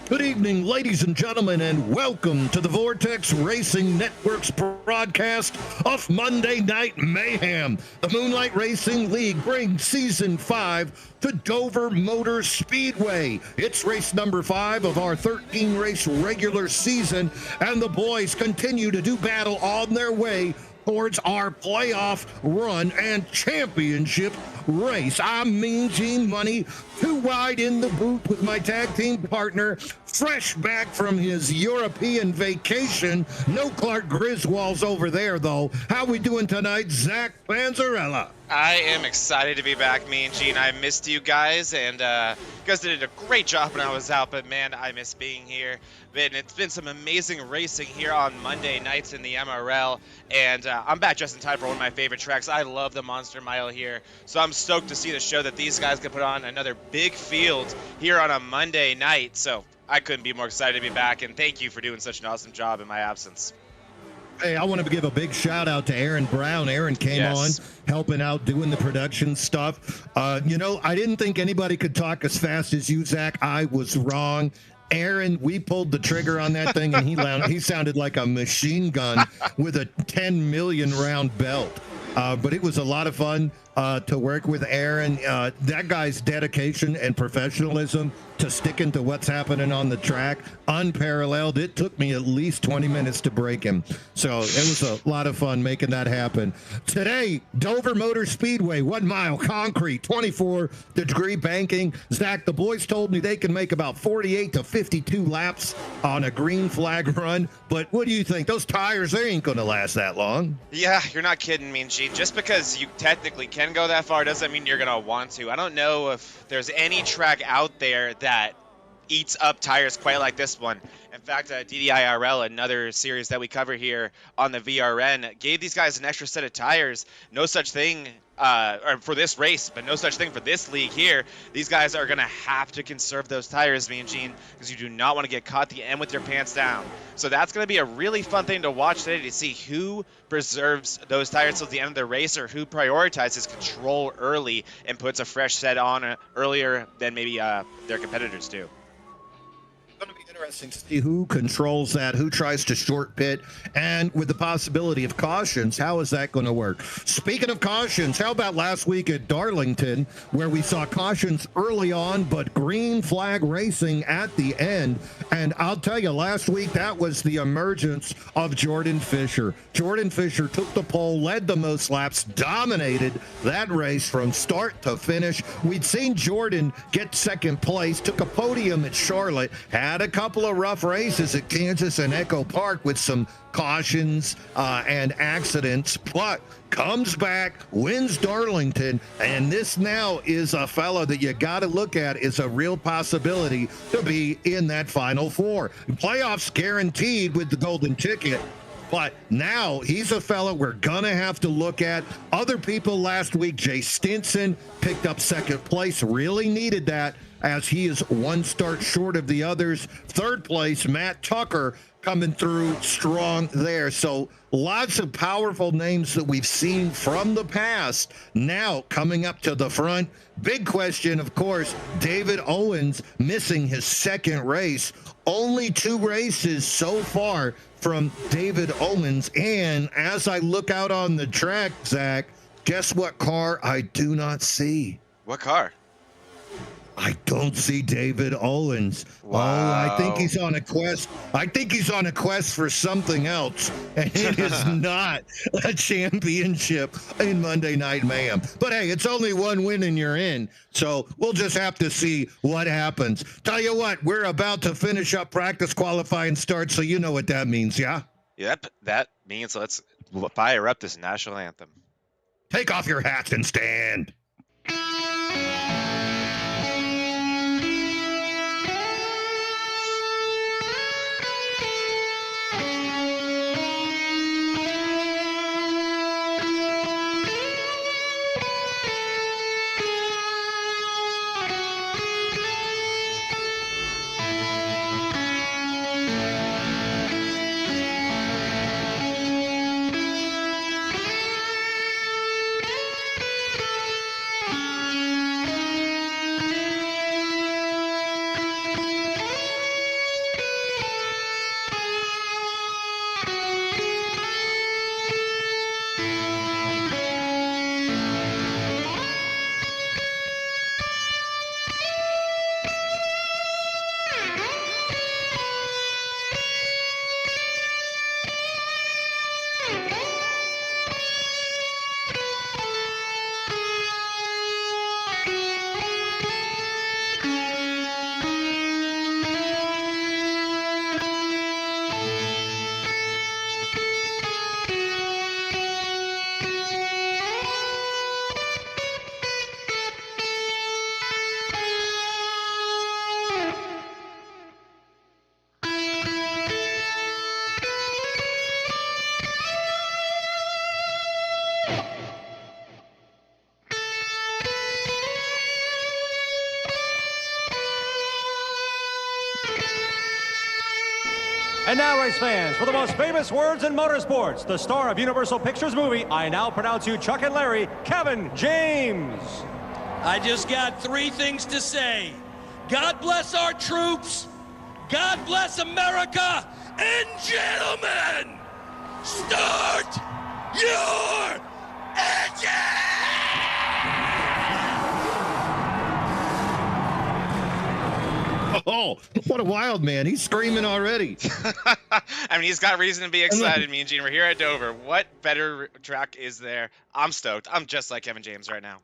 Good evening, ladies and gentlemen, and welcome to the Vortex Racing Network's broadcast of Monday Night Mayhem. The Moonlight Racing League brings Season 5 to Dover Motor Speedway. It's race number 5 of our 13-race regular season, and the boys continue to do battle on their way towards our playoff run and championship race. I'm Mean Gene Money, too wide in the boot with my tag team partner, fresh back from his European vacation. No Clark Griswold's over there, though. How we doing tonight, Zach Panzarella? I am excited to be back, Mean Gene. I missed you guys, and you guys did a great job when I was out, but man, I miss being here. And it's been some amazing racing here on Monday nights in the MRL, and I'm back just in time for one of my favorite tracks. I love the Monster Mile here, so I'm stoked to see the show that these guys can put on another big field here on a Monday night. So I couldn't be more excited to be back, and thank you for doing such an awesome job in my absence. Hey, I want to give a big shout out to Aaron Brown. Aaron came on, helping out, doing the production stuff. I didn't think anybody could talk as fast as you, Zach. I was wrong. Aaron, we pulled the trigger on that thing, and he sounded like a machine gun with a 10 million round belt. But it was a lot of fun to work with Aaron. That guy's dedication and professionalism to sticking to what's happening on the track, unparalleled. It took me at least 20 minutes to break him. So it was a lot of fun making that happen. Today, Dover Motor Speedway, 1 mile concrete, 24-degree banking. Zach, the boys told me they can make about 48 to 52 laps on a green flag run. But what do you think? Those tires, they ain't going to last that long. Yeah, you're not kidding, Mean Gene. Just because you technically can go that far doesn't mean you're going to want to. I don't know if there's any track out there that eats up tires quite like this one. In fact, DDIRL, another series that we cover here on the VRN, gave these guys an extra set of tires. No such thing or for this race, but no such thing for this league here. These guys are going to have to conserve those tires, Mean Gene, because you do not want to get caught at the end with your pants down. So that's going to be a really fun thing to watch today, to see who preserves those tires till the end of the race, or who prioritizes control early and puts a fresh set on earlier than maybe their competitors do. Going to be interesting to see who controls that, who tries to short pit, and with the possibility of cautions, how is that going to work? Speaking of cautions, how about last week at Darlington, where we saw cautions early on, but green flag racing at the end? And I'll tell you, last week, that was the emergence of Jordan Fisher. Jordan Fisher took the pole, led the most laps, dominated that race from start to finish. We'd seen Jordan get second place, took a podium at Charlotte, had a couple of rough races at Kansas and Echo Park with some cautions and accidents, but comes back, wins Darlington, and this now is a fellow that you got to look at as a real possibility to be in that Final Four. Playoffs guaranteed with the golden ticket. But now he's a fellow we're going to have to look at. Other people last week, Jay Stinson picked up second place, really needed that, as he is one start short of the others. Third place, Matt Tucker coming through strong there. So lots of powerful names that we've seen from the past now coming up to the front. Big question, of course, David Owens missing his second race. Only 2 races so far from David Owens. And as I look out on the track, Zach, guess what car I do not see? What car? I don't see David Owens. Wow. Oh, I think he's on a quest. I think he's on a quest for something else, and it is not a championship in Monday Night Mayhem. But hey, it's only one win and you're in, so we'll just have to see what happens. Tell you what, we're about to finish up practice qualifying start, so you know what that means, yeah? Yep, that means let's fire up this national anthem. Take off your hats and stand. And now, race fans, for the most famous words in motorsports, the star of Universal Pictures movie, I now pronounce you Chuck and Larry, Kevin James. I just got 3 things to say. God bless our troops, God bless America, and gentlemen, start your engine! Oh, what a wild man. He's screaming already. I mean, he's got reason to be excited, me and Gene. We're here at Dover. What better track is there? I'm stoked. I'm just like Kevin James right now.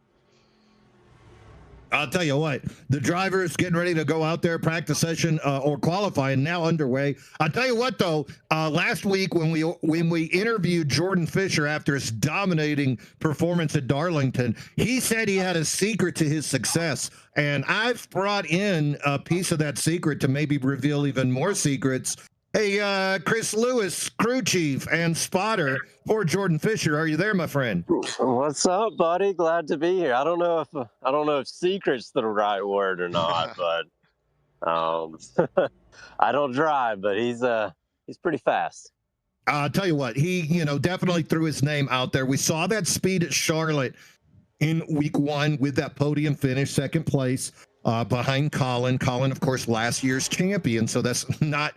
I'll tell you what, the drivers getting ready to go out there, practice session or qualifying now underway. I'll tell you what, though, last week when we interviewed Jordan Fisher after his dominating performance at Darlington, he said he had a secret to his success. And I've brought in a piece of that secret to maybe reveal even more secrets. Hey, Chris Lewis, crew chief and spotter for Jordan Fisher. Are you there, my friend? What's up, buddy? Glad to be here. I don't know if secret's the right word or not, but I don't drive, but he's pretty fast. I'll tell you what, he definitely threw his name out there. We saw that speed at Charlotte in week 1 with that podium finish, second place. Behind Colin. Colin, of course, last year's champion, so that's not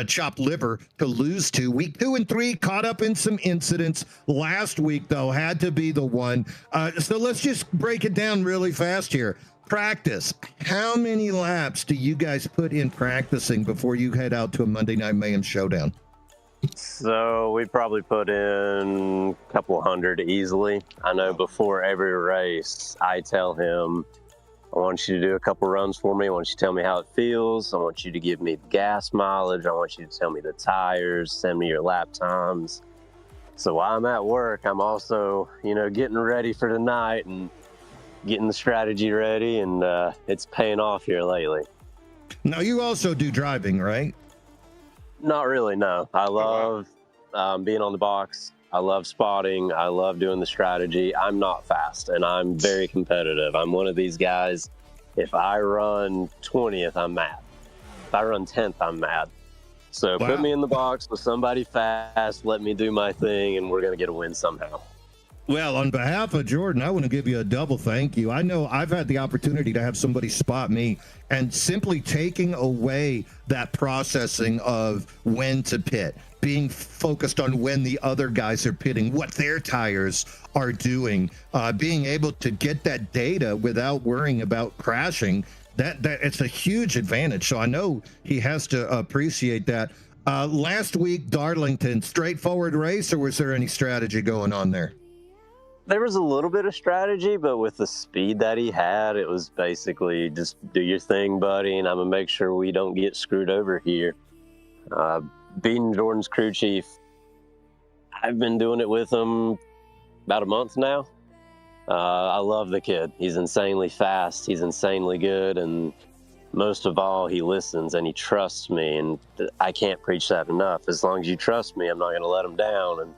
chopped liver to lose to. Week 2 and 3 caught up in some incidents. Last week, though, had to be the one. So let's just break it down really fast here. Practice. How many laps do you guys put in practicing before you head out to a Monday Night Mayhem showdown? So we probably put in a couple hundred easily. I know before every race, I tell him, I want you to do a couple runs for me. I want you to tell me how it feels. I want you to give me the gas mileage. I want you to tell me the tires, send me your lap times. So while I'm at work, I'm also, getting ready for tonight and getting the strategy ready, and it's paying off here lately. Now, you also do driving, right? Not really, no. I love being on the box. I love spotting. I love doing the strategy. I'm not fast, and I'm very competitive. I'm one of these guys, if I run 20th, I'm mad. If I run 10th, I'm mad. So Put me in the box with somebody fast, let me do my thing, and we're going to get a win somehow. Well, on behalf of Jordan, I want to give you a double thank you. I know I've had the opportunity to have somebody spot me, and simply taking away that processing of when to pit, being focused on when the other guys are pitting, what their tires are doing, being able to get that data without worrying about crashing, that it's a huge advantage. So I know he has to appreciate that. Last week, Darlington, straightforward race, or was there any strategy going on there? There was a little bit of strategy, but with the speed that he had, it was basically just do your thing, buddy, and I'm going to make sure we don't get screwed over here. Being Jordan's crew chief, I've been doing it with him about a month now. I love the kid. He's insanely fast. He's insanely good. And most of all, he listens and he trusts me. And I can't preach that enough. As long as you trust me, I'm not going to let him down. And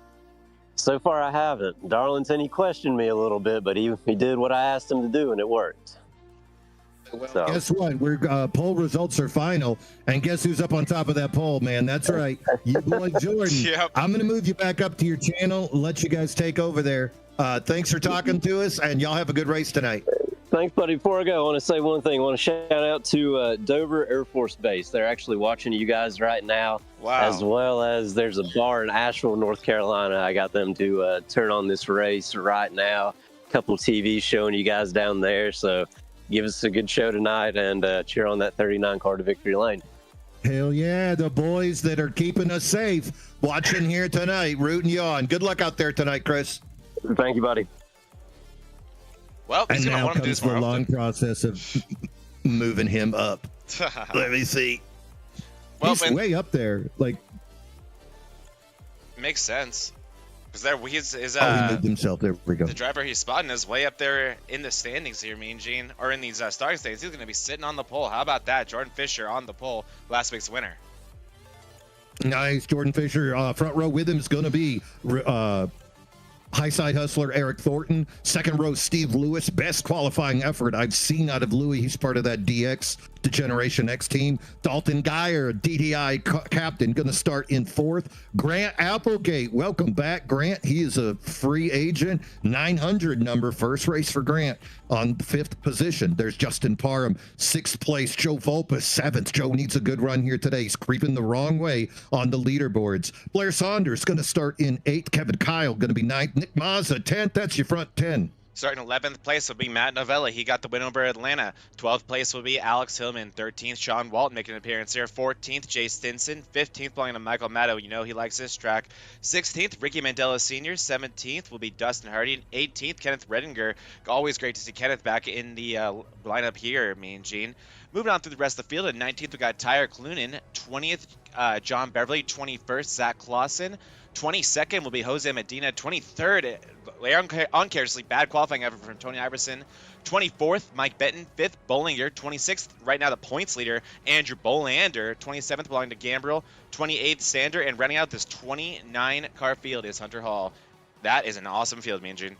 so far, I haven't. Darlington, he questioned me a little bit, but he did what I asked him to do, and it worked. Well, so. Guess what? We're poll results are final, and guess who's up on top of that poll, man? That's right, you boy Jordan. Yep. I'm going to move you back up to your channel, let you guys take over there. Thanks for talking to us, and y'all have a good race tonight. Thanks, buddy. Before I go, I want to say one thing. I want to shout out to Dover Air Force Base. They're actually watching you guys right now. Wow. As well as there's a bar in Asheville, North Carolina. I got them to turn on this race right now. A couple TVs showing you guys down there. So give us a good show tonight and cheer on that 39 car to victory lane. Hell yeah, the boys that are keeping us safe watching here tonight, rooting you on. Good luck out there tonight, Chris. Thank you, buddy. Well, and now comes the long process of moving him up. Let me see. Well, he's way up there. Like, makes sense. Because there, he moved himself. There we go. The driver he's spotting is way up there in the standings here, Mean Gene, or in these starting standings. He's going to be sitting on the pole. How about that? Jordan Fisher on the pole, last week's winner. Nice. Jordan Fisher, front row with him is going to be high side hustler Eric Thornton. Second row, Steve Lewis. Best qualifying effort I've seen out of Louis. He's part of that DX the Generation X team. Dalton Geyer, DDI captain, going to start in 4th. Grant Applegate, welcome back, Grant. He is a free agent. 900 number, first race for Grant on 5th position. There's Justin Parham, 6th place. Joe Volpus, 7th. Joe needs a good run here today. He's creeping the wrong way on the leaderboards. Blair Saunders going to start in 8th. Kevin Kyle going to be 9th. Nick Mazza, 10th. That's your front 10. Starting 11th place will be Matt Novella. He got the win over Atlanta. 12th place will be Alex Hillman. 13th, Sean Walton making an appearance here. 14th, Jay Stinson. 15th, belonging to Michael Maddow. You know he likes this track. 16th, Ricky Mandela Sr. 17th will be Dustin Hardy. 18th, Kenneth Redinger. Always great to see Kenneth back in the lineup here, me and Gene. Moving on through the rest of the field. At 19th, we got Tyler Clunan. 20th, John Beverly. 21st, Zach Clausen. 22nd will be Jose Medina. 23rd, uncharacteristically bad qualifying effort from Tony Iverson. 24th, Mike Benton. 5th, Bollinger. 26th, right now the points leader, Andrew Bolander. 27th, belonging to Gambriel. 28th, Sander. And running out this 29-car field is Hunter Hall. That is an awesome field, me and Gene.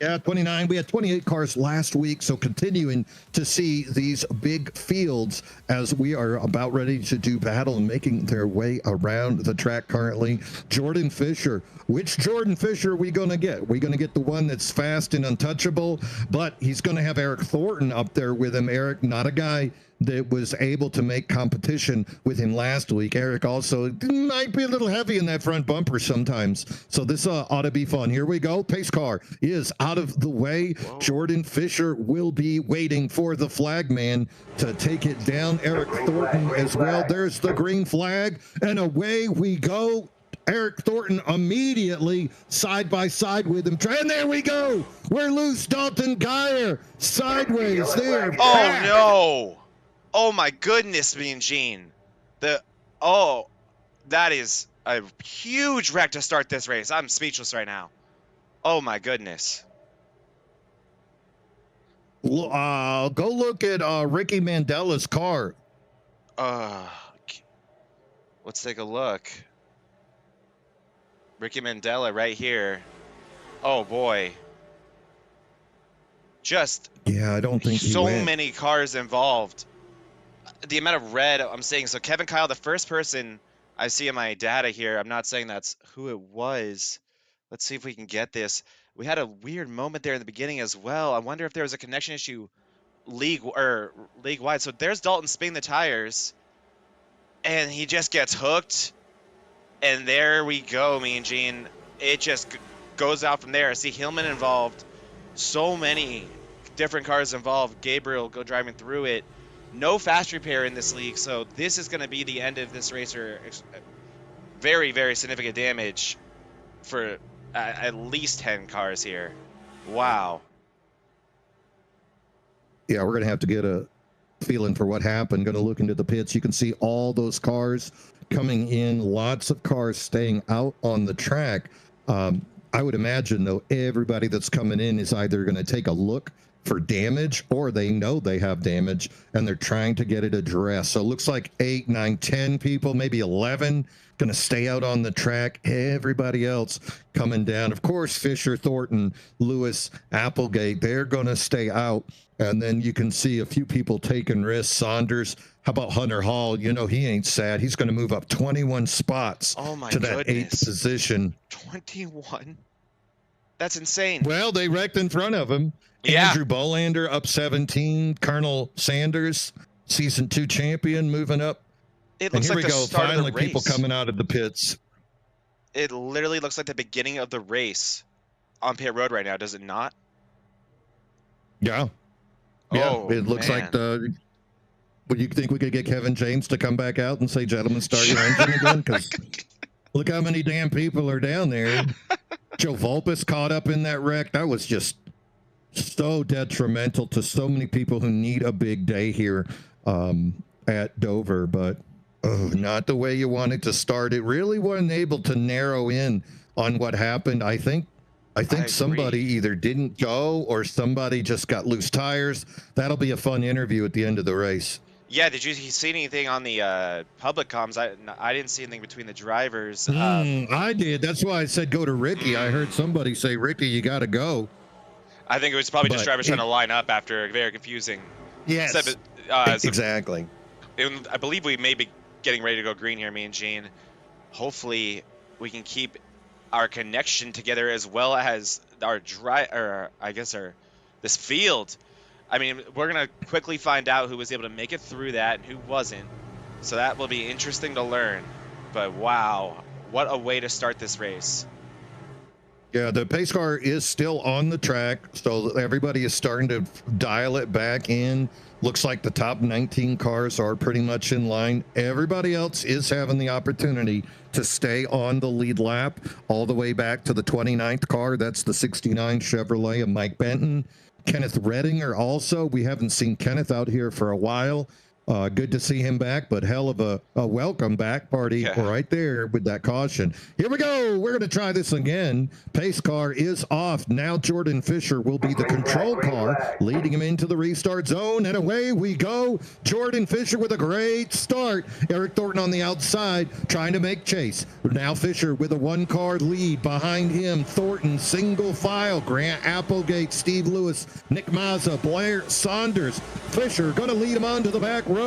Yeah, 29. We had 28 cars last week, so continuing to see these big fields as we are about ready to do battle and making their way around the track currently. Jordan Fisher. Which Jordan Fisher are we going to get? We're going to get the one that's fast and untouchable, but he's going to have Eric Thornton up there with him. Eric, not a guy that was able to make competition with him last week. Eric also might be a little heavy in that front bumper sometimes. So this ought to be fun. Here we go. Pace car is out of the way. Whoa. Jordan Fisher will be waiting for the flag man to take it down. Eric Thornton as well. There's the green flag, and away we go. Eric Thornton immediately side by side with him. And there we go. We're loose. Dalton Geyer sideways there. Oh, no. Oh my goodness, me and Gene. That is a huge wreck to start this race. I'm speechless right now. Oh my goodness. Go look at Ricky Mandela's car. Let's take a look. Ricky Mandela right here. Oh boy. Just I don't think so many cars involved. The amount of red I'm seeing. So Kevin Kyle, the first person I see in my data here, I'm not saying that's who it was. Let's see if we can get this. We had a weird moment there in the beginning as well. I wonder if there was a connection issue league-wide. So there's Dalton spinning the tires, and he just gets hooked. And there we go, me and Gene. It just goes out from there. I see Hillman involved. So many different cars involved. Gabriel go driving through it. No fast repair in this league, so this is going to be the end of this race, or very, very significant damage for at least 10 cars here. Wow. Yeah, we're going to have to get a feeling for what happened. Going to look into the pits. You can see all those cars coming in, lots of cars staying out on the track. I would imagine, though, everybody that's coming in is either going to take a look for damage, or they know they have damage and they're trying to get it addressed. So it looks like 8, 9, 10 people, maybe 11 going to stay out on the track. Everybody else coming down. Of course, Fisher, Thornton, Lewis, Applegate, they're going to stay out. And then you can see a few people taking risks. Saunders, how about Hunter Hall? You know, he ain't sad. He's going to move up 21 spots to that 8th position. 21? That's insane. Well, they wrecked in front of him. Yeah. Andrew Bolander up 17. Colonel Sanders, season 2 champion, moving up. It looks and like here the we go. start Finally, of the race. people coming out of the pits. It literally looks like the beginning of the race on pit road right now, does it not? Yeah. Yeah. Oh, it looks like the. Would you think we could get Kevin James to come back out and say, "Gentlemen, start your engine again"? Because look how many damn people are down there. Joe Volpus caught up in that wreck. That was just so detrimental to so many people who need a big day here at Dover, but not the way you wanted to start. It really wasn't able to narrow in on what happened. I think somebody either didn't go or somebody just got loose tires. That'll be a fun interview at the end of the race. Yeah, did you see anything on the public comms? I didn't see anything between the drivers. I did. That's why I said go to Ricky. I heard somebody say, Ricky, you got to go. I think it was probably just drivers trying to line up after a very confusing. Yes, exactly. I believe we may be getting ready to go green here, me and Gene. Hopefully, we can keep our connection together as well as our this field. I mean, we're gonna quickly find out who was able to make it through that and who wasn't. So that will be interesting to learn. But wow, what a way to start this race. Yeah, the pace car is still on the track, so everybody is starting to dial it back in. Looks like the top 19 cars are pretty much in line. Everybody else is having the opportunity to stay on the lead lap all the way back to the 29th car. That's the 69 Chevrolet of Mike Benton. Kenneth Redinger also. We haven't seen Kenneth out here for a while. Good to see him back, but hell of a welcome back party right there with that caution. Here we go. We're going to try this again. Pace car is off. Now Jordan Fisher will be the control car, leading him into the restart zone, and away we go. Jordan Fisher with a great start. Eric Thornton on the outside trying to make chase. Now Fisher with a one-car lead. Behind him, Thornton, single file. Grant Applegate, Steve Lewis, Nick Mazza, Blair Saunders. Fisher going to lead him onto the back row.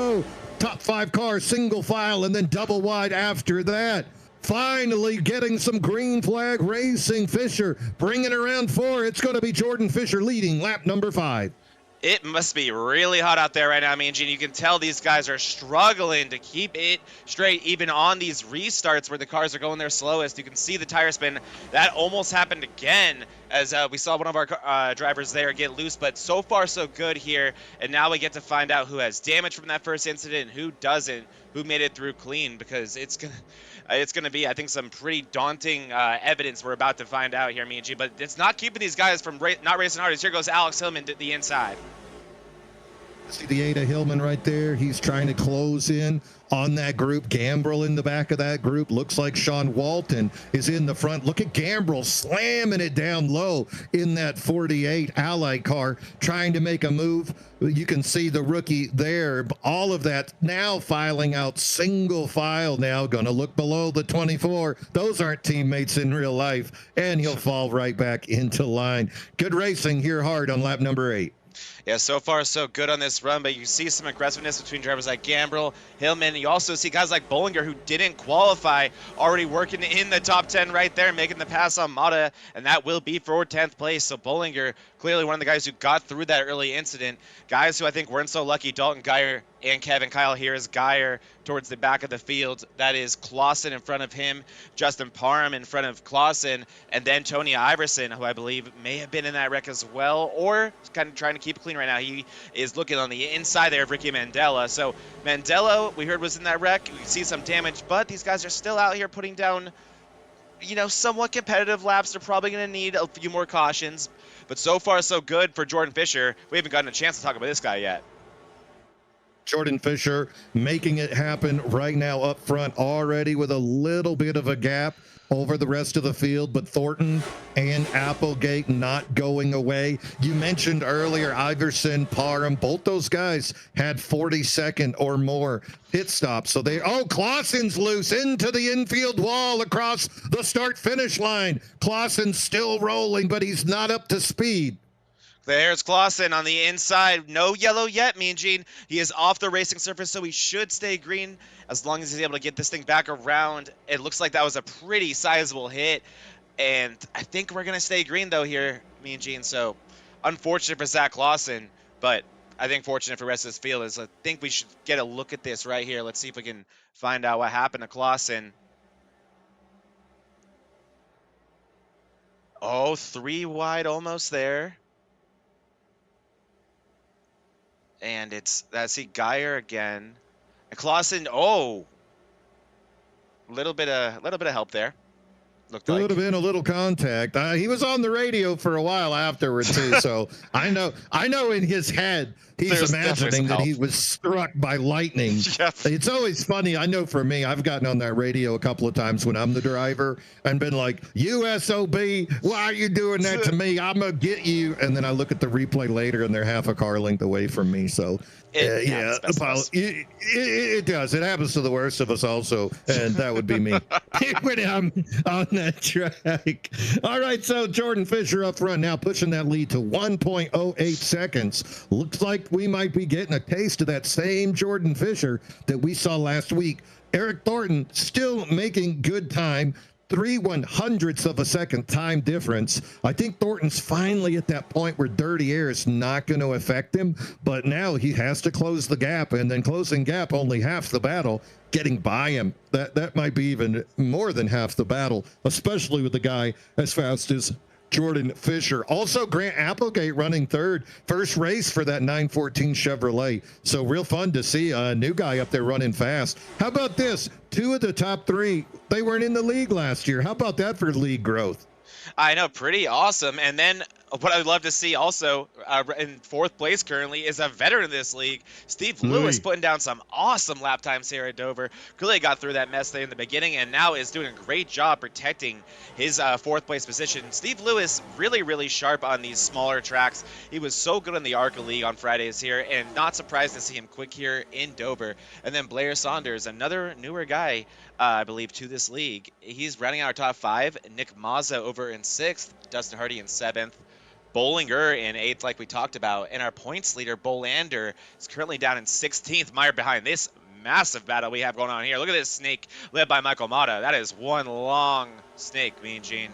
Top 5 cars, single file, and then double wide after that. Finally getting some green flag racing. Fisher bringing around 4. It's going to be Jordan Fisher leading lap number 5. It must be really hot out there right now, me and Gene. You can tell these guys are struggling to keep it straight, even on these restarts where the cars are going their slowest. You can see the tire spin. That almost happened again as we saw one of our drivers there get loose, but so far so good here. And now we get to find out who has damage from that first incident and who doesn't, who made it through clean, because it's gonna be, I think, some pretty daunting evidence we're about to find out here, me and G. But it's not keeping these guys from not racing hard. Here goes Alex Hillman to the inside. See the Ada Hillman right there. He's trying to close in on that group. Gambrel in the back of that group. Looks like Sean Walton is in the front. Look at Gambrel slamming it down low in that 48 Ally car, trying to make a move. You can see the rookie there. All of that now filing out single file now. Going to look below the 24. Those aren't teammates in real life. And he'll fall right back into line. Good racing here hard on lap number 8. Yeah, so far so good on this run, but you see some aggressiveness between drivers like Gambrel, Hillman. You also see guys like Bollinger, who didn't qualify, already working in the top 10 right there, making the pass on Mata, and that will be for 10th place. So Bollinger, clearly one of the guys who got through that early incident. Guys who I think weren't so lucky, Dalton Geyer and Kevin Kyle. Here is Geyer towards the back of the field. That is Clausen in front of him, Justin Parham in front of Clausen, and then Tony Iverson, who I believe may have been in that wreck as well, or kind of trying to keep it clean right now. He is looking on the inside there of Ricky Mandela. So Mandela, we heard, was in that wreck. We see some damage, but these guys are still out here putting down, you know, somewhat competitive laps. They're probably going to need a few more cautions, but so far so good for Jordan Fisher. We haven't gotten a chance to talk about this guy yet. Jordan Fisher making it happen right now up front already with a little bit of a gap over the rest of the field, but Thornton and Applegate not going away. You mentioned earlier Iverson, Parham, both those guys had 42nd or more pit stops. So Clausen's loose into the infield wall across the start finish line. Clausen's still rolling, but he's not up to speed. There's Clausen on the inside. No yellow yet, Mean Gene. He is off the racing surface, so he should stay green as long as he's able to get this thing back around. It looks like that was a pretty sizable hit, and I think we're going to stay green, though, here, Mean Gene. So unfortunate for Zach Clausen, but I think fortunate for the rest of this field. Is I think we should get a look at this right here. Let's see if we can find out what happened to Clausen. Oh, 3 wide almost there. And I see Geyer again. And Clausen, little bit of help there. Looked like. Could have been a little contact. He was on the radio for a while afterward too, so I know in his head he's imagining that he was struck by lightning. Yep. It's always funny. I know for me, I've gotten on that radio a couple of times when I'm the driver and been like, "USOB, why are you doing that to me? I'm gonna get you." And then I look at the replay later, and they're half a car length away from me. So it does. It happens to the worst of us also, and that would be me when I'm on that track. All right, so Jordan Fisher up front now, pushing that lead to 1.08 seconds. Looks like we might be getting a taste of that same Jordan Fisher that we saw last week. Eric Thornton still making good time. 3/100ths of a second time difference. I think Thornton's finally at that point where dirty air is not going to affect him, but now he has to close the gap, and then closing gap only half the battle. Getting by him, that might be even more than half the battle, especially with a guy as fast as Jordan Fisher. Also, Grant Applegate running third. First race for that 914 Chevrolet. So real fun to see a new guy up there running fast. How about this? 2 of the top 3, they weren't in the league last year. How about that for league growth? I know, pretty awesome. And then what I'd love to see also in 4th place currently is a veteran of this league, Steve Lewis, putting down some awesome lap times here at Dover. Really got through that mess there in the beginning and now is doing a great job protecting his 4th place position. Steve Lewis really, really sharp on these smaller tracks. He was so good in the ARCA League on Fridays here, and not surprised to see him quick here in Dover. And then Blair Saunders, another newer guy, I believe, to this league. He's rounding out our top 5. Nick Mazza over in 6th, Dustin Hardy in 7th. Bollinger in 8th, like we talked about. And our points leader, Bolander, is currently down in 16th, mired behind this massive battle we have going on here. Look at this snake led by Michael Mata. That is one long snake, Mean Gene.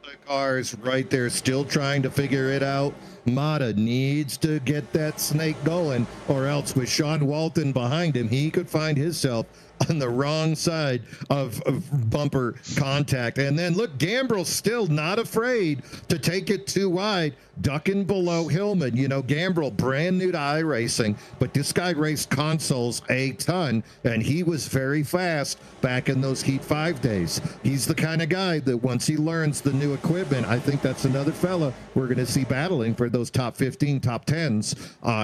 The cars right there still trying to figure it out. Mata needs to get that snake going, or else with Sean Walton behind him, he could find himself on the wrong side of bumper contact. And then look, Gambrell's still not afraid to take it too wide, ducking below Hillman. You know, Gambrell, brand new to iRacing, but this guy raced consoles a ton, and he was very fast back in those Heat 5 days. He's the kind of guy that once he learns the new equipment, I think that's another fella we're going to see battling for those top 15, top 10s,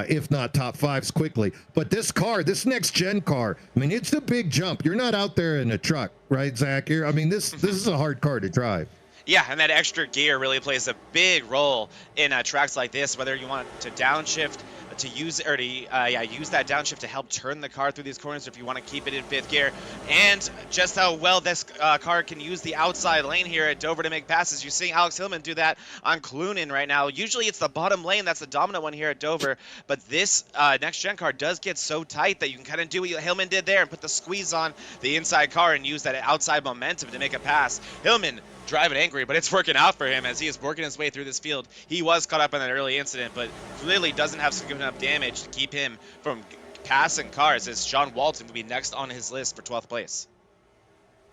if not top 5s quickly. But this car, this next gen car, I mean, it's a big jump. You're not out there in a truck, right, Zach? Here, I mean, this is a hard car to drive. Yeah, and that extra gear really plays a big role in tracks like this, whether you want to downshift, to use or to use that downshift to help turn the car through these corners if you want to keep it in 5th gear, and just how well this car can use the outside lane here at Dover to make passes. You're seeing Alex Hillman do that on Clunin right now. Usually it's the bottom lane that's the dominant one here at Dover, but this next gen car does get so tight that you can kind of do what Hillman did there and put the squeeze on the inside car and use that outside momentum to make a pass. Hillman driving angry, but it's working out for him as he is working his way through this field. He was caught up in that early incident, but clearly doesn't have significant enough damage to keep him from passing cars, as Sean Walton will be next on his list for 12th place.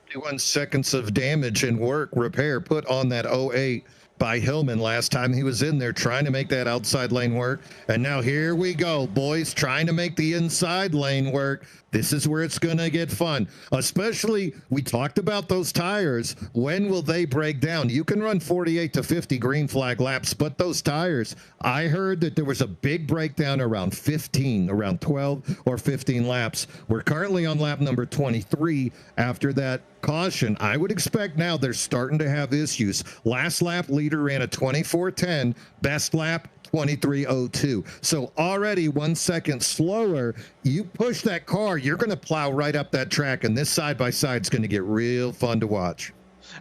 21 seconds of damage and work repair put on that 08 by Hillman last time he was in there trying to make that outside lane work. And now here we go, boys, trying to make the inside lane work. This is where it's going to get fun, especially we talked about those tires. When will they break down? You can run 48 to 50 green flag laps, but those tires, I heard that there was a big breakdown around 15, around 12 or 15 laps. We're currently on lap number 23 after that caution. I would expect now they're starting to have issues. Last lap leader ran a 24:10, best lap 23:02. So already 1 second slower. You push that car, you're going to plow right up that track, and this side by side is going to get real fun to watch.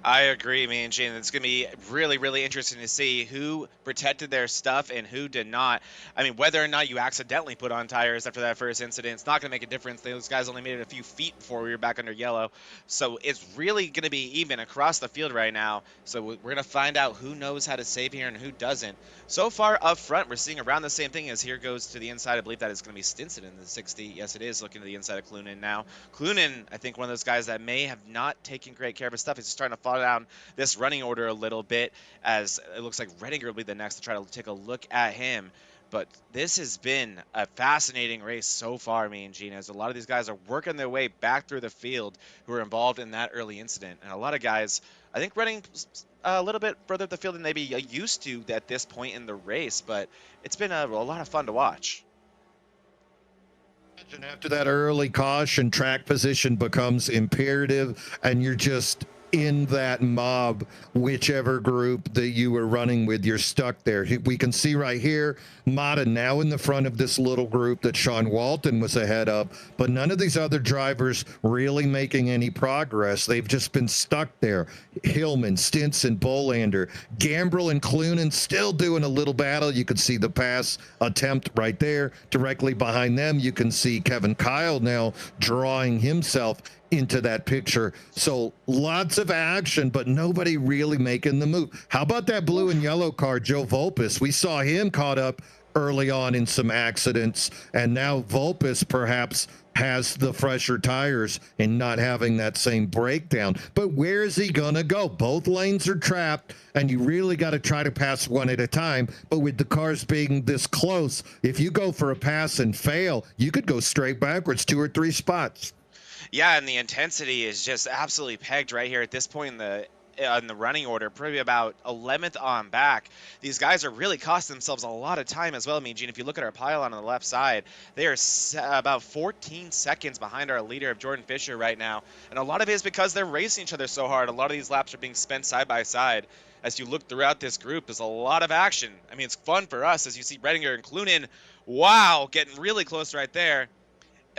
I agree, man, Gene. It's going to be really, really interesting to see who protected their stuff and who did not. I mean, whether or not you accidentally put on tires after that first incident, it's not going to make a difference. Those guys only made it a few feet before we were back under yellow. So it's really going to be even across the field right now. So we're going to find out who knows how to save here and who doesn't. So far up front, we're seeing around the same thing as here goes to the inside. I believe that is going to be Stinson in the 60. Yes, it is looking to the inside of Clunin now. Clunin, I think one of those guys that may have not taken great care of his stuff. He's starting to fall down this running order a little bit, as it looks like Redinger will be the next to try to take a look at him. But this has been a fascinating race so far, me and Gene, as a lot of these guys are working their way back through the field who were involved in that early incident. And a lot of guys, I think, running a little bit further up the field than they be used to at this point in the race. But it's been a lot of fun to watch. After that early caution, track position becomes imperative, and you're just in that mob, whichever group that you were running with, you're stuck there. We can see right here, Mata now in the front of this little group that Sean Walton was ahead of, but none of these other drivers really making any progress. They've just been stuck there. Hillman, Stinson, Bolander, Gambrel, and Clunan still doing a little battle. You can see the pass attempt right there. Directly behind them, you can see Kevin Kyle now drawing himself into that picture. So lots of action, but nobody really making the move. How about that blue and yellow car, Joe Volpis? We saw him caught up early on in some accidents, and now Volpis perhaps has the fresher tires and not having that same breakdown. But where is he gonna go? Both lanes are trapped, and you really got to try to pass one at a time. But with the cars being this close, if you go for a pass and fail, you could go straight backwards 2 or 3 spots. Yeah, and the intensity is just absolutely pegged right here at this point in the running order, probably about 11th on back. These guys are really costing themselves a lot of time as well. I mean, Gene, if you look at our pylon on the left side, they are about 14 seconds behind our leader of Jordan Fisher right now. And a lot of it is because they're racing each other so hard. A lot of these laps are being spent side by side. As you look throughout this group, there's a lot of action. I mean, it's fun for us as you see Redinger and Clunan, wow, getting really close right there.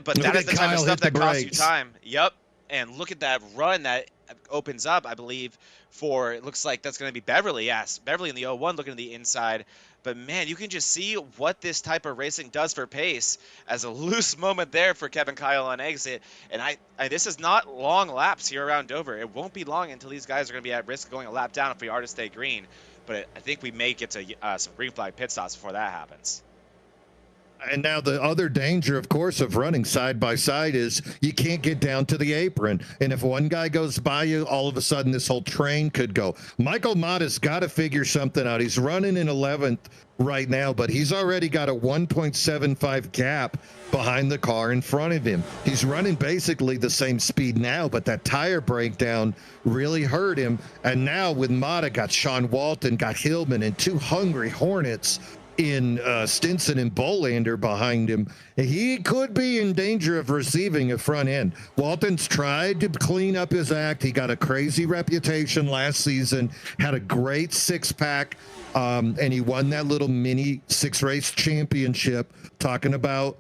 But that is the type of stuff that costs you time. Yep. And look at that run that opens up, I believe, for, it looks like that's going to be Beverly. Yes, Beverly in the 01 looking at the inside. But, man, you can just see what this type of racing does for pace as a loose moment there for Kevin Kyle on exit. And this is not long laps here around Dover. It won't be long until these guys are going to be at risk of going a lap down if we are to stay green. But I think we may get to some green flag pit stops before that happens. And now the other danger, of course, of running side by side is you can't get down to the apron. And if one guy goes by you, all of a sudden this whole train could go. Michael Mata's got to figure something out. He's running in 11th right now, but he's already got a 1.75 gap behind the car in front of him. He's running basically the same speed now, but that tire breakdown really hurt him. And now with Mata, got Sean Walton, got Hillman, and 2 hungry Hornets in Stinson and Bolander behind him. He could be in danger of receiving a front end. Walton's tried to clean up his act. He got a crazy reputation last season, had a great 6-pack, and he won that little mini 6-race championship. Talking about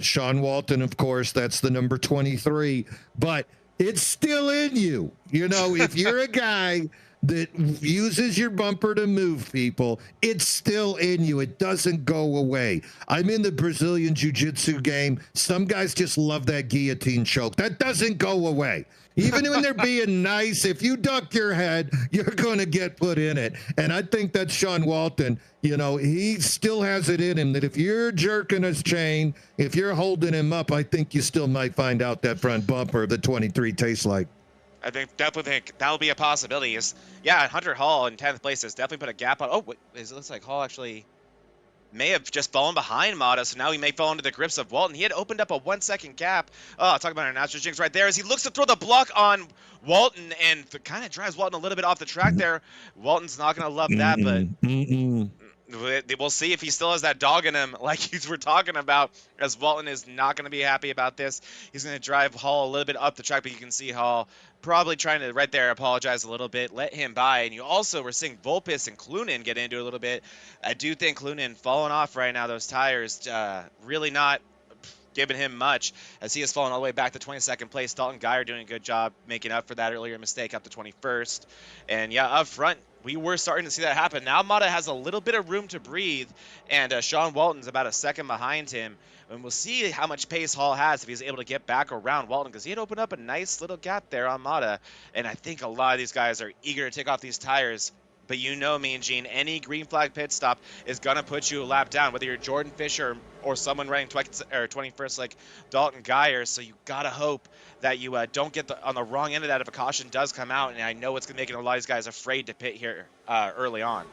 Sean Walton, of course, that's the number 23, but it's still in you. You know, if you're a guy that uses your bumper to move people, it's still in you. It doesn't go away. I'm in the Brazilian Jiu-Jitsu game. Some guys just love that guillotine choke. That doesn't go away. Even when they're being nice, if you duck your head, you're going to get put in it. And I think that Sean Walton, you know, he still has it in him that if you're jerking his chain, if you're holding him up, I think you still might find out that front bumper the 23 tastes like. I definitely think that'll be a possibility. Yeah, Hunter Hall in 10th place has definitely put a gap on. Oh, wait, it looks like Hall actually may have just fallen behind Mata, so now he may fall into the grips of Walton. He had opened up a 1-second gap. Oh, talk about our natural jinx right there as he looks to throw the block on Walton and kind of drives Walton a little bit off the track there. Walton's not going to love that, but we'll see if he still has that dog in him like we're talking about, as Walton is not going to be happy about this. He's going to drive Hall a little bit up the track, but you can see Hall probably trying to right there apologize a little bit, let him by. And you also were seeing Volpis and Clunan get into it a little bit. I do think Clunan falling off right now, those tires, really not giving him much, as he has fallen all the way back to 22nd place. Dalton Geyer doing a good job making up for that earlier mistake up to 21st. And yeah, up front, we were starting to see that happen. Now Mata has a little bit of room to breathe, and Sean Walton's about a second behind him. And we'll see how much pace Hall has if he's able to get back around Walton, because he had opened up a nice little gap there on Mata. And I think a lot of these guys are eager to take off these tires. But you know me and Gene, any green flag pit stop is going to put you a lap down, whether you're Jordan Fisher or someone running 21st like Dalton Geyer. So you got to hope that you don't get on the wrong end of that if a caution does come out. And I know it's going to make a lot of these guys afraid to pit here early on.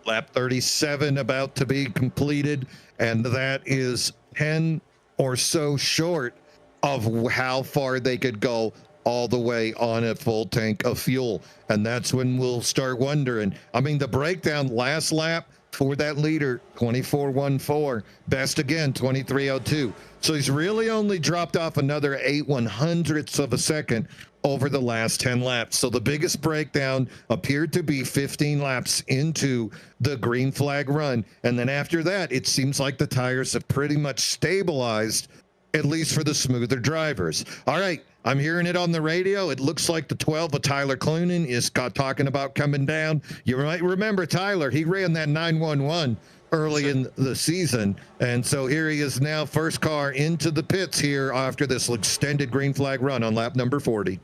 Lap 37 about to be completed, and that is 10 or so short of how far they could go all the way on a full tank of fuel. And that's when we'll start wondering. I mean, the breakdown last lap, for that leader, 24.14. Best again, 23.02. So he's really only dropped off another 8/100ths of a second over the last 10 laps. So the biggest breakdown appeared to be 15 laps into the green flag run. And then after that, it seems like the tires have pretty much stabilized, at least for the smoother drivers. All right, I'm hearing it on the radio. It looks like the 12 of Tyler Clunan is talking about coming down. You might remember Tyler. He ran that 911 early in the season. And so here he is now, first car into the pits here after this extended green flag run on lap number 40.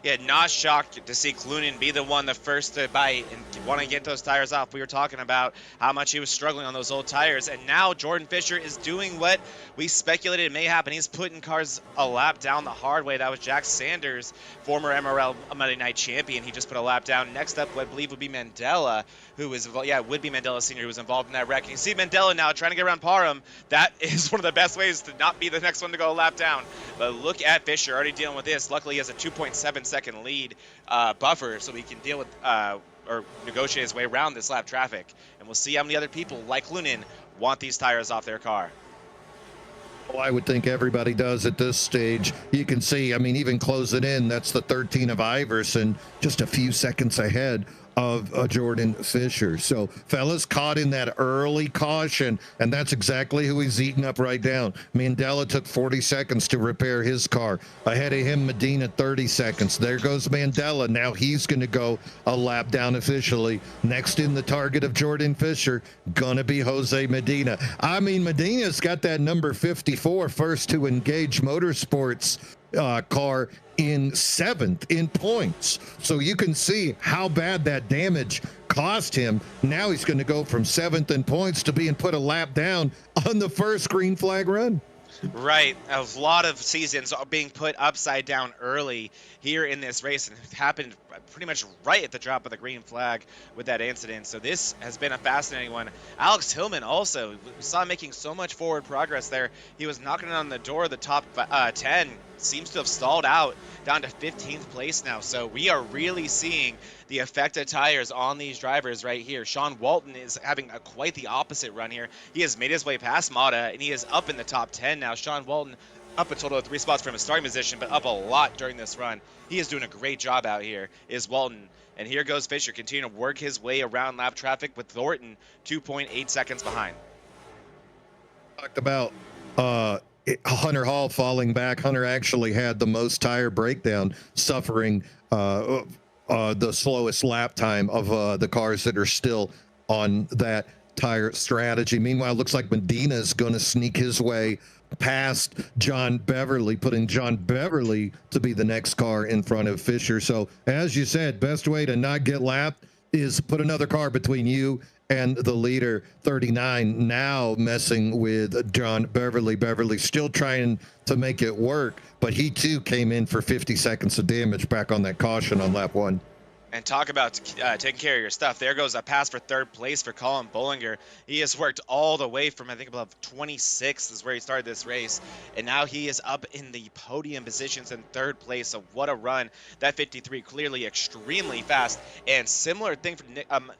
Yeah, not shocked to see Clunan be the one, the first to bite and want to get those tires off. We were talking about how much he was struggling on those old tires, and now Jordan Fisher is doing what we speculated may happen. He's putting cars a lap down the hard way. That was Jack Sanders, former MRL Monday Night champion. He just put a lap down. Next up, I believe, would be Mandela, who was, would be Mandela Sr., who was involved in that wreck. You see Mandela now trying to get around Parham. That is one of the best ways to not be the next one to go a lap down. But look at Fisher already dealing with this. Luckily, he has a 2.7-second lead buffer, so he can deal with or negotiate his way around this lap traffic. And we'll see how many other people like Clunan want these tires off their car. Well, I would think everybody does at this stage. You can see, I mean, even closing in, that's the 13 of Iverson, just a few seconds ahead of Jordan Fisher. So fellas caught in that early caution, and that's exactly who he's eating up right down. Mandela took 40 seconds to repair his car. Ahead of him, Medina, 30 seconds. There goes Mandela. Now he's going to go a lap down officially. Next in the target of Jordan Fisher, gonna be Jose Medina. I mean, Medina's got that number 54, first to Engage Motorsports car in 7th in points. So you can see how bad that damage cost him. Now he's going to go from 7th in points to being put a lap down on the first green flag run. Right, a lot of seasons are being put upside down early here in this race, and it happened pretty much right at the drop of the green flag with that incident. So this has been a fascinating one. Alex Tillman also, we saw him making so much forward progress there. He was knocking on the door of the top 10, seems to have stalled out down to 15th place now. So we are really seeing the effect of tires on these drivers right here. Sean Walton is having quite the opposite run here. He has made his way past Mata, and he is up in the top 10 now. Sean Walton up a total of 3 spots from his starting position, but up a lot during this run. He is doing a great job out here, is Walton. And here goes Fisher, continuing to work his way around lap traffic with Thornton 2.8 seconds behind. Talked about Hunter Hall falling back. Hunter actually had the most tire breakdown, suffering the slowest lap time of the cars that are still on that tire strategy. Meanwhile, it looks like Medina is going to sneak his way past John Beverly, putting John Beverly to be the next car in front of Fisher. So as you said, best way to not get lapped is put another car between you and the leader. 39 now messing with John Beverly. Beverly still trying to make it work, but he too came in for 50 seconds of damage back on that caution on lap 1. And talk about taking care of your stuff. There goes a pass for 3rd place for Colin Bollinger. He has worked all the way from, I think, above 26 is where he started this race. And now he is up in the podium positions in 3rd place. So what a run. That 53 clearly extremely fast. And similar thing for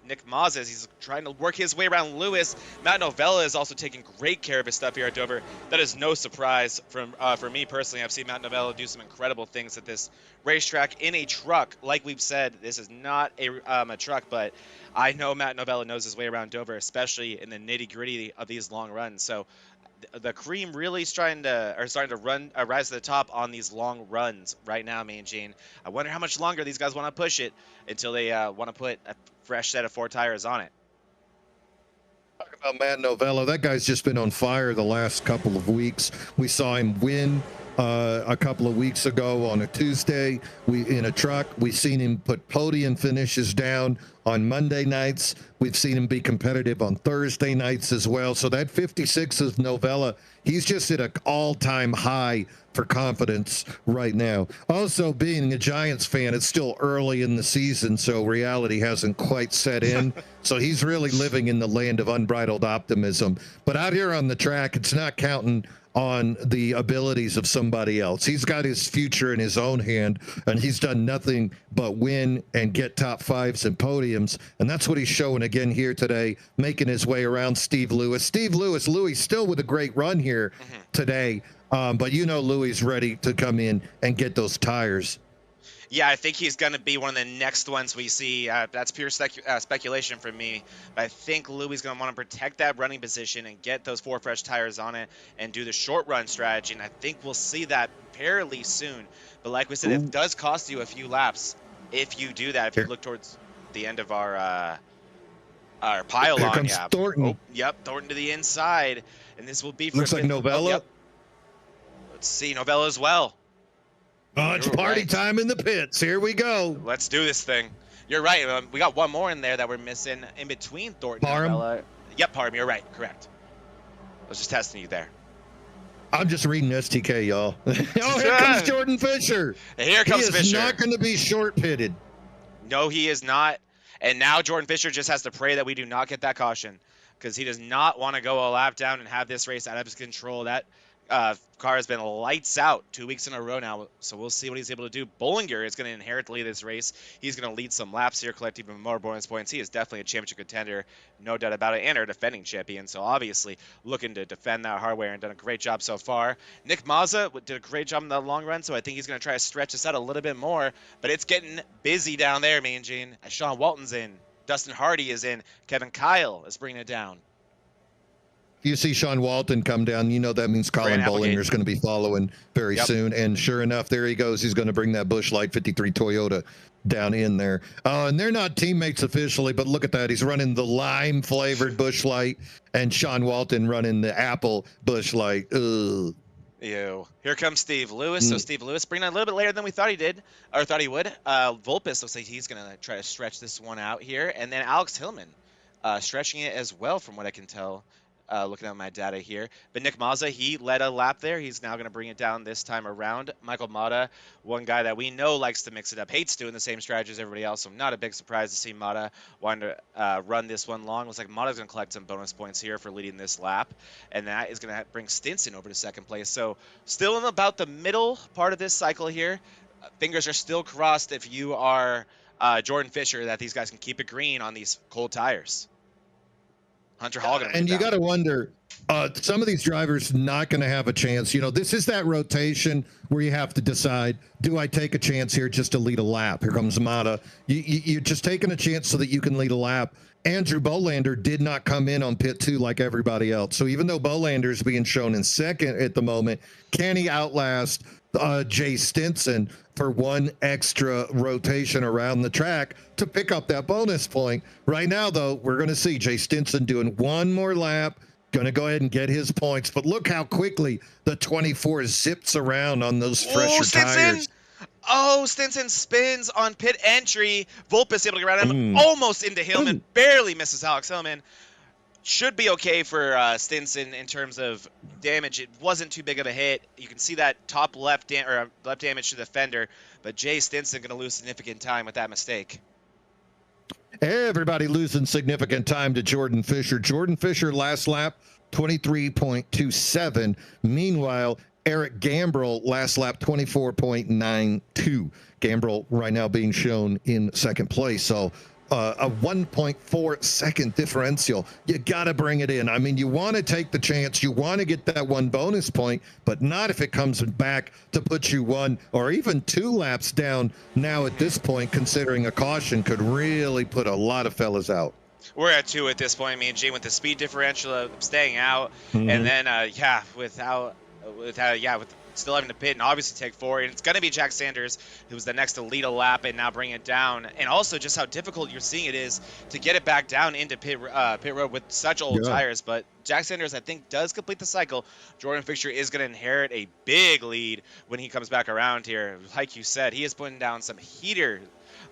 Nick Mazes. He's trying to work his way around Lewis. Matt Novella is also taking great care of his stuff here at Dover. That is no surprise for me personally. I've seen Matt Novella do some incredible things at this racetrack in a truck. Like we've said, this is not a truck, but I know Matt Novella knows his way around Dover, especially in the nitty-gritty of these long runs. So the cream really starting to run rise to the top on these long runs right now, Mean Gene. I wonder how much longer these guys want to push it until they want to put a fresh set of 4 tires on it. Talk about Matt Novella. That guy's just been on fire the last couple of weeks. We saw him win a couple of weeks ago on a Tuesday in a truck. We've seen him put podium finishes down on Monday nights. We've seen him be competitive on Thursday nights as well. So that 56 of Novella, he's just at an all-time high for confidence right now. Also, being a Giants fan, it's still early in the season, so reality hasn't quite set in. So he's really living in the land of unbridled optimism. But out here on the track, it's not counting on the abilities of somebody else. He's got his future in his own hand, and he's done nothing but win and get top fives and podiums. And that's what he's showing again here today, making his way around Steve Lewis. Louis still with a great run here today. But you know, Louis ready to come in and get those tires. Yeah, I think he's going to be one of the next ones we see. That's pure speculation from me. But I think Louis is going to want to protect that running position and get those 4 fresh tires on it and do the short run strategy. And I think we'll see that fairly soon. But like we said, it does cost you a few laps if you do that. If you look towards the end of our pile Here on. comes Yeah. Thornton. Oh, yep, Thornton to the inside. And this will be for Looks like Novella. Oh, yep. Let's see, Novella as well. Oh, it's party time in the pits. Here we go. Let's do this thing. You're right. We got one more in there that we're missing in between Thornton and Novella. Yep, Parham, you're right. Correct. I was just testing you there. I'm just reading STK, y'all. Oh, here comes Jordan Fisher. Here comes Fisher. He is not going to be short pitted. No, he is not. And now Jordan Fisher just has to pray that we do not get that caution, because he does not want to go a lap down and have this race out of his control. That car has been lights out 2 weeks in a row now, so we'll see what he's able to do. Bollinger is going to inherit the lead of this race. He's going to lead some laps here, collect even more bonus points. He is definitely a championship contender, no doubt about it, and our defending champion, so obviously looking to defend that hardware and done a great job so far. Nick Mazza did a great job in the long run, so I think he's going to try to stretch us out a little bit more, but it's getting busy down there, Mean Gene. Sean Walton's in, Dustin Hardy is in, Kevin Kyle is bringing it down. You see Sean Walton come down, you know that means Colin Bollinger is going to be following very soon. And sure enough, there he goes. He's going to bring that Busch Light 53 Toyota down in there. And they're not teammates officially, but look at that. He's running the lime-flavored Busch Light, and Sean Walton running the apple Busch Light. Ugh. Ew. Here comes Steve Lewis. So Steve Lewis bringing it a little bit later than we thought he did, or thought he would. Vulpes looks like he's going to try to stretch this one out here. And then Alex Hillman stretching it as well, from what I can tell. Looking at my data here. But Nick Mazza, he led a lap there. He's now going to bring it down this time around. Michael Mata, one guy that we know likes to mix it up, hates doing the same strategy as everybody else, so not a big surprise to see Mata wanting to run this one long. Looks like Mata's going to collect some bonus points here for leading this lap, and that is going to bring Stinson over to second place. So still in about the middle part of this cycle here. Fingers are still crossed if you are Jordan Fisher that these guys can keep it green on these cold tires. Hunter Hall and you got to wonder, some of these drivers not going to have a chance. You know, this is that rotation where you have to decide, do I take a chance here just to lead a lap? Here comes Mata. You're just taking a chance so that you can lead a lap. Andrew Bolander did not come in on pit 2 like everybody else. So even though Bolander is being shown in second at the moment, can he outlast Jay Stinson for one extra rotation around the track to pick up that bonus point? Right now, though, we're going to see Jay Stinson doing one more lap, going to go ahead and get his points. But look how quickly the 24 zips around on those fresher tires. Oh, Stinson spins on pit entry. Vulpes able to get around him, almost into Hillman, barely misses Alex Hillman. Should be okay for Stinson in terms of damage. It wasn't too big of a hit. You can see that top left damage to the fender, but Jay Stinson going to lose significant time with that mistake. Everybody losing significant time to Jordan Fisher. Jordan Fisher last lap 23.27. Meanwhile, Eric Gambrell last lap 24.92. Gambrell right now being shown in second place. So a 1.4 second differential. You got to bring it in. I mean, you want to take the chance. You want to get that one bonus point, but not if it comes back to put you 1 or even 2 laps down now at this point, considering a caution could really put a lot of fellas out. We're at 2 at this point, me and Gene, with the speed differential of staying out, and then, with still having to pit and obviously take 4. And it's going to be Jack Sanders, who's the next to lead a lap and now bring it down. And also just how difficult you're seeing it is to get it back down into pit road with such old tires. But Jack Sanders, I think, does complete the cycle. Jordan Fisher is going to inherit a big lead when he comes back around here. Like you said, he is putting down some heater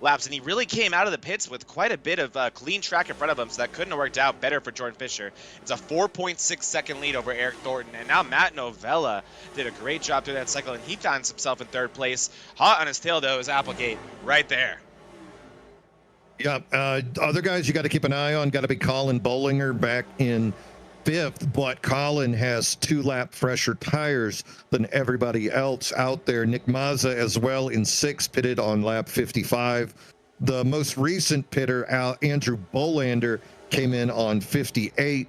laps, and he really came out of the pits with quite a bit of clean track in front of him, so that couldn't have worked out better for Jordan Fisher. It's a 4.6 second lead over Eric Thornton, and now Matt Novella did a great job through that cycle, and he finds himself in third place. Hot on his tail, though, is Applegate right there. Yeah, other guys you got to keep an eye on, got to be Colin Bollinger back in fifth, but Colin has 2 lap fresher tires than everybody else out there. Nick Mazza as well in 6th, pitted on lap 55. The most recent pitter, Andrew Bolander, came in on 58,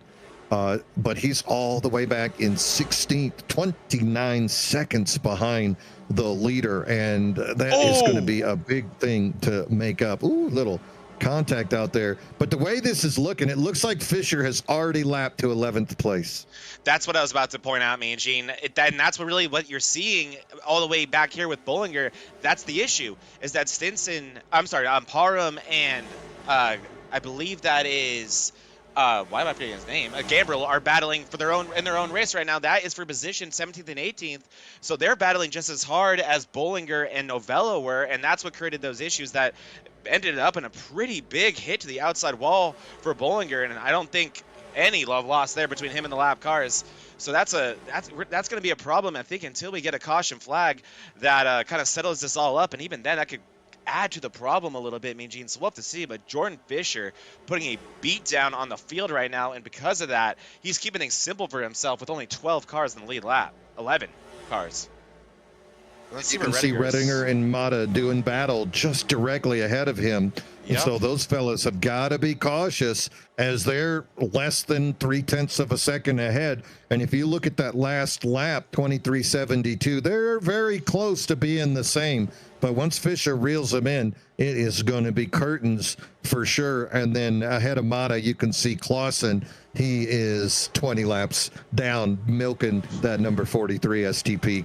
but he's all the way back in 16th, 29 seconds behind the leader, and that is going to be a big thing to make up. Ooh, little contact out there. But the way this is looking, it looks like Fisher has already lapped to 11th place. That's what I was about to point out, Mean Gene. And that's what you're seeing all the way back here with Bollinger. That's the issue, is that Parham and I believe that is why am I forgetting his name? Gabriel are battling for their own race right now. That is for position 17th and 18th. So they're battling just as hard as Bollinger and Novello were, and that's what created those issues that ended up in a pretty big hit to the outside wall for Bollinger, and I don't think any love lost there between him and the lap cars. So that's going to be a problem, I think, until we get a caution flag that kind of settles this all up, and even then that could add to the problem a little bit, Mean Gene. So we'll have to see, but Jordan Fisher putting a beat down on the field right now, and because of that, he's keeping things simple for himself with only 12 cars in the lead lap. 11 cars. You can see Redinger and Mata doing battle just directly ahead of him. Yep. And so those fellas have got to be cautious as they're less than 0.3 of a second ahead. And if you look at that last lap, 23.72, they're very close to being the same. But once Fisher reels them in, it is going to be curtains for sure. And then ahead of Mata, you can see Clausen. He is 20 laps down, milking that number 43 STP.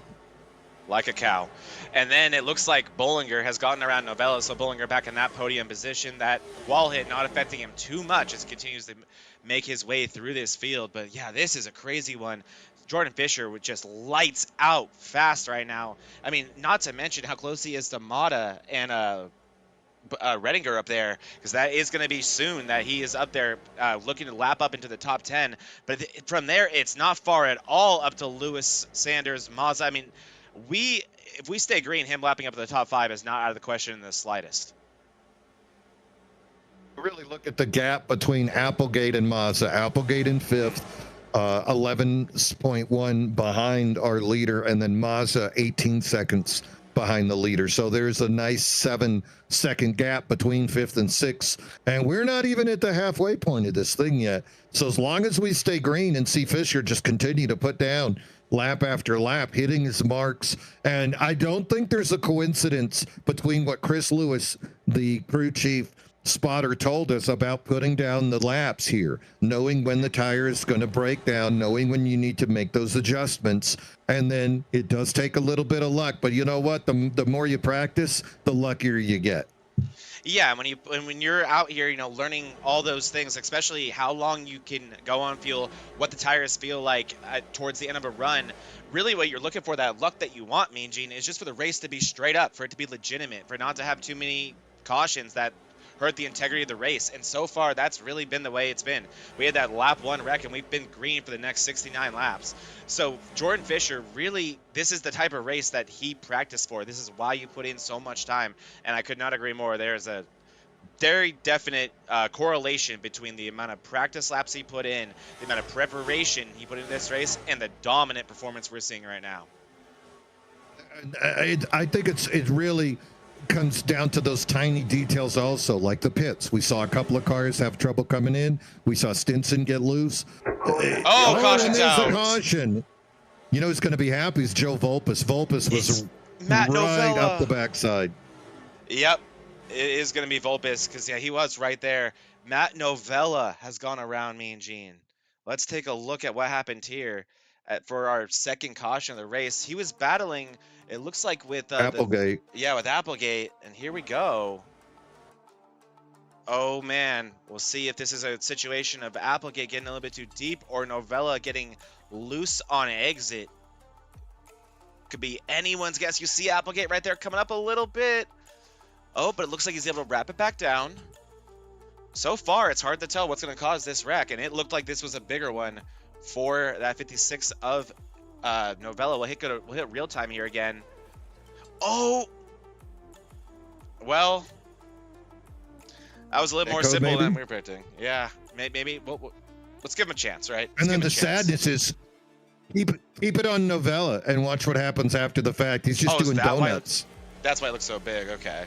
Like a cow. And then it looks like Bollinger has gotten around Novello, so Bollinger back in that podium position. That wall hit not affecting him too much as he continues to make his way through this field. But yeah, this is a crazy one. Jordan Fisher with just lights out fast right now. I mean, not to mention how close he is to Mata and Redinger up there, because that is going to be soon that he is up there looking to lap up into the top 10. But from there, it's not far at all up to Lewis, Sanders, Mazza. I mean, if we stay green, him lapping up to the top 5 is not out of the question in the slightest. Really look at the gap between Applegate and Mazza. Applegate in 5th, 11.1 behind our leader, and then Mazza 18 seconds behind the leader. So there's a nice 7-second gap between 5th and 6th, and we're not even at the halfway point of this thing yet. So as long as we stay green and see Fisher just continue to put down lap after lap, hitting his marks. And I don't think there's a coincidence between what Chris Lewis, the crew chief spotter, told us about putting down the laps here, knowing when the tire is going to break down, knowing when you need to make those adjustments. And then it does take a little bit of luck, but you know what? The more you practice, the luckier you get. Yeah, when you're out here, learning all those things, especially how long you can go on fuel, what the tires feel like towards the end of a run, really what you're looking for, that luck that you want, Mean Gene, is just for the race to be straight up, for it to be legitimate, for not to have too many cautions that hurt the integrity of the race. And so far, that's really been the way it's been. We had that lap 1 wreck, and we've been green for the next 69 laps. So Jordan Fisher, really, this is the type of race that he practiced for. This is why you put in so much time, and I could not agree more. There's a very definite correlation between the amount of practice laps he put in, the amount of preparation he put into this race, and the dominant performance we're seeing right now. I think it really comes down to those tiny details also, like the pits. We saw a couple of cars have trouble coming in. We saw Stinson get loose. Caution's out. A caution. You know who's going to be happy is Joe Volpes. Volpes was Matt right Novella. up the backside. Yep, it is going to be Volpes, because, yeah, he was right there. Matt Novella has gone around Mean Gene. Let's take a look at what happened here for our second caution of the race. He was battling, it looks like, with Applegate. with Applegate, and here we go. Oh, man. We'll see if this is a situation of Applegate getting a little bit too deep or Novella getting loose on exit. Could be anyone's guess. You see Applegate right there coming up a little bit. Oh, but it looks like he's able to wrap it back down. So far, it's hard to tell what's going to cause this wreck, and it looked like this was a bigger one for that 56 of Novella. We'll hit real time here again. Oh! Well, that was a little more simple than we were predicting. Yeah, maybe. Let's give him a chance, right? And then the sadness is keep it on Novella and watch what happens after the fact. He's just doing donuts. That's why it looks so big. Okay.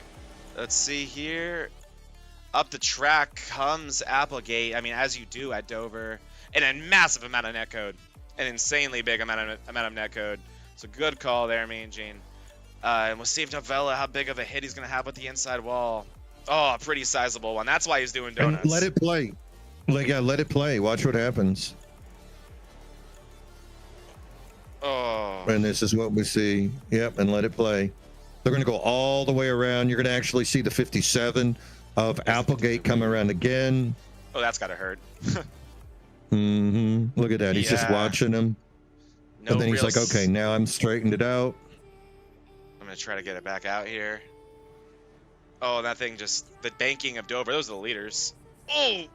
Let's see here. Up the track comes Applegate. I mean, as you do at Dover. And a massive amount of netcode. An insanely big amount of netcode. So good call there, Mean Gene. And we'll see if Novella, how big of a hit he's going to have with the inside wall. Oh, a pretty sizable one. That's why he's doing donuts. And let it play. Let it play. Watch what happens. Oh. And this is what we see. Yep, and let it play. They're going to go all the way around. You're going to actually see the 57 of Applegate come around again. Oh, that's got to hurt. Look at that. He's just watching him. No, and then he's like, okay, now I'm straightened it out. I'm going to try to get it back out here. Oh, that thing just, the banking of Dover, those are the leaders. Oh!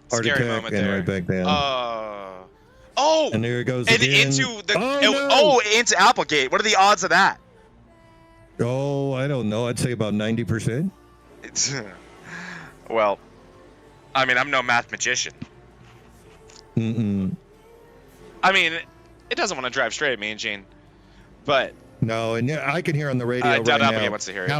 Scary moment there. Right back down. Oh! And there it goes and again. Into the, into Applegate. What are the odds of that? Oh, I don't know. I'd say about 90%. Well, I mean, I'm no math magician. I mean, it doesn't want to drive straight, Mean Gene. But no, and I can hear on the radio I right doubt now. Applegate wants to hear it.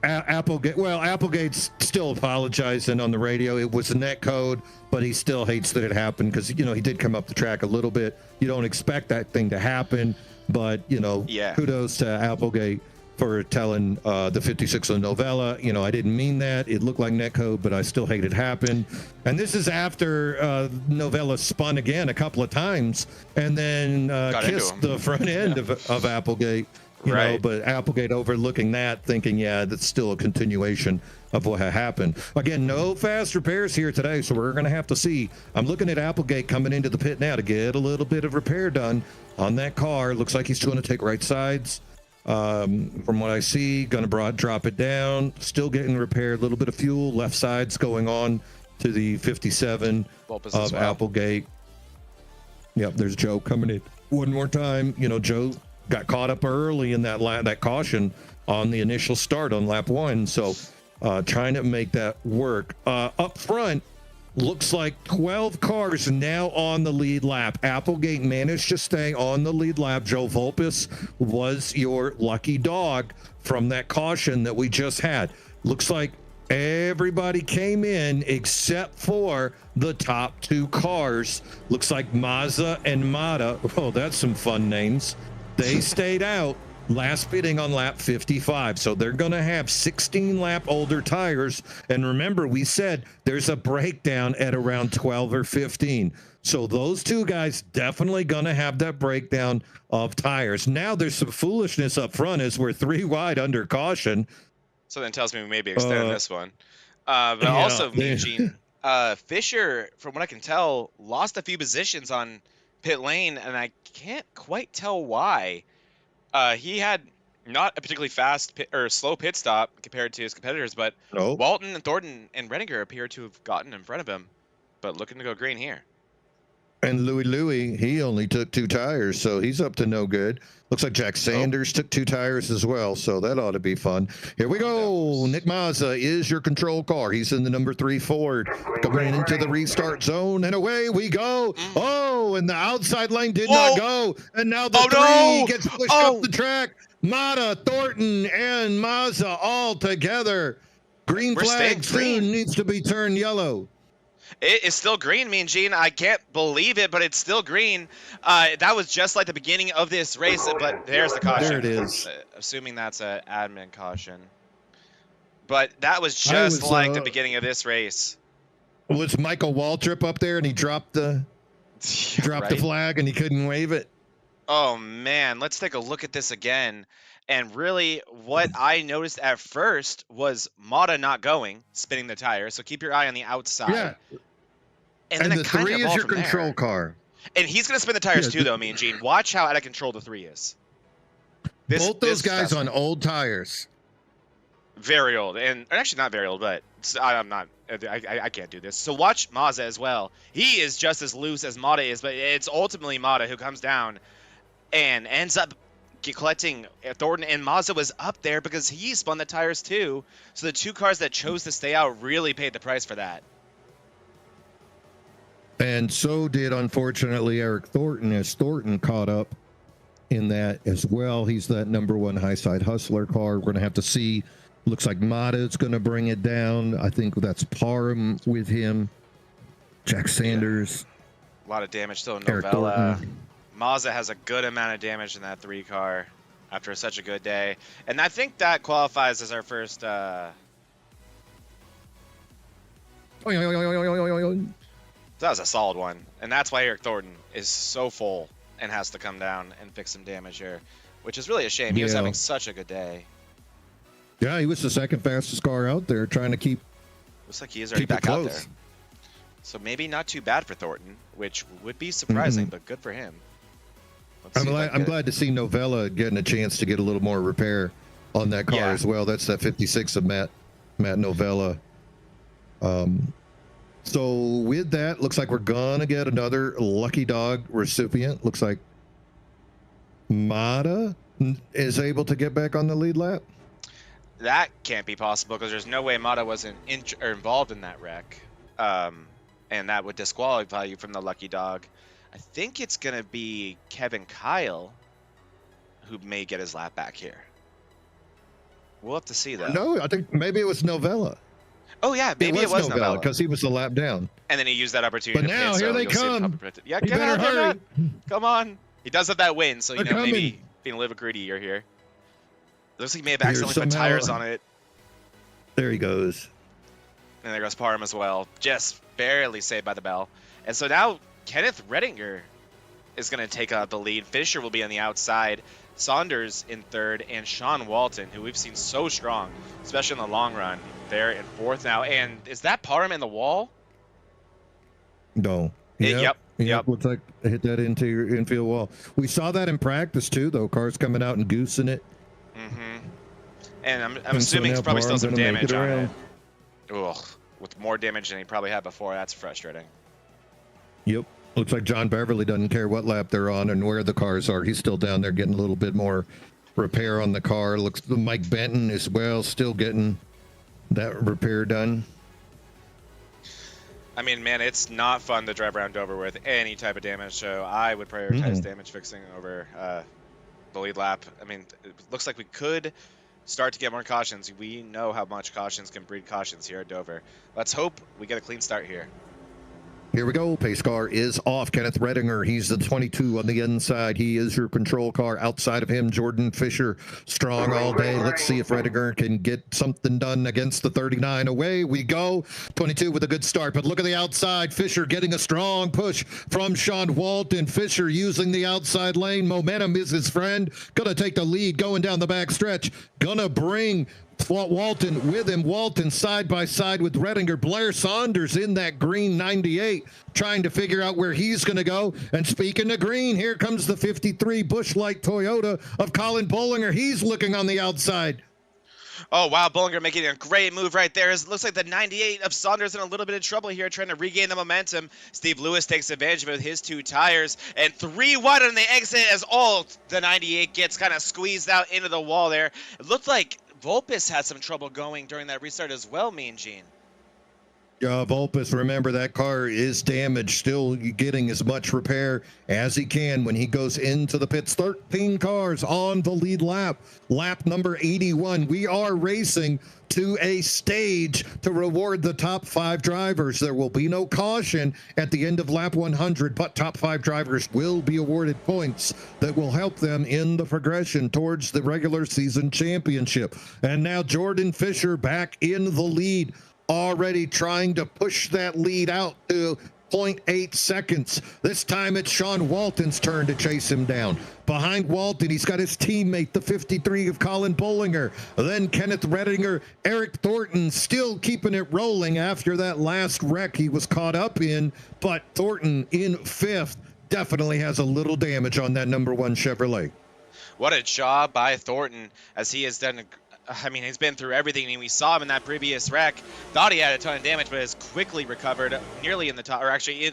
Applegate. Well, Applegate's still apologizing on the radio. It was a net code, but he still hates that it happened because he did come up the track a little bit. You don't expect that thing to happen, but kudos to Applegate for telling the 56 of Novella. I didn't mean that. It looked like net code, but I still hate it happened. And this is after Novella spun again a couple of times and then kissed the front end of Applegate. But Applegate overlooking that, thinking, that's still a continuation of what had happened. Again, no fast repairs here today, so we're going to have to see. I'm looking at Applegate coming into the pit now to get a little bit of repair done on that car. Looks like he's going to take right sides. From what I see, going to drop it down. Still getting repaired. A little bit of fuel. Left side's going on to the 57 of Applegate. Yep, there's Joe coming in one more time. Joe got caught up early in that caution on the initial start on lap 1. So trying to make that work. Up front, looks like 12 cars now on the lead lap. Applegate managed to stay on the lead lap. Joe Vulpes was your lucky dog from that caution that we just had. Looks like everybody came in except for the top 2 cars. Looks like Mazda and Mata. Oh, that's some fun names. They stayed out, last pitting on lap 55. So they're going to have 16 lap older tires. And remember, we said there's a breakdown at around 12 or 15. So those 2 guys definitely going to have that breakdown of tires. Now there's some foolishness up front as we're 3 wide under caution. So that tells me we may be extending this one. But also, Mean Gene, Fisher, from what I can tell, lost a few positions on pit lane, and I can't quite tell why. He had not a particularly fast or slow pit stop compared to his competitors, but Walton and Thornton and Reniger appear to have gotten in front of him, but looking to go green here. And Louis, he only took 2 tires, so he's up to no good. Looks like Jack Sanders took 2 tires as well, so that ought to be fun. Here we go. Nick Mazza is your control car. He's in the number 3 Ford. Coming into the restart zone, and away we go. Oh, and the outside lane did not go. And now the 3 gets pushed up the track. Mata, Thornton, and Mazza all together. Green flag soon needs to be turned yellow. It is still green, Mean Gene. I can't believe it, but it's still green. That was just like the beginning of this race, but there's the caution. There it is. Assuming that's an admin caution. But that was just like the beginning of this race. Was Michael Waltrip up there and he dropped the flag and he couldn't wave it? Oh, man. Let's take a look at this again. And really, what I noticed at first was Mata not going, spinning the tire. So keep your eye on the outside. Yeah. And then the 3 is your control car. And he's going to spin the tires too, though, Mean Gene. Watch how out of control the 3 is. Both those guys on old tires. Very old. And actually not very old, but I can't do this. So watch Mazda as well. He is just as loose as Mata is, but it's ultimately Mata who comes down and ends up collecting Thornton, and Mazda was up there because he spun the tires too. So the 2 cars that chose to stay out really paid the price for that. And so did, unfortunately, Eric Thornton, as Thornton caught up in that as well. He's that #1 high side hustler car. We're going to have to see. Looks like Mata's going to bring it down. I think that's Parham with him. Jack Sanders. A lot of damage still in Eric Novella. Thornton. Mazda has a good amount of damage in that 3 car after such a good day. And I think that qualifies as our first... that was a solid one. And that's why Eric Thornton is so full and has to come down and fix some damage here, which is really a shame. He was having such a good day. Yeah, he was the second fastest car out there, trying to keep. Looks like he is already back out there. So maybe not too bad for Thornton, which would be surprising, but good for him. I'm glad to see Novella getting a chance to get a little more repair on that car as well. That's that 56 of Matt Novella. So with that, looks like we're gonna get another lucky dog recipient. Looks like Mata is able to get back on the lead lap. That can't be possible because there's no way Mata wasn't involved in that wreck. And that would disqualify you from the lucky dog. I think it's going to be Kevin Kyle who may get his lap back here. We'll have to see, though. No, I think maybe it was Novella. Oh, yeah, maybe it was Novella. Because he was the lap down. And then he used that opportunity but to now, pit, here so they come. Yeah, you better hurry. Come on. He does have that win, so, you They're know, maybe coming. being a little bit greedier here. Looks like he may have accidentally put tires on it. There he goes. And there goes Parham as well. Just barely saved by the bell. And so now Kenneth Redinger is going to take the lead. Fisher will be on the outside. Saunders in third. And Sean Walton, who we've seen so strong, especially in the long run, there in fourth now. And is that Parham in the wall? No. Yep. Looks like I hit that into your infield wall. We saw that in practice, too, though. Cars coming out and goosing it. Mm-hmm. And I'm assuming it's probably still some damage on it. Ugh, with more damage than he probably had before. That's frustrating. Yep. Looks like John Beverly doesn't care what lap they're on and where the cars are. He's still down there getting a little bit more repair on the car. Looks Mike Benton as well, still getting that repair done. I mean, man, it's not fun to drive around Dover with any type of damage, so I would prioritize damage fixing over the lead lap. I mean, it looks like we could start to get more cautions. We know how much cautions can breed cautions here at Dover. Let's hope we get a clean start here. Here we go. Pace car is off. Kenneth Redinger, he's the 22 on the inside. He is your control car. Outside of him, Jordan Fisher, strong all day. Let's see if Redinger can get something done against the 39. Away we go. 22 with a good start, but look at the outside. Fisher getting a strong push from Sean Walton. Fisher using the outside lane. Momentum is his friend. Gonna take the lead going down the back stretch. Gonna bring Walton with him. Walton side by side with Redinger. Blair Saunders in that green 98 trying to figure out where he's going to go. And speaking of green, here comes the 53 Busch Light Toyota of Colin Bollinger. He's looking on the outside. Oh, wow. Bollinger making a great move right there. It looks like the 98 of Saunders in a little bit of trouble here, trying to regain the momentum. Steve Lewis takes advantage of it with his 2 tires. And 3 wide on the exit as all the 98 gets kind of squeezed out into the wall there. It looked like Vulpes had some trouble going during that restart as well, Mean Gene. Vulpes, remember that car is damaged, still getting as much repair as he can when he goes into the pits. 13 cars on the lead lap, lap number 81. We are racing to a stage to reward the top 5 drivers. There will be no caution at the end of lap 100, but top 5 drivers will be awarded points that will help them in the progression towards the regular season championship. And now Jordan Fisher back in the lead, already trying to push that lead out to 0.8 seconds. This time it's Sean Walton's turn to chase him down. Behind Walton, he's got his teammate, the 53 of Colin Bollinger. Then Kenneth Redinger, Eric Thornton still keeping it rolling after that last wreck he was caught up in. But Thornton in 5th definitely has a little damage on that #1 Chevrolet. What a job by Thornton, as he has done I mean, he's been through everything. I mean, we saw him in that previous wreck. Thought he had a ton of damage, but has quickly recovered nearly in the top, or actually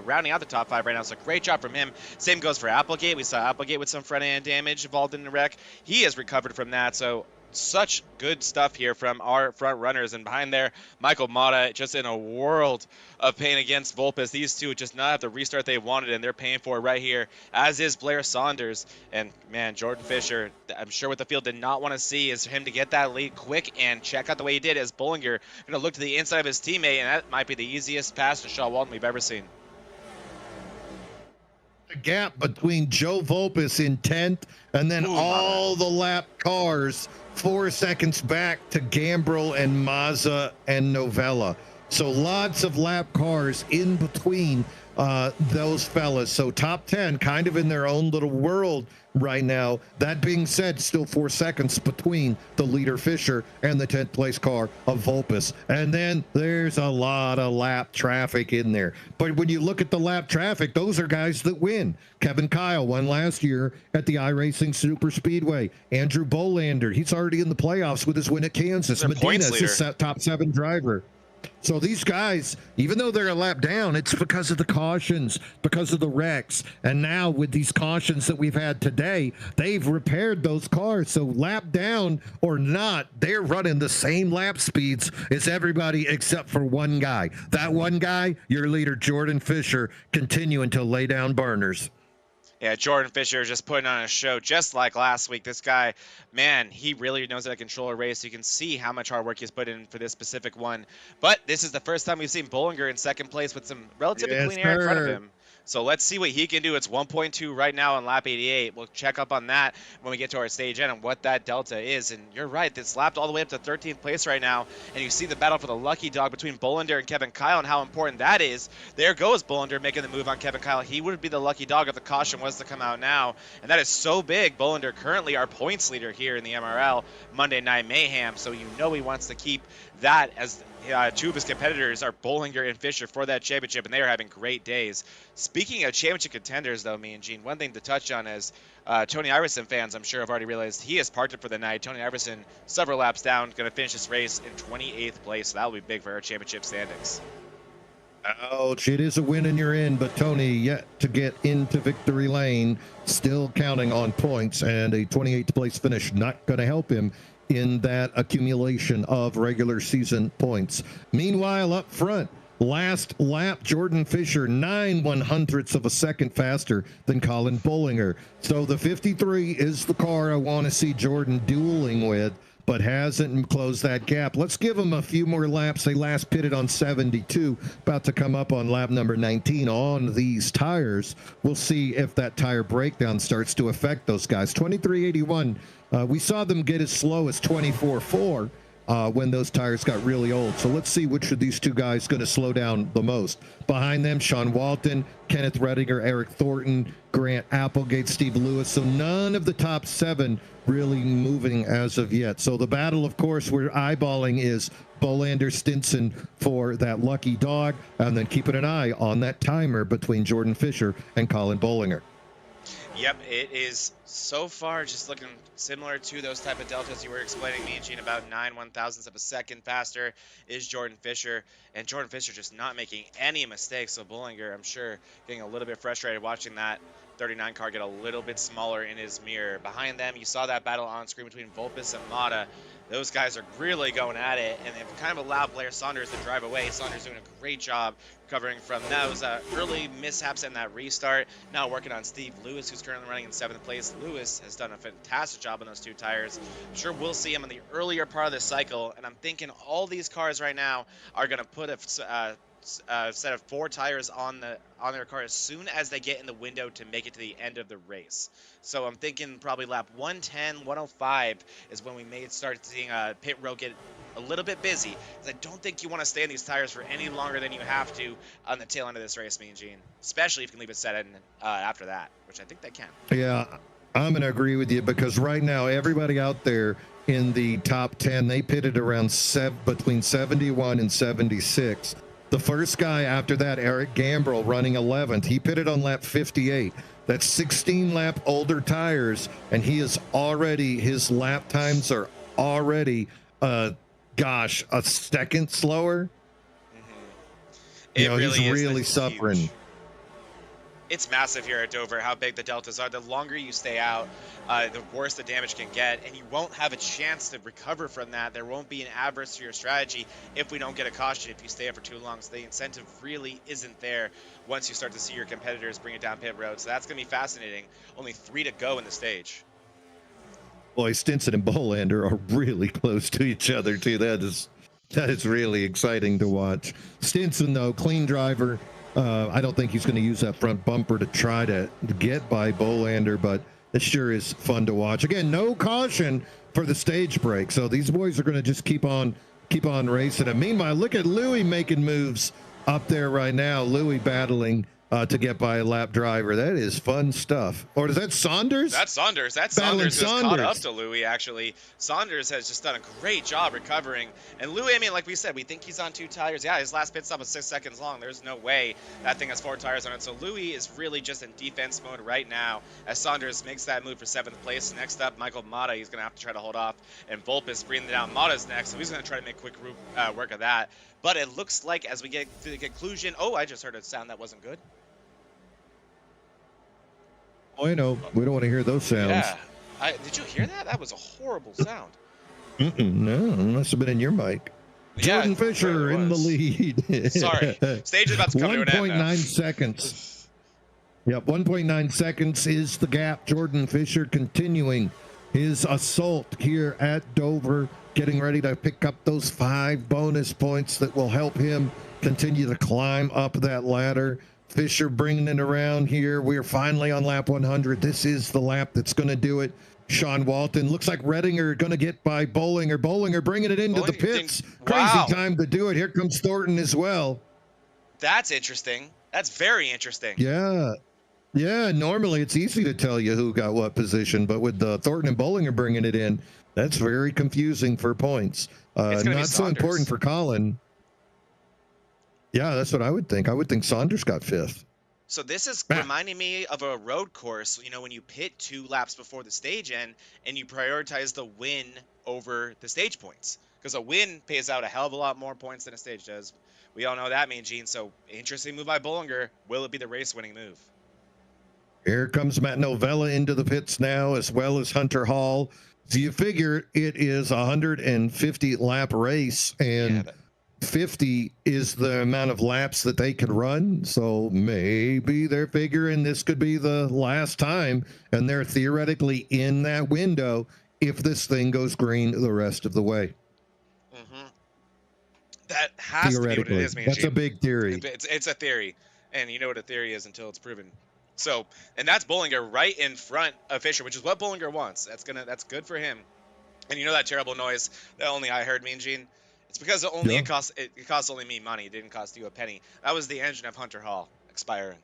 rounding out the top 5 right now. So great job from him. Same goes for Applegate. We saw Applegate with some front end damage involved in the wreck. He has recovered from that. So such good stuff here from our front runners, and behind there, Michael Mata just in a world of pain against Vulpes. These two just not have the restart they wanted, and they're paying for it right here, as is Blair Saunders. And man, Jordan Fisher, I'm sure what the field did not want to see is him to get that lead quick and check out the way he did, as Bollinger gonna look to the inside of his teammate, and that might be the easiest pass to Shaw Walton we've ever seen. The gap between Joe Vulpes in 10th and then all the lap cars 4 seconds back to Gambrel and Mazza and Novella. So lots of lap cars in between those fellas. So top 10 kind of in their own little world right now. That being said, still 4 seconds between the leader Fisher and the 10th place car of Vulpes. And then there's a lot of lap traffic in there. But when you look at the lap traffic, those are guys that win. Kevin Kyle won last year at the iRacing Super Speedway. Andrew Bolander, he's already in the playoffs with his win at Kansas. Medina is his top 7 driver. So these guys, even though they're a lap down, it's because of the cautions, because of the wrecks. And now with these cautions that we've had today, they've repaired those cars. So lap down or not, they're running the same lap speeds as everybody except for one guy. That one guy, your leader, Jordan Fisher, continuing to lay down burners. Yeah, Jordan Fisher just putting on a show just like last week. This guy, man, he really knows how to control a race. You can see how much hard work he's put in for this specific one. But this is the first time we've seen Bollinger in second place with some relatively clean air in front of him. So let's see what he can do. It's 1.2 right now on lap 88. We'll check up on that when we get to our stage end and what that delta is. And you're right, this lapped all the way up to 13th place right now. And you see the battle for the lucky dog between Bolander and Kevin Kyle and how important that is. There goes Bolander making the move on Kevin Kyle. He would be the lucky dog if the caution was to come out now. And that is so big. Bolander currently our points leader here in the MRL Monday Night Mayhem. So you know he wants to keep that as two of his competitors are Bollinger and Fisher for that championship, and they are having great days. Speaking of championship contenders, though, me and Gene, one thing to touch on is Tony Iverson fans, I'm sure, have already realized he has parked it for the night. Tony Iverson, several laps down, going to finish this race in 28th place. So that will be big for our championship standings. Ouch, it is a win and you're in, but Tony yet to get into victory lane, still counting on points, and a 28th place finish not going to help him in that accumulation of regular season points. Meanwhile, up front, last lap, Jordan Fisher, 9/100ths of a second faster than Colin Bollinger. So the 53 is the car I want to see Jordan dueling with, but hasn't closed that gap. Let's give them a few more laps. They last pitted on 72, about to come up on lap number 19 on these tires. We'll see if that tire breakdown starts to affect those guys. 2381, we saw them get as slow as 24.4 when those tires got really old. So let's see which of these two guys going to slow down the most. Behind them, Sean Walton, Kenneth Redinger, Eric Thornton, Grant Applegate, Steve Lewis. So none of the top 7 really moving as of yet. So the battle, of course, we're eyeballing is Bolander Stinson for that lucky dog, and then keeping an eye on that timer between Jordan Fisher and Colin Bollinger. Yep, it is so far just looking similar to those type of deltas you were explaining, me and Gene, about 9/1000ths of a second faster is Jordan Fisher, and Jordan Fisher just not making any mistakes. So Bollinger, I'm sure, getting a little bit frustrated watching that 39 car get a little bit smaller in his mirror. Behind them, you saw that battle on screen between Vulpes and Mata. Those guys are really going at it, and they've kind of allowed Blair Saunders to drive away. Saunders doing a great job recovering from those early mishaps in that restart. Now working on Steve Lewis, who's currently running in 7th place. Lewis has done a fantastic job on those 2 tires. I'm sure we'll see him in the earlier part of the cycle, and I'm thinking all these cars right now are going to put a set of 4 tires on their car as soon as they get in the window to make it to the end of the race. So I'm thinking probably lap 110, 105 is when we may start seeing pit row get a little bit busy, because I don't think you want to stay in these tires for any longer than you have to on the tail end of this race, me and Gene, especially if you can leave it set in after that, which I think they can. Yeah, I'm going to agree with you, because right now everybody out there in the top 10, they pitted around between 71 and 76. The first guy after that, Eric Gambrel, running 11th. He pitted on lap 58. That's 16 lap older tires, and he is already, his lap times are already, a second slower. Mm-hmm. He's really suffering. It's massive here at Dover, how big the deltas are. The longer you stay out, the worse the damage can get, and you won't have a chance to recover from that. There won't be an adverse to your strategy if we don't get a caution if you stay up for too long. So the incentive really isn't there once you start to see your competitors bring it down pit road. So that's going to be fascinating. Only 3 to go in the stage. Boy, Stinson and Bolander are really close to each other, too. That is really exciting to watch. Stinson, though, clean driver. I don't think he's going to use that front bumper to try to get by Bolander, but it sure is fun to watch. Again, no caution for the stage break, so these boys are going to just keep on racing. And meanwhile, look at Louis making moves up there right now. Louis battling to get by a lap driver. That is fun stuff. Or is that Saunders? That's Saunders. That's Saunders who's caught up to Louis, actually. Saunders has just done a great job recovering. And Louis, I mean, like we said, we think he's on 2 tires. Yeah, his last pit stop was 6 seconds long. There's no way that thing has 4 tires on it. So Louis is really just in defense mode right now as Saunders makes that move for 7th place. Next up, Michael Mata, he's going to have to try to hold off. And Volpus breathing down. Mata's next, so he's going to try to make quick work of that. But it looks like as we get to the conclusion, oh, I just heard a sound that wasn't good. Oh, I know. We don't want to hear those sounds. Yeah. Did you hear that? That was a horrible sound. No, it must have been in your mic. Jordan Fisher in the lead. Sorry. Stage is about to come to an end. 1.9 seconds. Yep, 1.9 seconds is the gap. Jordan Fisher continuing his assault here at Dover, getting ready to pick up those 5 bonus points that will help him continue to climb up that ladder. Fisher bringing it around here. We're finally on lap 100. This is the lap that's going to do it. Sean Walton. Looks like Redinger going to get by Bollinger. Bollinger bringing it into the pits. Wow. Crazy time to do it. Here comes Thornton as well. That's interesting. That's very interesting. Yeah. Yeah, normally it's easy to tell you who got what position, but with Thornton and Bollinger bringing it in, that's very confusing for points. Not so important for Colin. Yeah, that's what I would think. I would think Saunders got 5th. So this is reminding me of a road course, you know, when you pit 2 laps before the stage end and you prioritize the win over the stage points. Because a win pays out a hell of a lot more points than a stage does. We all know that, Mean Gene. So interesting move by Bollinger. Will it be the race-winning move? Here comes Matt Novella into the pits now, as well as Hunter Hall. So you figure it is a 150-lap race, and 50 is the amount of laps that they can run. So maybe they're figuring this could be the last time, and they're theoretically in that window if this thing goes green the rest of the way. That has to be what it is, Mean Gene. That's a big theory. It's a theory, and you know what a theory is until it's proven. So, and that's Bollinger right in front of Fisher, which is what Bollinger wants. That's good for him. And you know that terrible noise that only I heard, Mean Gene? It's because it cost only me money. It didn't cost you a penny. That was the engine of Hunter Hall expiring.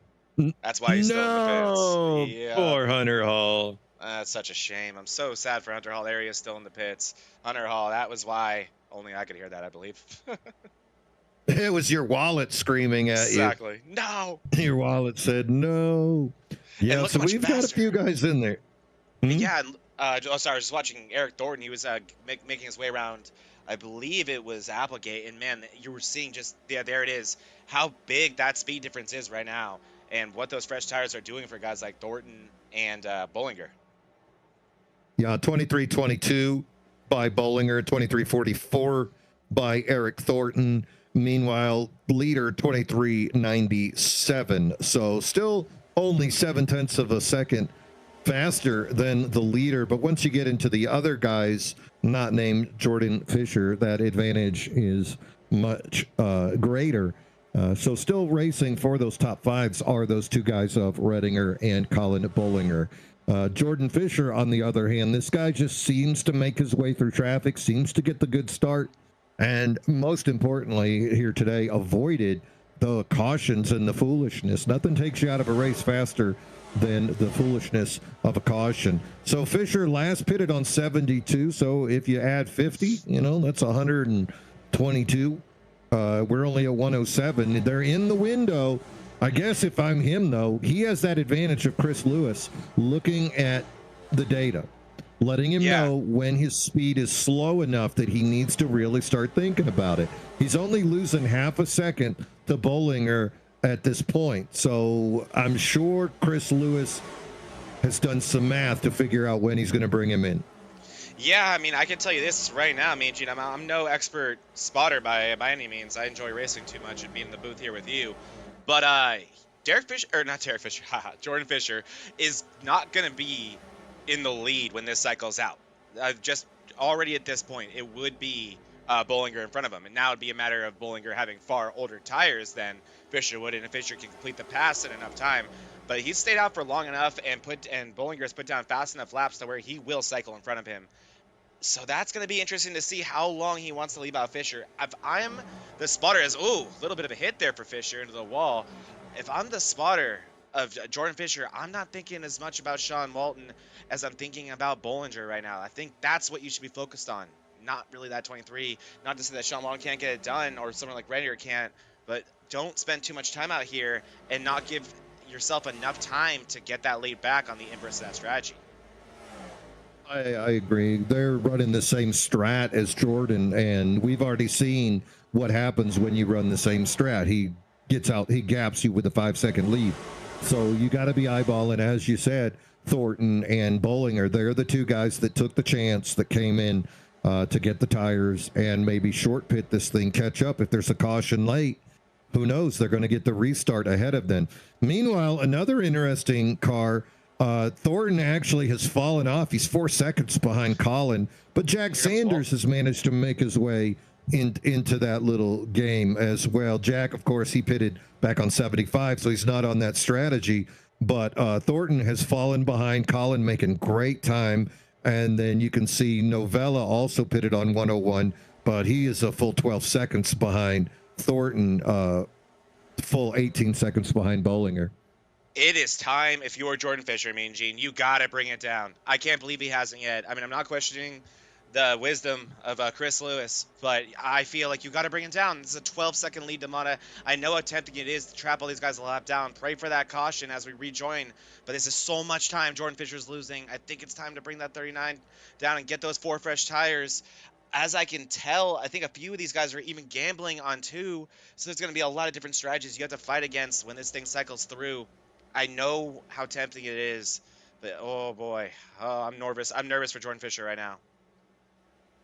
That's why he's still in the pits. Yeah. Poor Hunter Hall. That's such a shame. I'm so sad for Hunter Hall. There he is still in the pits. Hunter Hall, that was why only I could hear that, I believe. It was your wallet screaming at you. Exactly. No. Your wallet said no. Yeah, so we've got a few guys in there. Yeah. I was just watching Eric Thornton. He was making his way around, I believe it was Applegate. And, man, you were seeing just, there it is, how big that speed difference is right now and what those fresh tires are doing for guys like Thornton and Bollinger. Yeah, 23.22 by Bollinger, 23.44 by Eric Thornton. Meanwhile, leader 23.97. So still only 0.7 of a second faster than the leader. But once you get into the other guys not named Jordan Fisher, that advantage is much greater. So still racing for those top 5s are those 2 guys of Redinger and Colin Bollinger. Jordan Fisher, on the other hand, this guy just seems to make his way through traffic, seems to get the good start. And most importantly here today, avoided the cautions and the foolishness. Nothing takes you out of a race faster than the foolishness of a caution. So Fisher last pitted on 72. So if you add 50, that's 122. We're only at 107. They're in the window. I guess if I'm him, though, he has that advantage of Chris Lewis looking at the data, letting him know when his speed is slow enough that he needs to really start thinking about it. He's only losing half a second to Bollinger at this point. So I'm sure Chris Lewis has done some math to figure out when he's going to bring him in. Yeah, I mean, I can tell you this right now. I mean, Gene, I'm no expert spotter by any means. I enjoy racing too much and being in the booth here with you. But Jordan Fisher is not going to be in the lead when this cycle's out. Just already at this point, it would be Bollinger in front of him. And now it'd be a matter of Bollinger having far older tires than Fisher would, and if Fisher can complete the pass in enough time. But he's stayed out for long enough, and Bollinger has put down fast enough laps to where he will cycle in front of him. So that's going to be interesting to see how long he wants to leave out Fisher. If I'm the spotter, a little bit of a hit there for Fisher into the wall. If I'm the spotter of Jordan Fisher, I'm not thinking as much about Sean Walton as I'm thinking about Bollinger right now. I think that's what you should be focused on. Not really that 23. Not to say that Sean Walton can't get it done or someone like Renier can't, but don't spend too much time out here and not give yourself enough time to get that lead back on the inverse of that strategy. I agree. They're running the same strat as Jordan, and we've already seen what happens when you run the same strat. He gets out, he gaps you with a 5-second lead. So you got to be eyeballing, as you said, Thornton and Bollinger. They're the two guys that took the chance, that came in to get the tires and maybe short pit this thing, catch up. If there's a caution late, who knows? They're going to get the restart ahead of them. Meanwhile, another interesting car, Thornton actually has fallen off. He's 4 seconds behind Colin, but Jack Sanders has managed to make his way into that little game as well. Jack, of course, he pitted back on 75, so he's not on that strategy, but Thornton has fallen behind Colin, making great time. And then you can see Novella also pitted on 101, but he is a full 12 seconds behind Thornton, full 18 seconds behind Bollinger. It is time. If you're Jordan Fisher, I mean, Gene, you got to bring it down. I can't believe he hasn't yet. I mean, I'm not questioning the wisdom of Chris Lewis, but I feel like you got to bring it down. This is a 12-second lead to Mata. I know how tempting it is to trap all these guys a lap down. Pray for that caution as we rejoin, but this is so much time Jordan Fisher's losing. I think it's time to bring that 39 down and get those 4 fresh tires. As I can tell, I think a few of these guys are even gambling on 2, so there's going to be a lot of different strategies you have to fight against when this thing cycles through. I know how tempting it is, but oh boy, I'm nervous. I'm nervous for Jordan Fisher right now.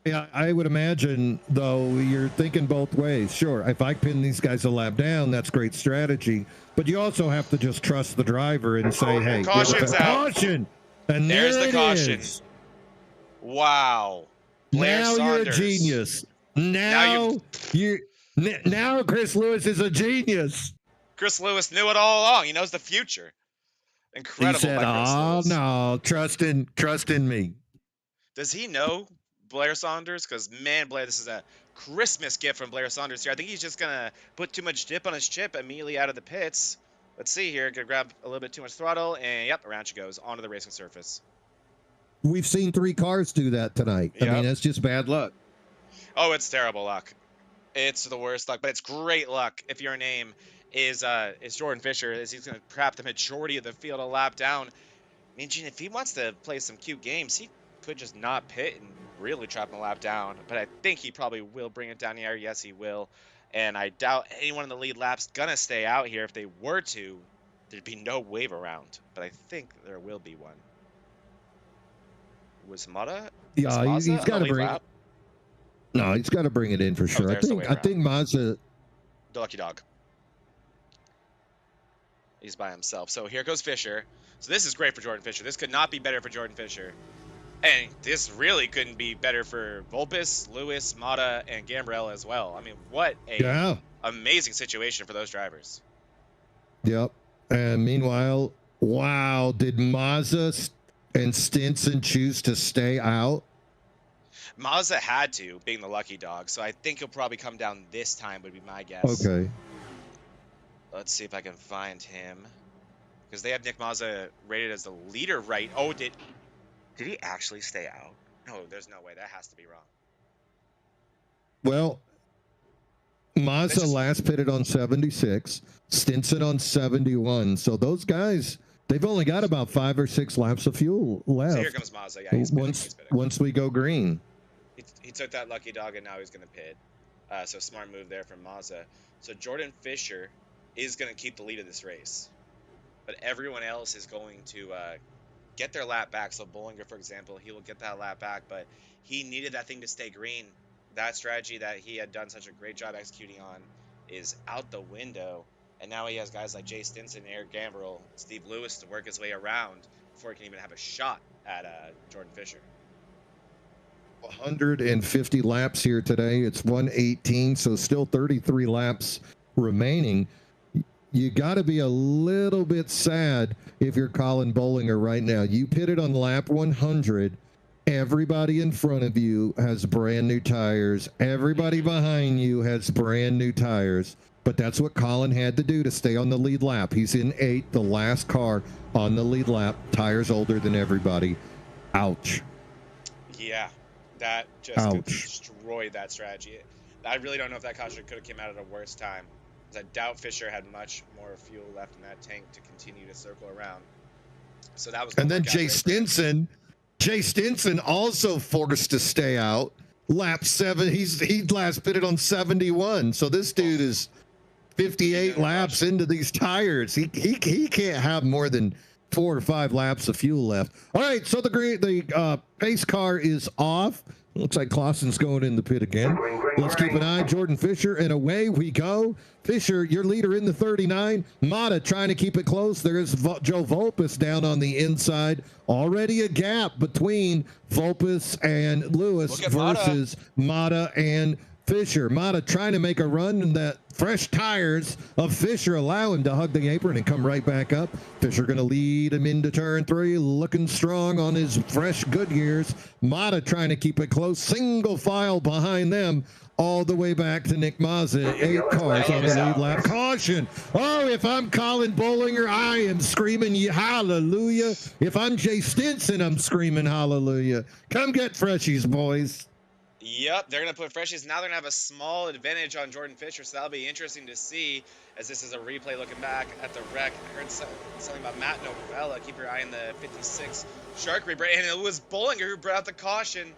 Yeah, I would imagine, though, you're thinking both ways. Sure, if I pin these guys a lap down, that's great strategy. But you also have to just trust the driver and say, hey, caution's out. Caution. And there's there the caution. Is. Wow. Blair now Saunders. You're a genius. Now Chris Lewis is a genius. Chris Lewis knew it all along. He knows the future. Incredible. He said, by Chris Lewis. No, trust in me. Does he know Blair Saunders? Because, man, Blair, this is a Christmas gift from Blair Saunders here. I think he's just going to put too much dip on his chip immediately out of the pits. Let's see here. Going to grab a little bit too much throttle, and, yep, around she goes onto the racing surface. We've seen 3 cars do that tonight. Yep. I mean, that's just bad luck. Oh, it's terrible luck. It's the worst luck, but it's great luck if your name is Jordan Fisher, as he's going to trap the majority of the field a lap down. I mean, Gene, if he wants to play some cute games, he could just not pit and really trap him a lap down. But I think he probably will bring it down here. Yes, he will. And I doubt anyone in the lead lap's going to stay out here. If they were to, there'd be no wave around. But I think there will be one. Was Mata? Yeah, he's got to bring it. No, he's got to bring it in for sure. I think Mazda. The lucky dog. He's by himself. So here goes Fisher. So this is great for Jordan Fisher. This could not be better for Jordan Fisher. And this really couldn't be better for Volpus, Lewis, Mata, and Gambrell as well. I mean, what a amazing situation for those drivers. Yep. And meanwhile, wow, did Mazda and Stinson choose to stay out? Mazda had to, being the lucky dog. So I think he'll probably come down this time would be my guess. Okay. Let's see if I can find him. Because they have Nick Mazda rated as the leader, right? Oh, did he actually stay out? No, there's no way. That has to be wrong. Well, Mazda last pitted on 76, Stinson on 71. So those guys, they've only got about 5 or 6 laps of fuel left. So here comes Mazda. Yeah, he's pitting. Once we go green. He took that lucky dog, and now he's going to pit. So smart move there from Mazda. So Jordan Fisher is going to keep the lead of this race. But everyone else is going to get their lap back. So Bollinger, for example, he will get that lap back, but he needed that thing to stay green. That strategy that he had done such a great job executing on is out the window. And now he has guys like Jay Stinson, Eric Gambrill, Steve Lewis to work his way around before he can even have a shot at Jordan Fisher. 150 laps here today. It's 118, so still 33 laps remaining. You got to be a little bit sad if you're Colin Bollinger right now. You pitted on lap 100. Everybody in front of you has brand new tires. Everybody behind you has brand new tires. But that's what Colin had to do to stay on the lead lap. He's in 8th, the last car on the lead lap. Tires older than everybody. Ouch. Yeah, that just destroyed that strategy. I really don't know if that caution could have came out at a worse time. I doubt Fisher had much more fuel left in that tank to continue to circle around. So that was. And then Jay Stinson also forced to stay out. Lap 7, he last pitted on 71. So this dude is 58 laps into these tires. He can't have more than 4 or 5 laps of fuel left. All right, so the pace car is off. Looks like Clausen's going in the pit again. Let's keep an eye. Jordan Fisher, and away we go. Fisher, your leader in the 39. Mata trying to keep it close. There's Joe Volpus down on the inside. Already a gap between Volpus and Lewis versus Mata and Fisher. Mata trying to make a run, and that fresh tires of Fisher allow him to hug the apron and come right back up. Fisher going to lead him into turn 3, looking strong on his fresh Goodyears. Mata trying to keep it close, single file behind them all the way back to Nick Mazza. 8 cars on the lead lap. Caution. Oh, if I'm Colin Bollinger, I am screaming hallelujah. If I'm Jay Stinson, I'm screaming hallelujah. Come get freshies, boys. Yep, they're going to put freshies. Now they're going to have a small advantage on Jordan Fisher, so that'll be interesting to see as this is a replay looking back at the wreck. I heard something about Matt Novella. Keep your eye on the 56 Shark Reaper. And it was Bollinger who brought out the caution.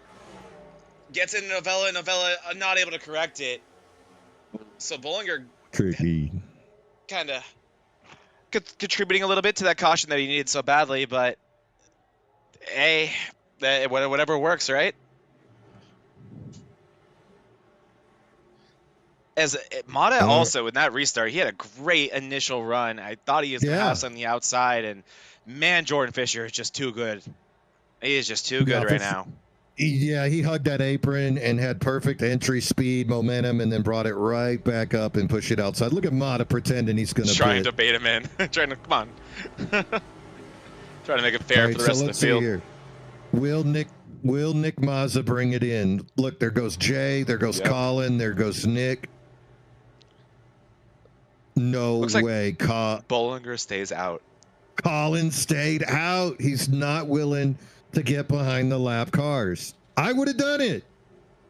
Gets into Novella, and Novella not able to correct it. So Bollinger kind of contributing a little bit to that caution that he needed so badly, but hey, whatever works, right? As Mata also in that restart, he had a great initial run. I thought he was going to pass on the outside, and man, Jordan Fisher is just too good. He is just too good right now. Yeah, he hugged that apron and had perfect entry speed, momentum, and then brought it right back up and pushed it outside. Look at Mata pretending he's going to trying to bait him in, trying to come on, trying to make it fair for the rest of the field. Here. Will Nick Mazza bring it in? Look, there goes Jay, there goes Colin, there goes Nick. No way. Bollinger stays out. Colin stayed out. He's not willing to get behind the lap cars. I would have done it.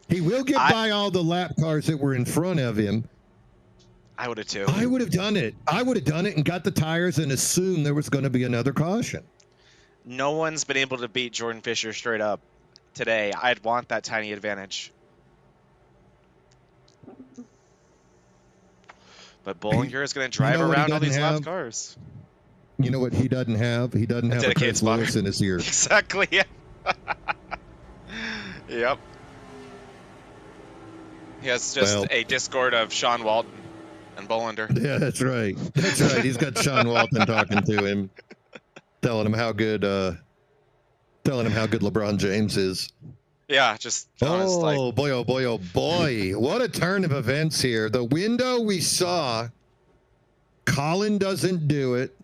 He will get by all the lap cars that were in front of him. I would have too. I would have done it. I would have done it and got the tires and assumed there was going to be another caution. No one's been able to beat Jordan Fisher straight up today. I'd want that tiny advantage. But Bollinger is going to drive around all these lap cars. You know what he doesn't have? He doesn't have a Chris Lewis in his ear. Exactly. Yeah. Yep. He has just a Discord of Sean Walton and Bollinger. Yeah, that's right. That's right. He's got Sean Walton talking to him, telling him how good LeBron James is. Yeah, just oh boy, oh boy, oh boy. What a turn of events here. The window we saw, Colin doesn't do it.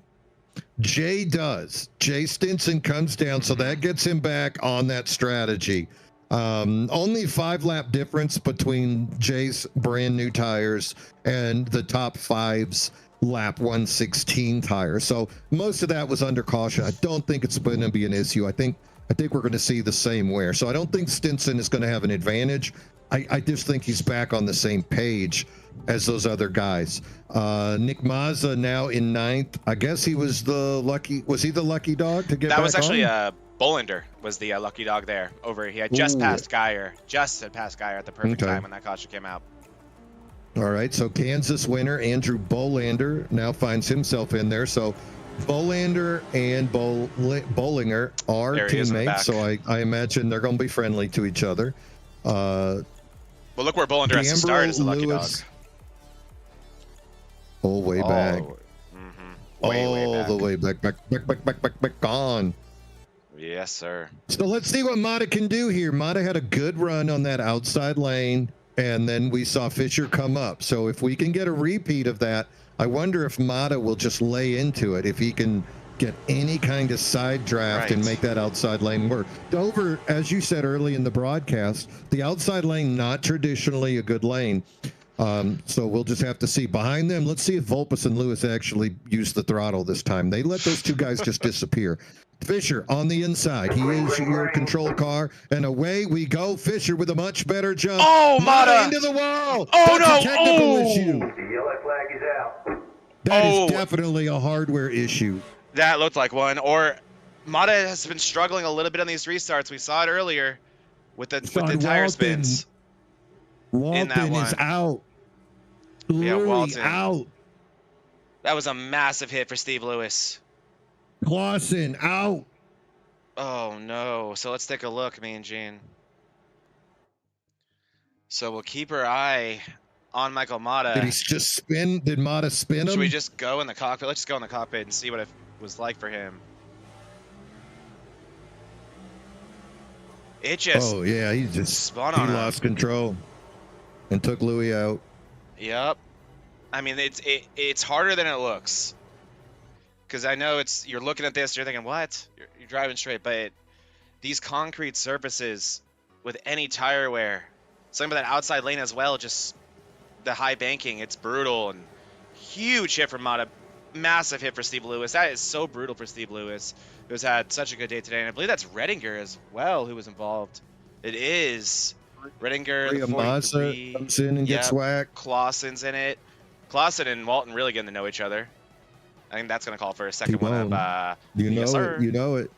Jay does. Jay Stinson comes down, so that gets him back on that strategy. Only 5-lap difference between Jay's brand new tires and the top 5's lap 116 tire. So most of that was under caution. I don't think it's going to be an issue. I think we're going to see the same wear. So I don't think Stinson is going to have an advantage. I just think he's back on the same page as those other guys. Nick Mazza now in 9th. I guess he was the lucky. Was he the lucky dog to get? That was actually Bollinger was the lucky dog there. He had just passed Geyer. Just had passed Geyer at the perfect time when that caution came out. All right, so Kansas winner Andrew Bolander now finds himself in there. So Bolander and Bollinger are There he is in the teammates, back. so I imagine they're going to be friendly to each other. Well, look where Bolander has to start as a lucky dog. Oh, way back. Way The way back on. Yes, sir. So let's see what Mata can do here. Mata had a good run on that outside lane, and then we saw Fisher come up. So if we can get a repeat of that, I wonder if Mata will just lay into it, if he can get any kind of side draft and make that outside lane work. Dover, as you said early in the broadcast, the outside lane, not traditionally a good lane. So we'll just have to see. Behind them, let's see if Volpus and Lewis actually use the throttle this time. They let those two guys just disappear. Fisher on the inside. He is your control car, and away we go. Fisher with a much better jump. Oh, Mata! Into the wall. Oh, That's no! a technical issue. The yellow flag is out. That is definitely a hardware issue. That looked like one. Or Mata has been struggling a little bit on these restarts. We saw it earlier with the tire spins. Walton is out. Yeah, Louis Walton out. That was a massive hit for Steve Lewis. Clausen out. Oh no. So let's take a look, me and Gene. So we'll keep our eye on Michael Mata. Did he just spin? Did Mata spin him? Should we just go in the cockpit? Let's just go in the cockpit and see what it was like for him. It just he just spun on him. lost control and took Louis out. Yep. I mean, it's harder than it looks. Because I know you're looking at this, you're thinking, what? You're driving straight, but these concrete surfaces with any tire wear, some of that outside lane as well, just the high banking, it's brutal. And huge hit for Mata, massive hit for Steve Lewis. That is so brutal for Steve Lewis, who's had such a good day today. And I believe that's Redinger as well who was involved. It is. Redinger, the 43. comes in and gets whacked. Clausen's in it. Clausen and Walton really getting to know each other. I think that's going to call for a second one of, you know yes, it. You know it.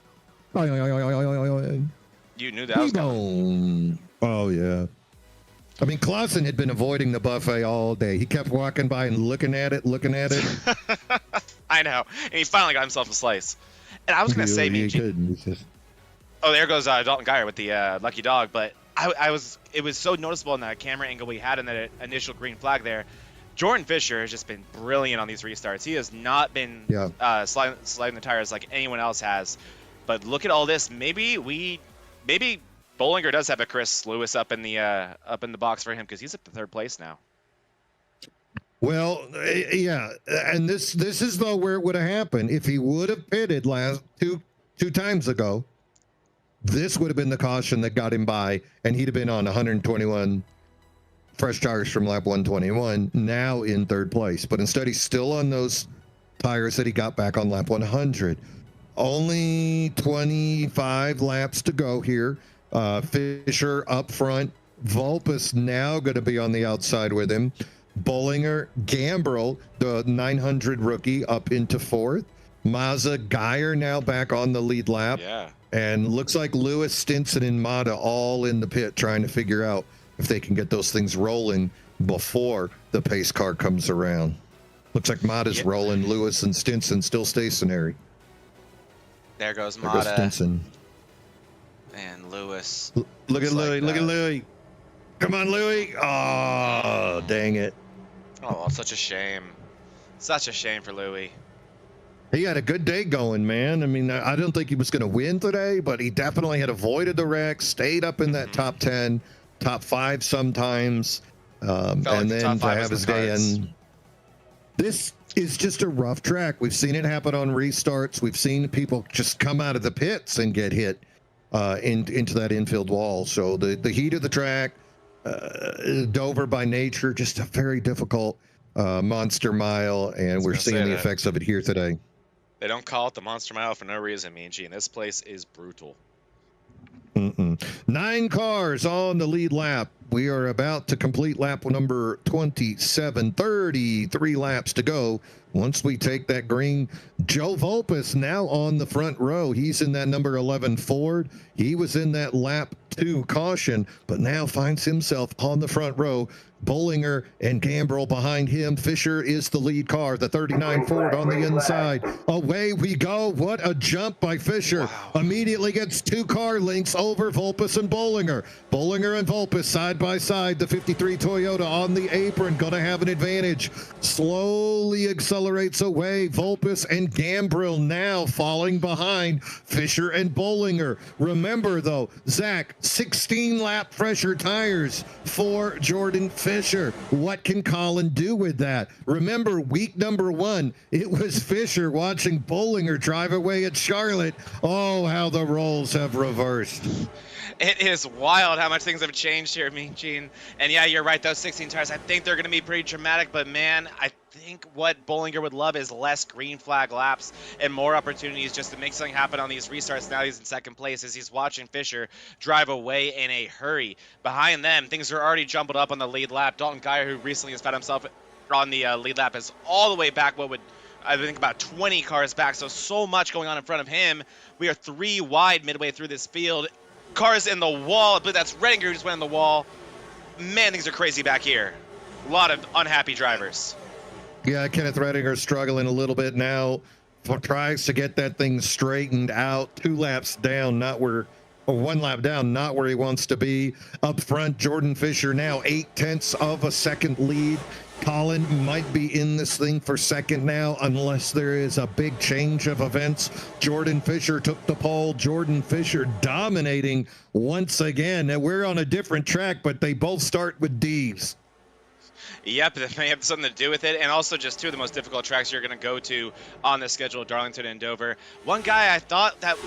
You knew that was coming. Oh, yeah. I mean, Clausen had been avoiding the buffet all day. He kept walking by and looking at it. I know. And he finally got himself a slice. And I was going to say, oh, there goes Dalton Geyer with the lucky dog. But it was so noticeable in that camera angle we had in that initial green flag there. Jordan Fisher has just been brilliant on these restarts. He has not been sliding the tires like anyone else has. But look at all this. Maybe Bollinger does have a Chris Lewis up in the box for him because he's at the third place now. Well, yeah, and this is though where it would have happened if he would have pitted last two times ago. This would have been the caution that got him by, and he'd have been on 121 fresh tires from lap 121, now in third place. But instead, he's still on those tires that he got back on lap 100. Only 25 laps to go here. Fisher up front. Volpus now going to be on the outside with him. Bollinger, Gambrel, the 900 rookie, up into fourth. Mazza, Geyer now back on the lead lap. Yeah. And looks like Lewis, Stinson, and Mata all in the pit trying to figure out if they can get those things rolling before the pace car comes around. Looks like Mata's rolling. Lewis and Stinson still stationary. There goes Mata. There goes Stinson. And Lewis. Look at Louis. Look at Louis. Come on, Louis. Oh, dang it. Oh, such a shame. Such a shame for Louis. He had a good day going, man. I mean, I don't think he was going to win today, but he definitely had avoided the wreck, stayed up in that top 10, top 5 sometimes, and then to have his day in. This is just a rough track. We've seen it happen on restarts. We've seen people just come out of the pits and get hit into that infield wall. So the heat of the track, Dover by nature, just a very difficult monster mile, and we're seeing the effects of it here today. They don't call it the Monster Mile for no reason, me and Gene. This place is brutal. 9 cars on the lead lap. We are about to complete lap number 27. 33 laps to go. Once we take that green, Joe Volpus now on the front row. He's in that number 11 Ford. He was in that lap 2 caution, but now finds himself on the front row Bollinger and Gambrell behind him. Fisher is the lead car, the 39 Ford on the inside. Away we go. What a jump by Fisher. Wow. Immediately gets 2 car lengths over Volpus and Bollinger. Bollinger and Volpus side by side. The 53 Toyota on the apron, going to have an advantage. Slowly accelerates away. Volpus and Gambrell now falling behind Fisher and Bollinger. Remember though, Zach, 16-lap fresher tires for Jordan Fisher. What can Colin do with that? Remember, week number 1, it was Fisher watching Bollinger drive away at Charlotte. Oh, how the roles have reversed. It is wild how much things have changed here, Mean Gene. And yeah, you're right, those 16 tires, I think they're going to be pretty dramatic, but man, I think what Bollinger would love is less green flag laps and more opportunities just to make something happen on these restarts. Now he's in second place as he's watching Fisher drive away in a hurry. Behind them, things are already jumbled up on the lead lap. Dalton Geyer, who recently has found himself on the lead lap, is all the way back, what would I think about 20 cars back, so much going on in front of him. We are 3 wide midway through this field. Cars in the wall. I believe that's Redinger who just went in the wall. Man, things are crazy back here. A lot of unhappy drivers. Yeah, Kenneth Redinger struggling a little bit now. Tries to get that thing straightened out. 2 laps down, not where, or 1 lap down, not where he wants to be. Up front, Jordan Fisher now 0.8 of a second lead. Colin might be in this thing for second now unless there is a big change of events. Jordan Fisher took the pole. Jordan Fisher dominating once again. And we're on a different track, but they both start with D's. Yep, that may have something to do with it, and also just 2 of the most difficult tracks you're going to go to on the schedule, Darlington and Dover. One guy I thought that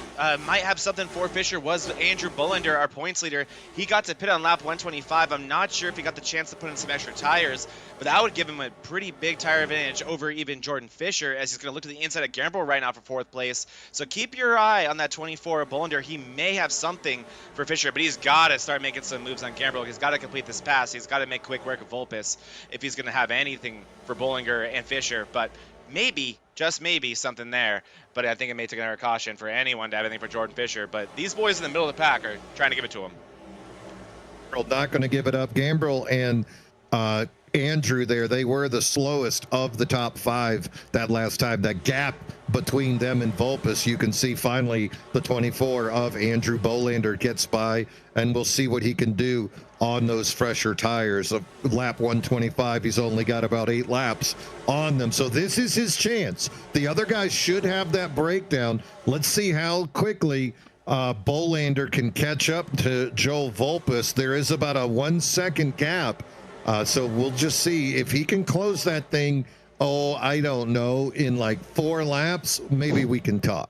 might have something for Fisher was Andrew Bullender, our points leader. He got to pit on lap 125. I'm not sure if he got the chance to put in some extra tires, but that would give him a pretty big tire advantage over even Jordan Fisher, as he's going to look to the inside of Gambrell right now for 4th place. So keep your eye on that 24 Bullender. He may have something for Fisher, but he's got to start making some moves on Gambrell. He's got to complete this pass. He's got to make quick work of Volpus if he's going to have anything for Bollinger and Fisher, but maybe, just maybe, something there. But I think it may take another caution for anyone to have anything for Jordan Fisher, but these boys in the middle of the pack are trying to give it to him. Not going to give it up. Gambrell and Andrew there, they were the slowest of the top 5 that last time. That gap between them and Volpus, you can see finally the 24 of Andrew Bolander gets by, and we'll see what he can do on those fresher tires. Of lap 125, he's only got about 8 laps on them, so this is his chance. The other guys should have that breakdown. Let's see how quickly Bolander can catch up to Joel Volpus. There is about a 1 second gap, so we'll just see if he can close that thing. Oh, I don't know, in like 4 laps, maybe we can talk.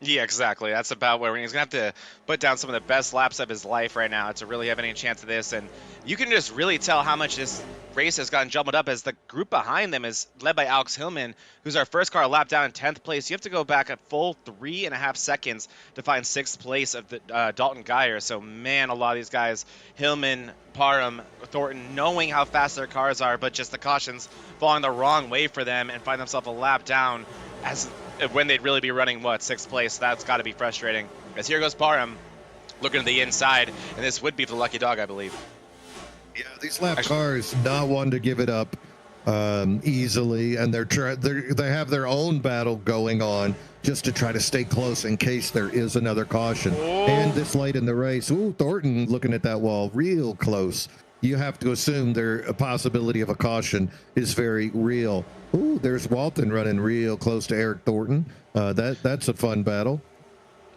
Yeah, exactly. That's about where he's going to have to put down some of the best laps of his life right now to really have any chance of this. And you can just really tell how much this race has gotten jumbled up as the group behind them is led by Alex Hillman, who's our first car lap down in 10th place. You have to go back a full 3.5 seconds to find 6th place of the Dalton Geyer. So, man, a lot of these guys, Hillman, Parham, Thornton, knowing how fast their cars are, but just the cautions falling the wrong way for them and find themselves a lap down as when they'd really be running, what, 6th place. That's got to be frustrating. As here goes Parham looking to the inside, and this would be the lucky dog, I believe. Yeah, these lap cars not one to give it up easily, and they have their own battle going on just to try to stay close in case there is another caution. Oh. And this late in the race, ooh, Thornton looking at that wall real close. You have to assume a possibility of a caution is very real. Ooh, there's Walton running real close to Eric Thornton. That's a fun battle.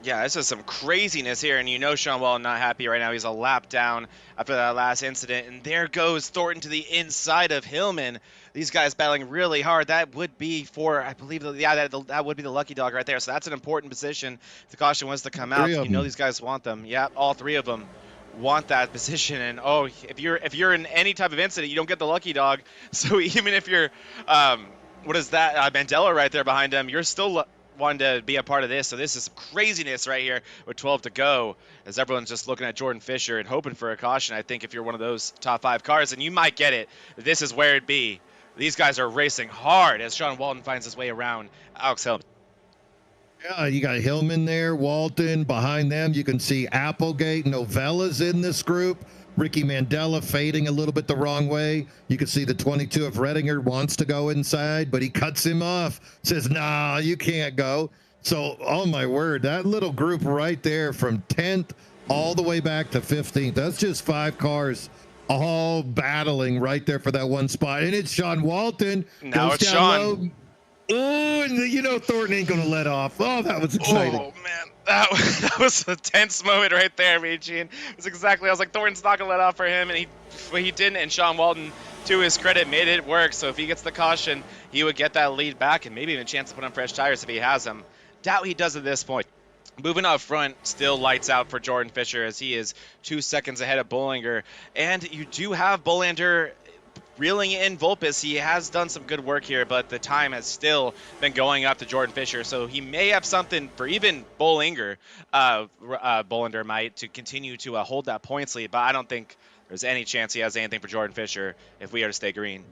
Yeah, this is some craziness here, and you know Sean Walton not happy right now. He's a lap down after that last incident, and there goes Thornton to the inside of Hillman. These guys battling really hard. That would be for, I believe, that would be the lucky dog right there. So that's an important position. If the caution was to come out, you know these guys want them. Yeah, all 3 of them want that position. And oh, if you're in any type of incident, you don't get the lucky dog. So even if you're, what is that, Mandela right there behind him, you're still wanting to be a part of this. So this is some craziness right here with 12 to go, as everyone's just looking at Jordan Fisher and hoping for a caution. I think if you're one of those top 5 cars, and you might get it, this is where it'd be. These guys are racing hard as Sean Walton finds his way around Alex Hillman. Yeah, you got Hillman there, Walton behind them. You can see Applegate, Novella's in this group. Ricky Mandela fading a little bit the wrong way. You can see the 22 of Redinger wants to go inside, but he cuts him off, says, nah, you can't go. So, oh my word, that little group right there from 10th all the way back to 15th. That's just 5 cars all battling right there for that one spot. And it's Sean Walton. Now goes it's down Sean. low. Oh, and you know Thornton ain't going to let off. Oh, that was exciting. Oh, man. That was a tense moment right there, Gene. It was exactly, I was like, Thornton's not going to let off for him, and he didn't, and Sean Walton, to his credit, made it work. So if he gets the caution, he would get that lead back and maybe even a chance to put on fresh tires if he has them. Doubt he does at this point. Moving up front, still lights out for Jordan Fisher as he is 2 seconds ahead of Bollinger. And you do have Bollinger reeling in Vulpes. He has done some good work here, but the time has still been going up to Jordan Fisher. So he may have something for even Bollinger, Bollinger might, to continue to hold that points lead. But I don't think there's any chance he has anything for Jordan Fisher if we are to stay green.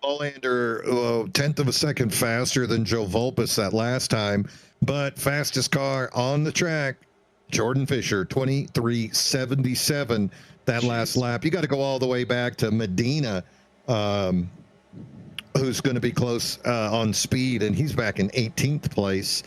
Bollinger, 10th of a second faster than Joe Vulpes that last time, but fastest car on the track, Jordan Fisher, 23.77 that last lap. You got to go all the way back to Medina, who's going to be close on speed, and he's back in 18th place.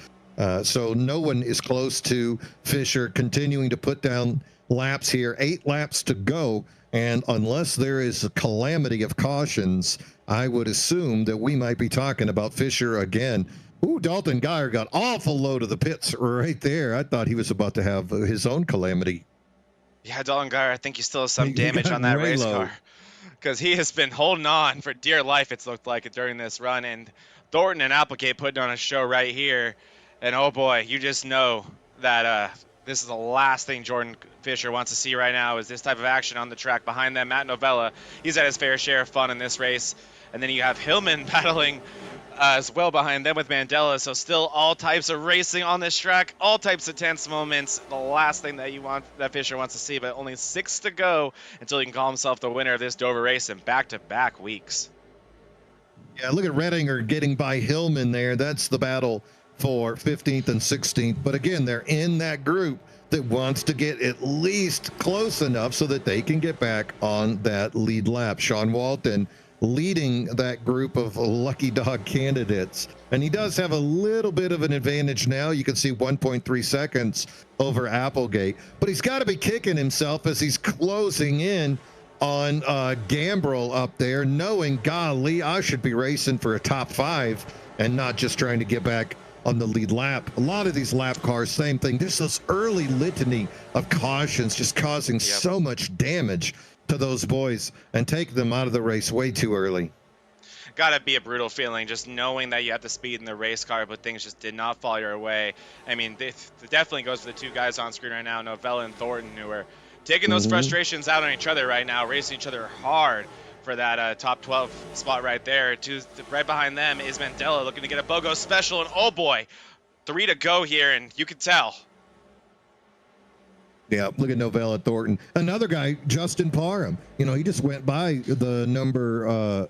So no one is close to Fisher continuing to put down laps here. 8 laps to go, and unless there is a calamity of cautions, I would assume that we might be talking about Fisher again. Ooh, Dalton Geyer got awful low to the pits right there. I thought he was about to have his own calamity. Yeah, Dalton Geyer, I think he still has some damage on that race car, because he has been holding on for dear life, it's looked like, during this run. And Thornton and Applegate putting on a show right here. And oh boy, you just know that this is the last thing Jordan Fisher wants to see right now, is this type of action on the track. Behind them, Matt Novella, he's had his fair share of fun in this race. And then you have Hillman battling as well behind them with Mandela. So still all types of racing on this track, all types of tense moments. The last thing that Fisher wants to see, but only 6 to go until he can call himself the winner of this Dover race in back-to-back weeks. Yeah, look at Redinger getting by Hillman there. That's the battle for 15th and 16th. But again, they're in that group that wants to get at least close enough so that they can get back on that lead lap. Sean Walton leading that group of lucky dog candidates. And he does have a little bit of an advantage now. You can see 1.3 seconds over Applegate. But he's got to be kicking himself as he's closing in on Gambrel up there, knowing, golly, I should be racing for a top 5 and not just trying to get back on the lead lap. A lot of these lap cars, same thing. There's this early litany of cautions just causing so much damage to those boys and take them out of the race way too early. Gotta be a brutal feeling just knowing that you have the speed in the race car, but things just did not fall your way. I mean, it definitely goes to the 2 guys on screen right now, Novella and Thornton, who are taking those frustrations out on each other right now, racing each other hard for that top 12 spot right there. Right behind them is Mandela looking to get a BOGO special, and oh boy, 3 to go here, and you can tell. Yeah, look at Novella Thornton. Another guy, Justin Parham. You know, he just went by the number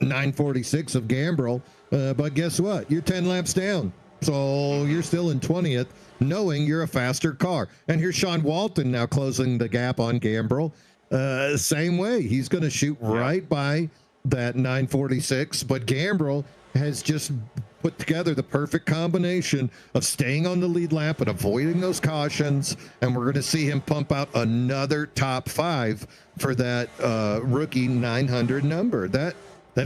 946 of Gambrel. But guess what? You're 10 laps down. So you're still in 20th, knowing you're a faster car. And here's Sean Walton now closing the gap on Gambrel. Same way. He's going to shoot right by that 946. But Gambrel has just put together the perfect combination of staying on the lead lap and avoiding those cautions, and we're going to see him pump out another top 5 for that rookie 900 number. That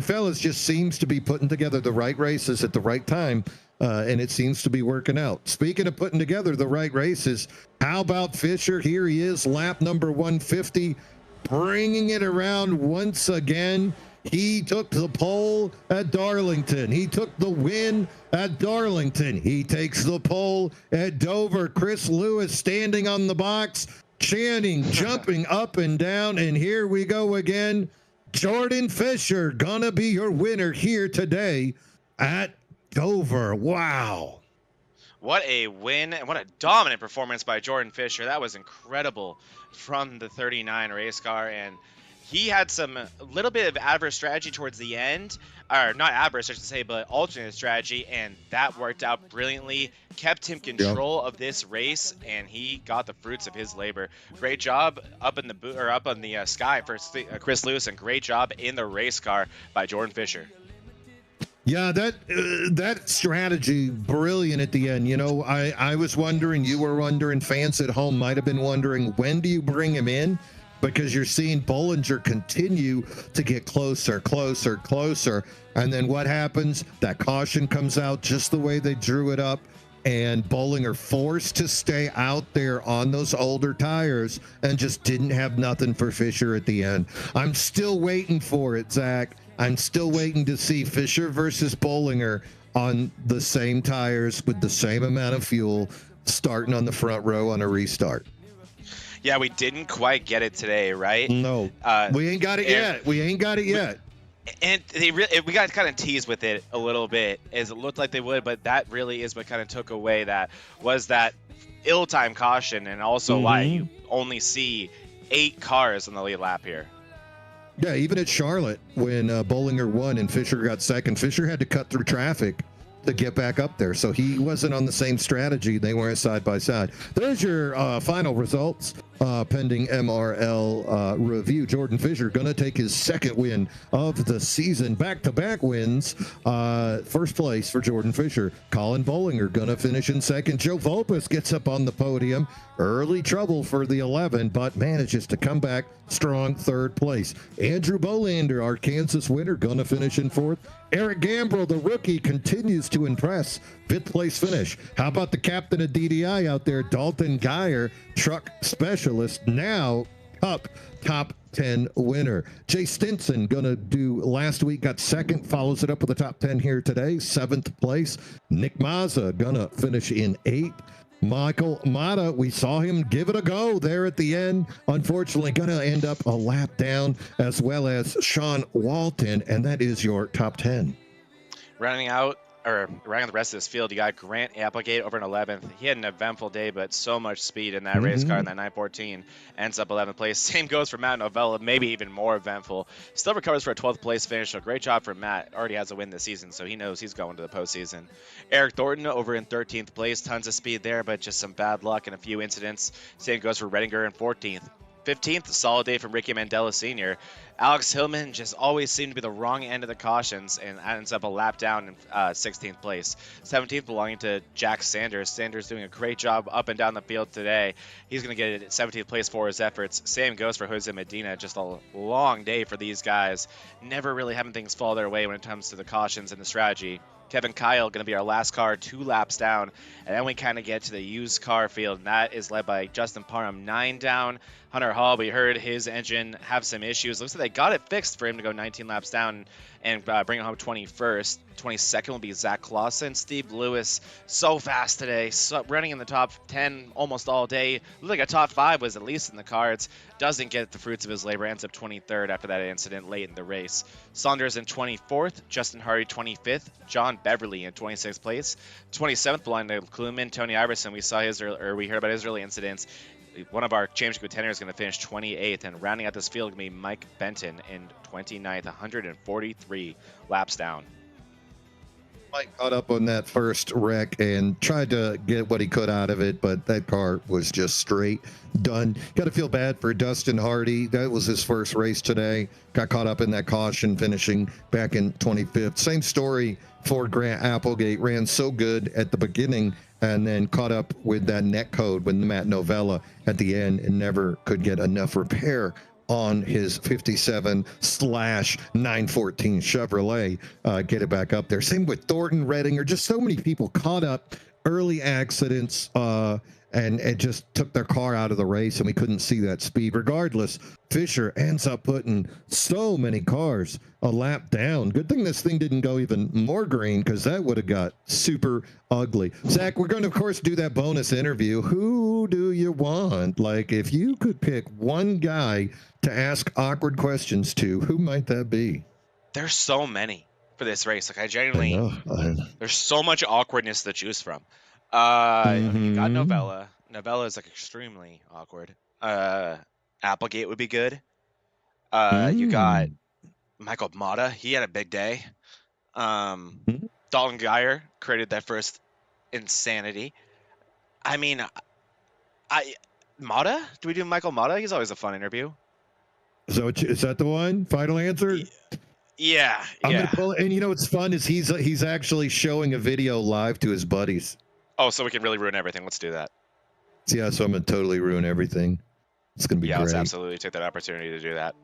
fella's just seems to be putting together the right races at the right time, and it seems to be working out. Speaking of putting together the right races, how about Fisher? Here he is, lap number 150, bringing it around once again. He took the pole at Darlington. He took the win at Darlington. He takes the pole at Dover. Chris Lewis standing on the box, chanting, jumping up and down. And here we go again. Jordan Fisher gonna be your winner here today at Dover. Wow. What a win and what a dominant performance by Jordan Fisher. That was incredible from the 39 race car. And he had some little bit of adverse strategy towards the end, or not adverse, I should say, but alternate strategy, and that worked out brilliantly. Kept him control of this race, and he got the fruits of his labor. Great job up in the up on the sky for Chris Lewis, and great job in the race car by Jordan Fisher. Yeah, that strategy, brilliant at the end. You know, I was wondering, you were wondering, fans at home might have been wondering, when do you bring him in? Because you're seeing Bollinger continue to get closer. And then what happens? That caution comes out just the way they drew it up. And Bollinger forced to stay out there on those older tires and just didn't have nothing for Fisher at the end. I'm still waiting for it, Zach. I'm still waiting to see Fisher versus Bollinger on the same tires with the same amount of fuel, starting on the front row on a restart. Yeah, we didn't quite get it today, right? No, we ain't got it yet. We ain't got it yet. And we got kind of teased with it a little bit, as it looked like they would, but that really is what kind of took away that ill-timed caution, and also why you only see 8 cars on the lead lap here. Yeah, even at Charlotte, when Bollinger won and Fisher got second, Fisher had to cut through traffic to get back up there. So he wasn't on the same strategy. They weren't side by side. There's your final results pending MRL review. Jordan Fisher going to take his second win of the season. Back-to-back wins. First place for Jordan Fisher. Colin Bollinger going to finish in second. Joe Volpus gets up on the podium. Early trouble for the 11, but manages to come back strong, third place. Andrew Bolander, our Kansas winner, going to finish in fourth. Eric Gambrill, the rookie, continues to impress. Fifth place finish. How about the captain of DDI out there, Dalton Geyer, truck specialist, now Cup top 10 winner. Jay Stinson going to do last week, got second, follows it up with the top 10 here today, seventh place. Nick Mazza going to finish in eighth. Michael Mata, we saw him give it a go there at the end. Unfortunately, going to end up a lap down, as well as Sean Walton, and that is your top 10. Running the rest of this field, you got Grant Applegate over in 11th. He had an eventful day, but so much speed in that race car in that 914. Ends up 11th place. Same goes for Matt Novella, maybe even more eventful. Still recovers for a 12th place finish, so great job for Matt. Already has a win this season, so he knows he's going to the postseason. Eric Thornton over in 13th place. Tons of speed there, but just some bad luck and a few incidents. Same goes for Redinger in 14th. 15th, solid day from Ricky Mandela Sr. Alex Hillman just always seemed to be the wrong end of the cautions and ends up a lap down in 16th place. 17th belonging to Jack Sanders. Sanders doing a great job up and down the field today. He's going to get it 17th place for his efforts. Same goes for Jose Medina. Just a long day for these guys. Never really having things fall their way when it comes to the cautions and the strategy. Kevin Kyle going to be our last car, 2 laps down, and then we kind of get to the used car field, and that is led by Justin Parham, 9 down. Hunter Hall, we heard his engine have some issues. Looks like they got it fixed for him to go 19 laps down and bring it home 21st. 22nd will be Zach Clausen. Steve Lewis, so fast today, running in the top 10 almost all day. Looked like a top 5 was at least in the cards. Doesn't get the fruits of his labor, ends up 23rd after that incident late in the race. Saunders in 24th, Justin Hardy 25th, John Beverly in 26th place. 27th belonging to Kluman. Tony Iverson, we heard about his early incidents. One of our championship contenders is going to finish 28th, and rounding out this field going to be Mike Benton in 29th, 143 laps down. Mike caught up on that first wreck and tried to get what he could out of it, but that car was just straight done. Got to feel bad for Dustin Hardy. That was his first race today. Got caught up in that caution, finishing back in 25th. Same story for Grant Applegate. Ran so good at the beginning and then caught up with that net code with Matt Novella at the end and never could get enough repair on his 57/914 Chevrolet, get it back up there. Same with Thornton, Redinger, just so many people caught up, early accidents, and it just took their car out of the race, and we couldn't see that speed. Regardless, Fisher ends up putting so many cars a lap down. Good thing this thing didn't go even more green, because that would have got super ugly. Zach, we're going to, of course, do that bonus interview. Who do you want? Like, if you could pick one guy to ask awkward questions to, who might that be? There's so many for this race. Like, I genuinely, there's so much awkwardness to choose from. You got Novella. Novella is like extremely awkward. Applegate would be good. You got Michael Mata. He had a big day. Dalton Geyer created that first insanity. I mean, Mata? Do we do Michael Mata? He's always a fun interview. So is that the one? Final answer? Yeah. I'm gonna pull it. And you know what's fun is he's actually showing a video live to his buddies. Oh, so we can really ruin everything. Let's do that. Yeah, so I'm gonna totally ruin everything. It's gonna be great. Let's absolutely take that opportunity to do that.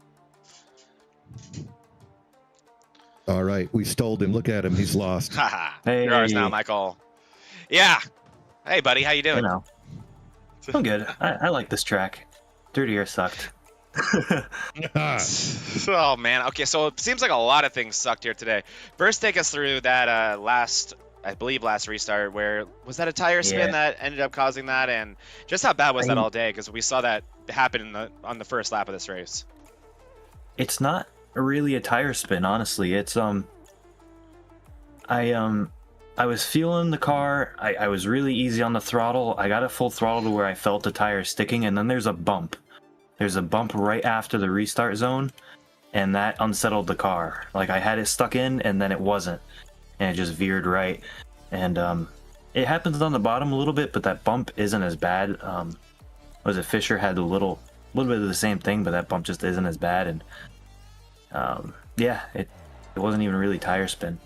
All right, we stole him. Look at him. He's lost. Hey. You're ours now, Michael. Yeah. Hey, buddy. How you doing? I'm good. I like this track. Dirty Air sucked. Oh, man. Okay, so it seems like a lot of things sucked here today. First, take us through that last restart where was that a tire spin that ended up causing that, and just how bad was that all day? Because we saw that happen on the first lap of this race. It's not really a tire spin, honestly. It's I was feeling the car. I was really easy on the throttle. I got it full throttle to where I felt the tire sticking, and then there's a bump. There's a bump right after the restart zone, and that unsettled the car. Like, I had it stuck in, and then it wasn't, and it just veered right. And it happens on the bottom a little bit, but that bump isn't as bad. Was it Fisher had a little bit of the same thing, but that bump just isn't as bad. And yeah, it wasn't even really tire spin.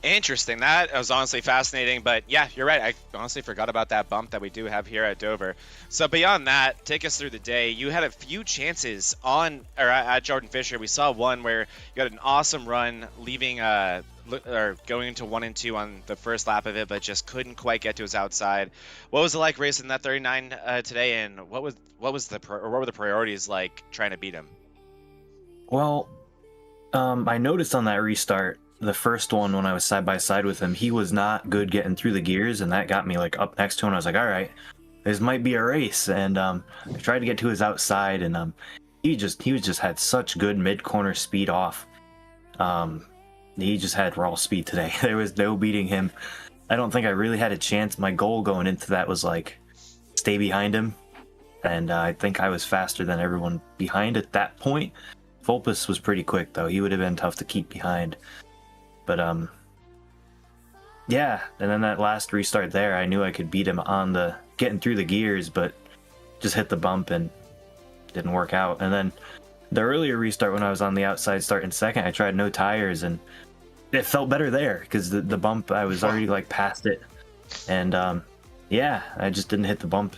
Interesting. That was honestly fascinating. But yeah, you're right. I honestly forgot about that bump that we do have here at Dover. So beyond that, take us through the day. You had a few chances at Jordan Fisher. We saw one where you had an awesome run, leaving going into 1 and 2 on the first lap of it, but just couldn't quite get to his outside. What was it like racing that 39 today, and what were the priorities like trying to beat him? Well, I noticed on that restart, the first one when I was side by side with him, he was not good getting through the gears, and that got me like up next to him. I was like, all right, this might be a race. And I tried to get to his outside, and he just had such good mid corner speed off. He just had raw speed today. There was no beating him. I don't think I really had a chance. My goal going into that was like stay behind him, and I think I was faster than everyone behind at that point. Vulpes was pretty quick though. He would have been tough to keep behind. But yeah, and then that last restart there, I knew I could beat him on the getting through the gears, but just hit the bump and didn't work out. And then the earlier restart when I was on the outside starting second, I tried no tires, and it felt better there because the bump, I was already like past it. And yeah, I just didn't hit the bump,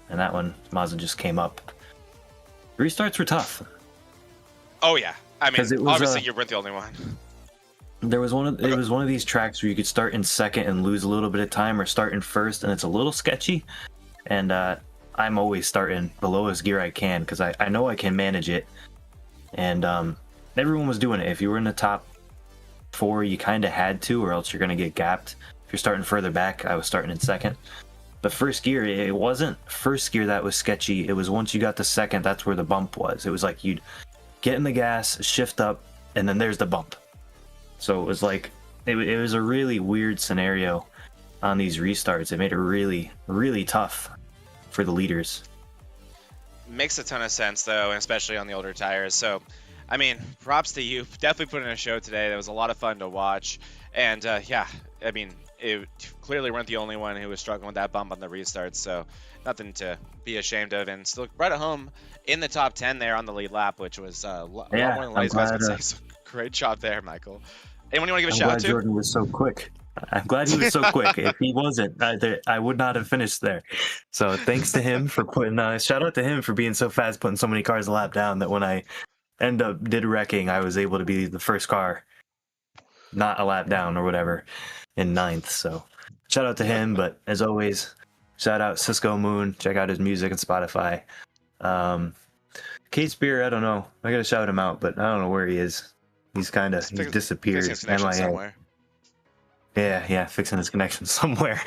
and that one Mazda just came up. Restarts were tough. Oh yeah, I mean, it was, obviously you weren't the only one. It was one of these tracks where you could start in second and lose a little bit of time, or start in first and it's a little sketchy. And I'm always starting the lowest gear I can because I know I can manage it. And everyone was doing it. If you were in the top 4, you kind of had to, or else you're going to get gapped. If you're starting further back, I was starting in second. But first gear, it wasn't first gear that was sketchy. It was once you got to second, that's where the bump was. It was like you'd get in the gas, shift up, and then there's the bump. So it was like, it was a really weird scenario on these restarts. It made it really, really tough for the leaders. Makes a ton of sense, though, and especially on the older tires. So, I mean, props to you. Definitely put in a show today. That was a lot of fun to watch. And, yeah, I mean, it clearly weren't the only one who was struggling with that bump on the restart. So, nothing to be ashamed of. And still right at home in the top 10 there on the lead lap, which was a lot more than a lot of these guys could say. So, great job there, Michael. Anyone you want to give a shout out to? Jordan was so quick. I'm glad he was so quick. If he wasn't, I would not have finished there. So thanks to him for putting. Shout out to him for being so fast, putting so many cars a lap down that when I did wrecking, I was able to be the first car, not a lap down or whatever, in 9th. So shout out to him. But as always, shout out Cisco Moon. Check out his music on Spotify. Kate Spear, I don't know. I gotta shout him out, but I don't know where he is. He's disappeared. Somewhere. Yeah, fixing his connection somewhere.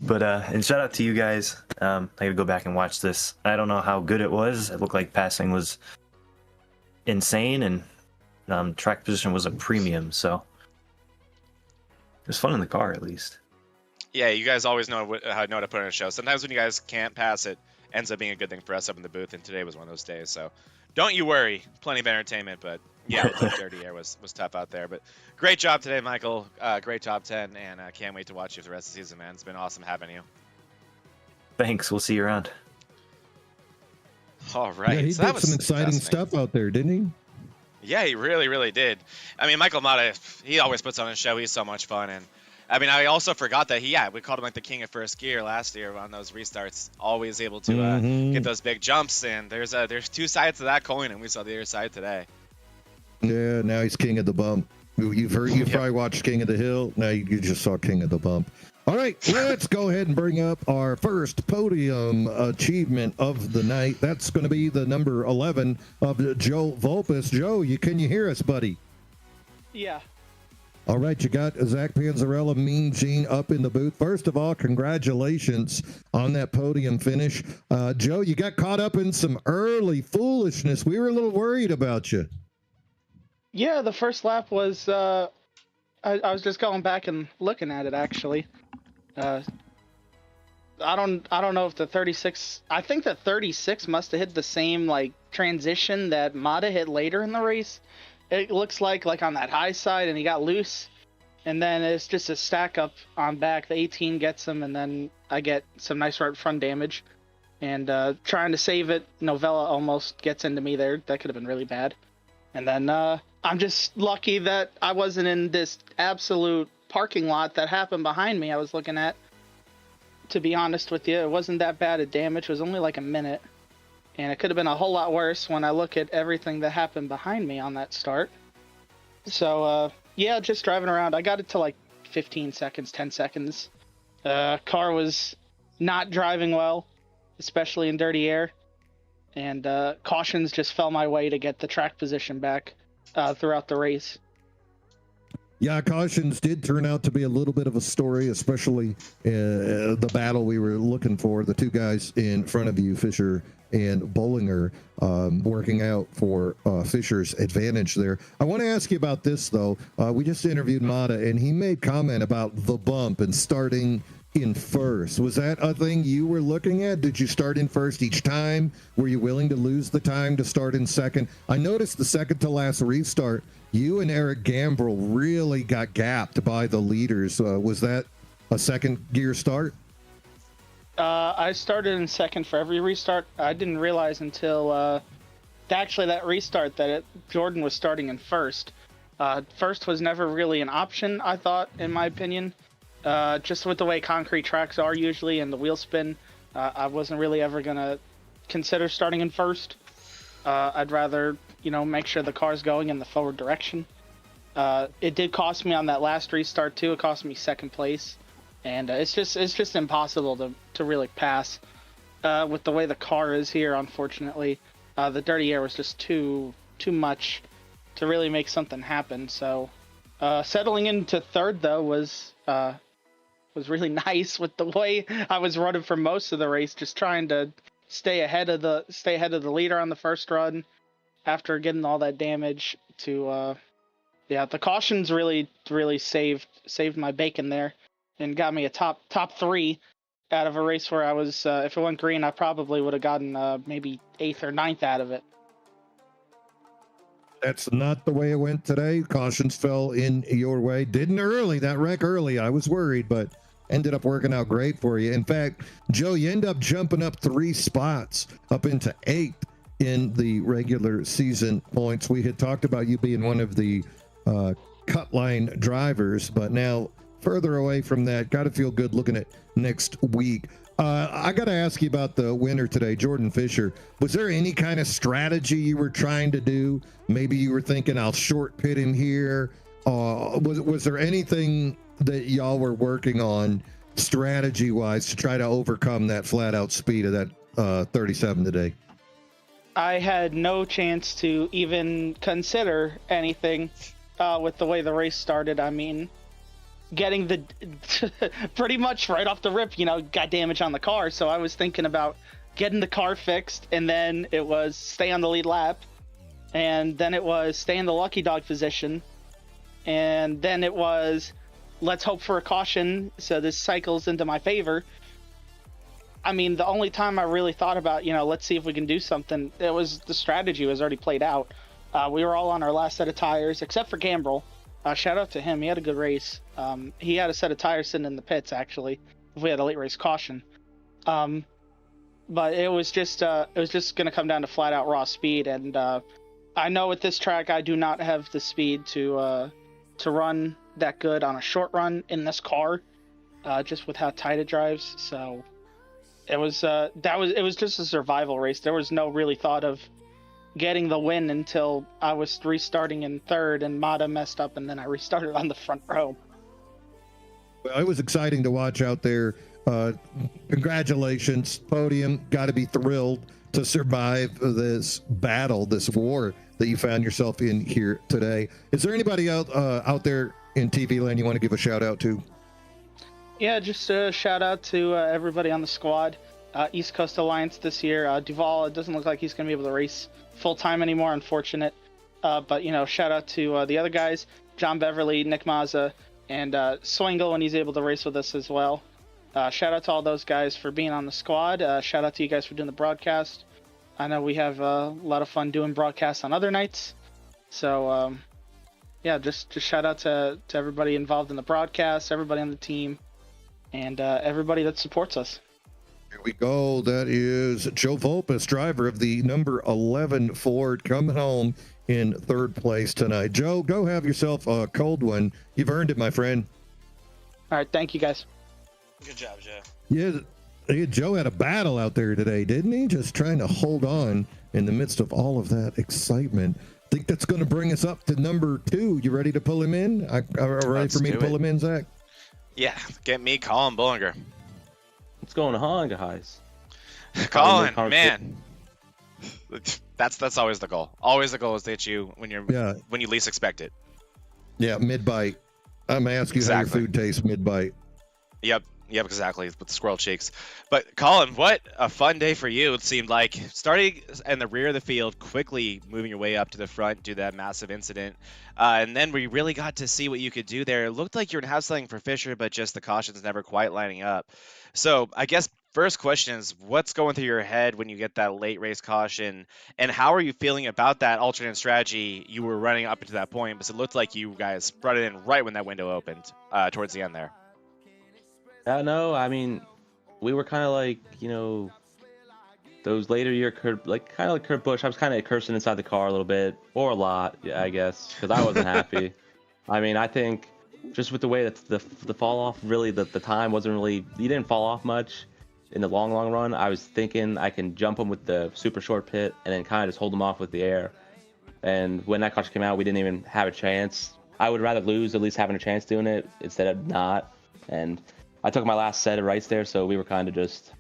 But and shout out to you guys. I gotta go back and watch this. I don't know how good it was. It looked like passing was insane, and track position was a premium. So it was fun in the car, at least. Yeah, you guys always know how to put on a show. Sometimes when you guys can't pass it, ends up being a good thing for us up in the booth. And today was one of those days. So don't you worry, plenty of entertainment. But yeah, the dirty air was tough out there. But great job today, Michael. Great top 10, and I can't wait to watch you for the rest of the season, man. It's been awesome having you. Thanks. We'll see you around. All right. Yeah, he So that did was some exciting stuff out there, didn't he? Yeah, he really, really did. I mean, Michael Mata, he always puts on a show. He's so much fun. And I mean, I also forgot that we called him like the king of first gear last year on those restarts. Always able to get those big jumps. And there's two sides to that coin, and we saw the other side today. Yeah, now he's king of the bump. You've probably watched King of the Hill. Now you just saw King of the Bump. All right, let's go ahead and bring up our first podium achievement of the night. That's going to be the number 11 of Joe Volpus. Joe, can you hear us, buddy? Yeah. All right, you got Zach Panzarella, Mean Gene up in the booth. First of all, congratulations on that podium finish. Joe, you got caught up in some early foolishness. We were a little worried about you. Yeah, the first lap was, I was just going back and looking at it, actually. I don't know if the 36, I think the 36 must have hit the same, like, transition that Mata hit later in the race. It looks like on that high side, and he got loose. And then it's just a stack up on back. The 18 gets him, and then I get some nice right front damage. And trying to save it, Novella almost gets into me there. That could have been really bad. And then I'm just lucky that I wasn't in this absolute parking lot that happened behind me I was looking at. To be honest with you, it wasn't that bad of damage. It was only like a minute. And it could have been a whole lot worse when I look at everything that happened behind me on that start. So, yeah, just driving around. I got it to like 15 seconds, 10 seconds. Car was not driving well, especially in dirty air. And cautions just fell my way to get the track position back throughout the race. Yeah, cautions did turn out to be a little bit of a story, especially the battle we were looking for. The two guys in front of you, Fisher and Bollinger, working out for Fisher's advantage there. I want to ask you about this, though. We just interviewed Mata, and he made comment about the bump and starting in first. Was that a thing you were looking at? Did you start in first each time? Were you willing to lose the time to start in second? I noticed the second to last restart, you and Eric Gambrell really got gapped by the leaders. Was that a second gear start? I started in second for every restart. I didn't realize until actually that restart that Jordan was starting in first. First was never really an option, I thought, in my opinion. Just with the way concrete tracks are usually and the wheel spin, I wasn't really ever going to consider starting in first. I'd rather, make sure the car's going in the forward direction. It did cost me on that last restart too. It cost me second place. And it's just impossible to really pass with the way the car is here, unfortunately. The dirty air was just too much to really make something happen. So settling into third, though, was really nice with the way I was running for most of the race, just trying to stay ahead of the leader on the first run after getting all that damage. The cautions really saved my bacon there and got me a top 3 out of a race where I was if it went green, I probably would have gotten maybe 8th or 9th out of it. That's not the way it went today. Cautions fell in your way. Didn't early, that wreck early. I was worried, but ended up working out great for you. In fact, Joe, you end up jumping up 3 spots up into 8th in the regular season points. We had talked about you being one of the cut line drivers, but now further away from that. Got to feel good looking at next week. I got to ask you about the winner today, Jordan Fisher. Was there any kind of strategy you were trying to do? Maybe you were thinking, I'll short pit him here. Was there anything that y'all were working on strategy-wise to try to overcome that flat-out speed of that 37 today? I had no chance to even consider anything with the way the race started. I mean, getting the pretty much right off the rip, got damage on the car. So I was thinking about getting the car fixed, and then it was stay on the lead lap, and then it was stay in the lucky dog position, and then it was let's hope for a caution so this cycles into my favor. I mean, the only time I really thought about, let's see if we can do something, it was the strategy was already played out. We were all on our last set of tires, except for Gambrel. Shout out to him. He had a good race. He had a set of tires sitting in the pits, actually, if we had a late race caution. But it was just going to come down to flat out raw speed. And I know at this track, I do not have the speed to run that good on a short run in this car, just with how tight it drives. So it was just a survival race. There was no really thought of getting the win until I was restarting in third and Mata messed up, and then I restarted on the front row. Well, it was exciting to watch out there. Congratulations, podium. Got to be thrilled to survive this battle, this war that you found yourself in here today. Is there anybody out there in TV land you want to give a shout out to? Yeah, just a shout out to everybody on the squad. East Coast Alliance this year. Duval, it doesn't look like he's going to be able to race full time anymore, unfortunate. But, shout out to the other guys, John Beverly, Nick Mazza, and Swingle when he's able to race with us as well. Shout out to all those guys for being on the squad. Shout out to you guys for doing the broadcast. I know we have a lot of fun doing broadcasts on other nights. So, yeah, just shout out to everybody involved in the broadcast, everybody on the team, and everybody that supports us. Here we go. That is Joe Volpus, driver of the number 11 Ford, coming home in third place tonight. Joe, go have yourself a cold one. You've earned it, my friend. All right, thank you, guys. Good job, Joe. Yeah, Joe had a battle out there today, didn't he? Just trying to hold on in the midst of all of that excitement. Think that's going to bring us up to number 2. You ready to pull him in? Ready for me to pull him in, Zach? Yeah, get me Colin Bullinger. What's going on, guys? Colin, man. That's always the goal. Always the goal is to hit you when you least expect it. Yeah, mid-bite. I'm going to ask you how your food tastes mid-bite. Yep, exactly, with the squirrel cheeks. But Colin, what a fun day for you. It seemed like starting in the rear of the field, quickly moving your way up to the front due to that massive incident. And then we really got to see what you could do there. It looked like you were house something for Fisher, but just the cautions never quite lining up. So I guess first question is, what's going through your head when you get that late race caution, and how are you feeling about that alternate strategy you were running up to that point? Because it looked like you guys brought it in right when that window opened towards the end there. No, I mean, we were kind of like, those later year Kurt, kind of like Kurt Busch. I was kind of cursing inside the car a little bit, or a lot, yeah, I guess, because I wasn't happy. I mean, I think just with the way that the fall off, really, the time wasn't really, he didn't fall off much in the long run. I was thinking I can jump him with the super short pit and then kind of just hold him off with the air. And when that caution came out, we didn't even have a chance. I would rather lose at least having a chance doing it instead of not. And I took my last set of rights there, so we were kind of just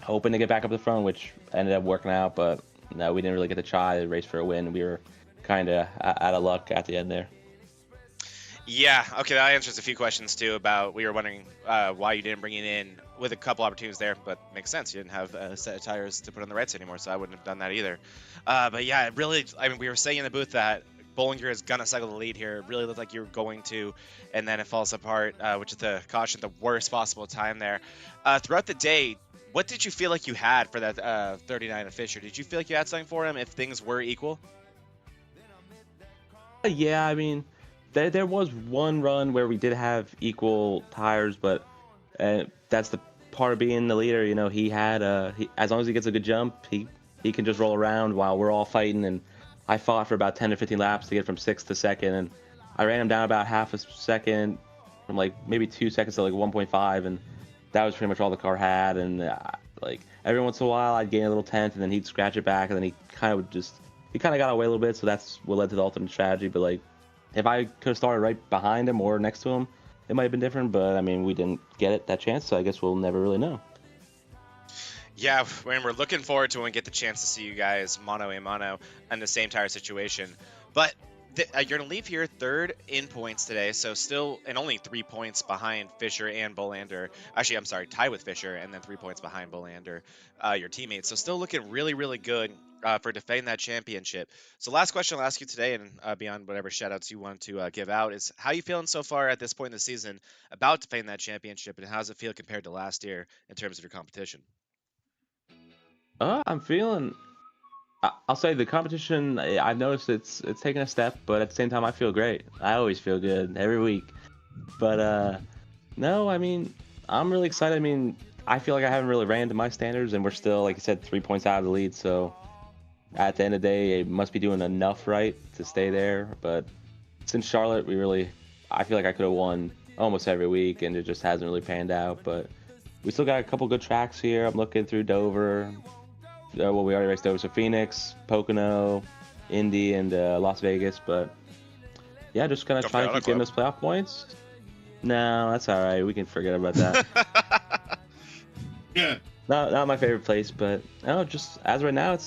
hoping to get back up the front, which ended up working out. But no, we didn't really get to try to race for a win. We were kind of out of luck at the end there. Yeah, okay, that answers a few questions too about, we were wondering why you didn't bring it in with a couple opportunities there, but makes sense. You didn't have a set of tires to put on the rights anymore, so I wouldn't have done that either. But yeah, it really, I mean, we were saying in the booth that Bollinger is gonna cycle the lead here. It really looked like you were going to, and then it falls apart, which is the caution, the worst possible time there. Throughout the day, what did you feel like you had for that 39 of Fisher? Did you feel like you had something for him if things were equal? Yeah, I mean, there was one run where we did have equal tires, but that's the part of being the leader. He had as long as he gets a good jump, he can just roll around while we're all fighting. And I fought for about 10 to 15 laps to get from 6th to 2nd, and I ran him down about half a second, from maybe 2 seconds to 1.5, and that was pretty much all the car had. And every once in a while I'd gain a little tenth, and then he'd scratch it back, and then he kind of got away a little bit, so that's what led to the ultimate strategy. But if I could have started right behind him or next to him, it might have been different. But I mean, we didn't get that chance, so I guess we'll never really know. Yeah, and we're looking forward to when we get the chance to see you guys mano a mano in the same tire situation. But you're going to leave here third in points today, so still, and only 3 points behind Fisher and Bolander. Actually, I'm sorry, tied with Fisher, and then 3 points behind Bolander, your teammates. So still looking really, really good for defending that championship. So last question I'll ask you today, and beyond whatever shout-outs you want to give out, is how you feeling so far at this point in the season about defending that championship, and how does it feel compared to last year in terms of your competition? I'm feeling. I'll say the competition. I've noticed it's taking a step, but at the same time, I feel great. I always feel good every week. But no, I mean, I'm really excited. I mean, I feel like I haven't really ran to my standards, and we're still, like you said, 3 points out of the lead. So at the end of the day, it must be doing enough right to stay there. But since Charlotte, I feel like I could have won almost every week, and it just hasn't really panned out. But we still got a couple good tracks here. I'm looking through Dover. Well, we already raced Dover, so Phoenix, Pocono, Indy, and Las Vegas. But yeah, just gonna try to keep getting those playoff points. No, that's all right. We can forget about that. Yeah. Not my favorite place, but no, just as right now,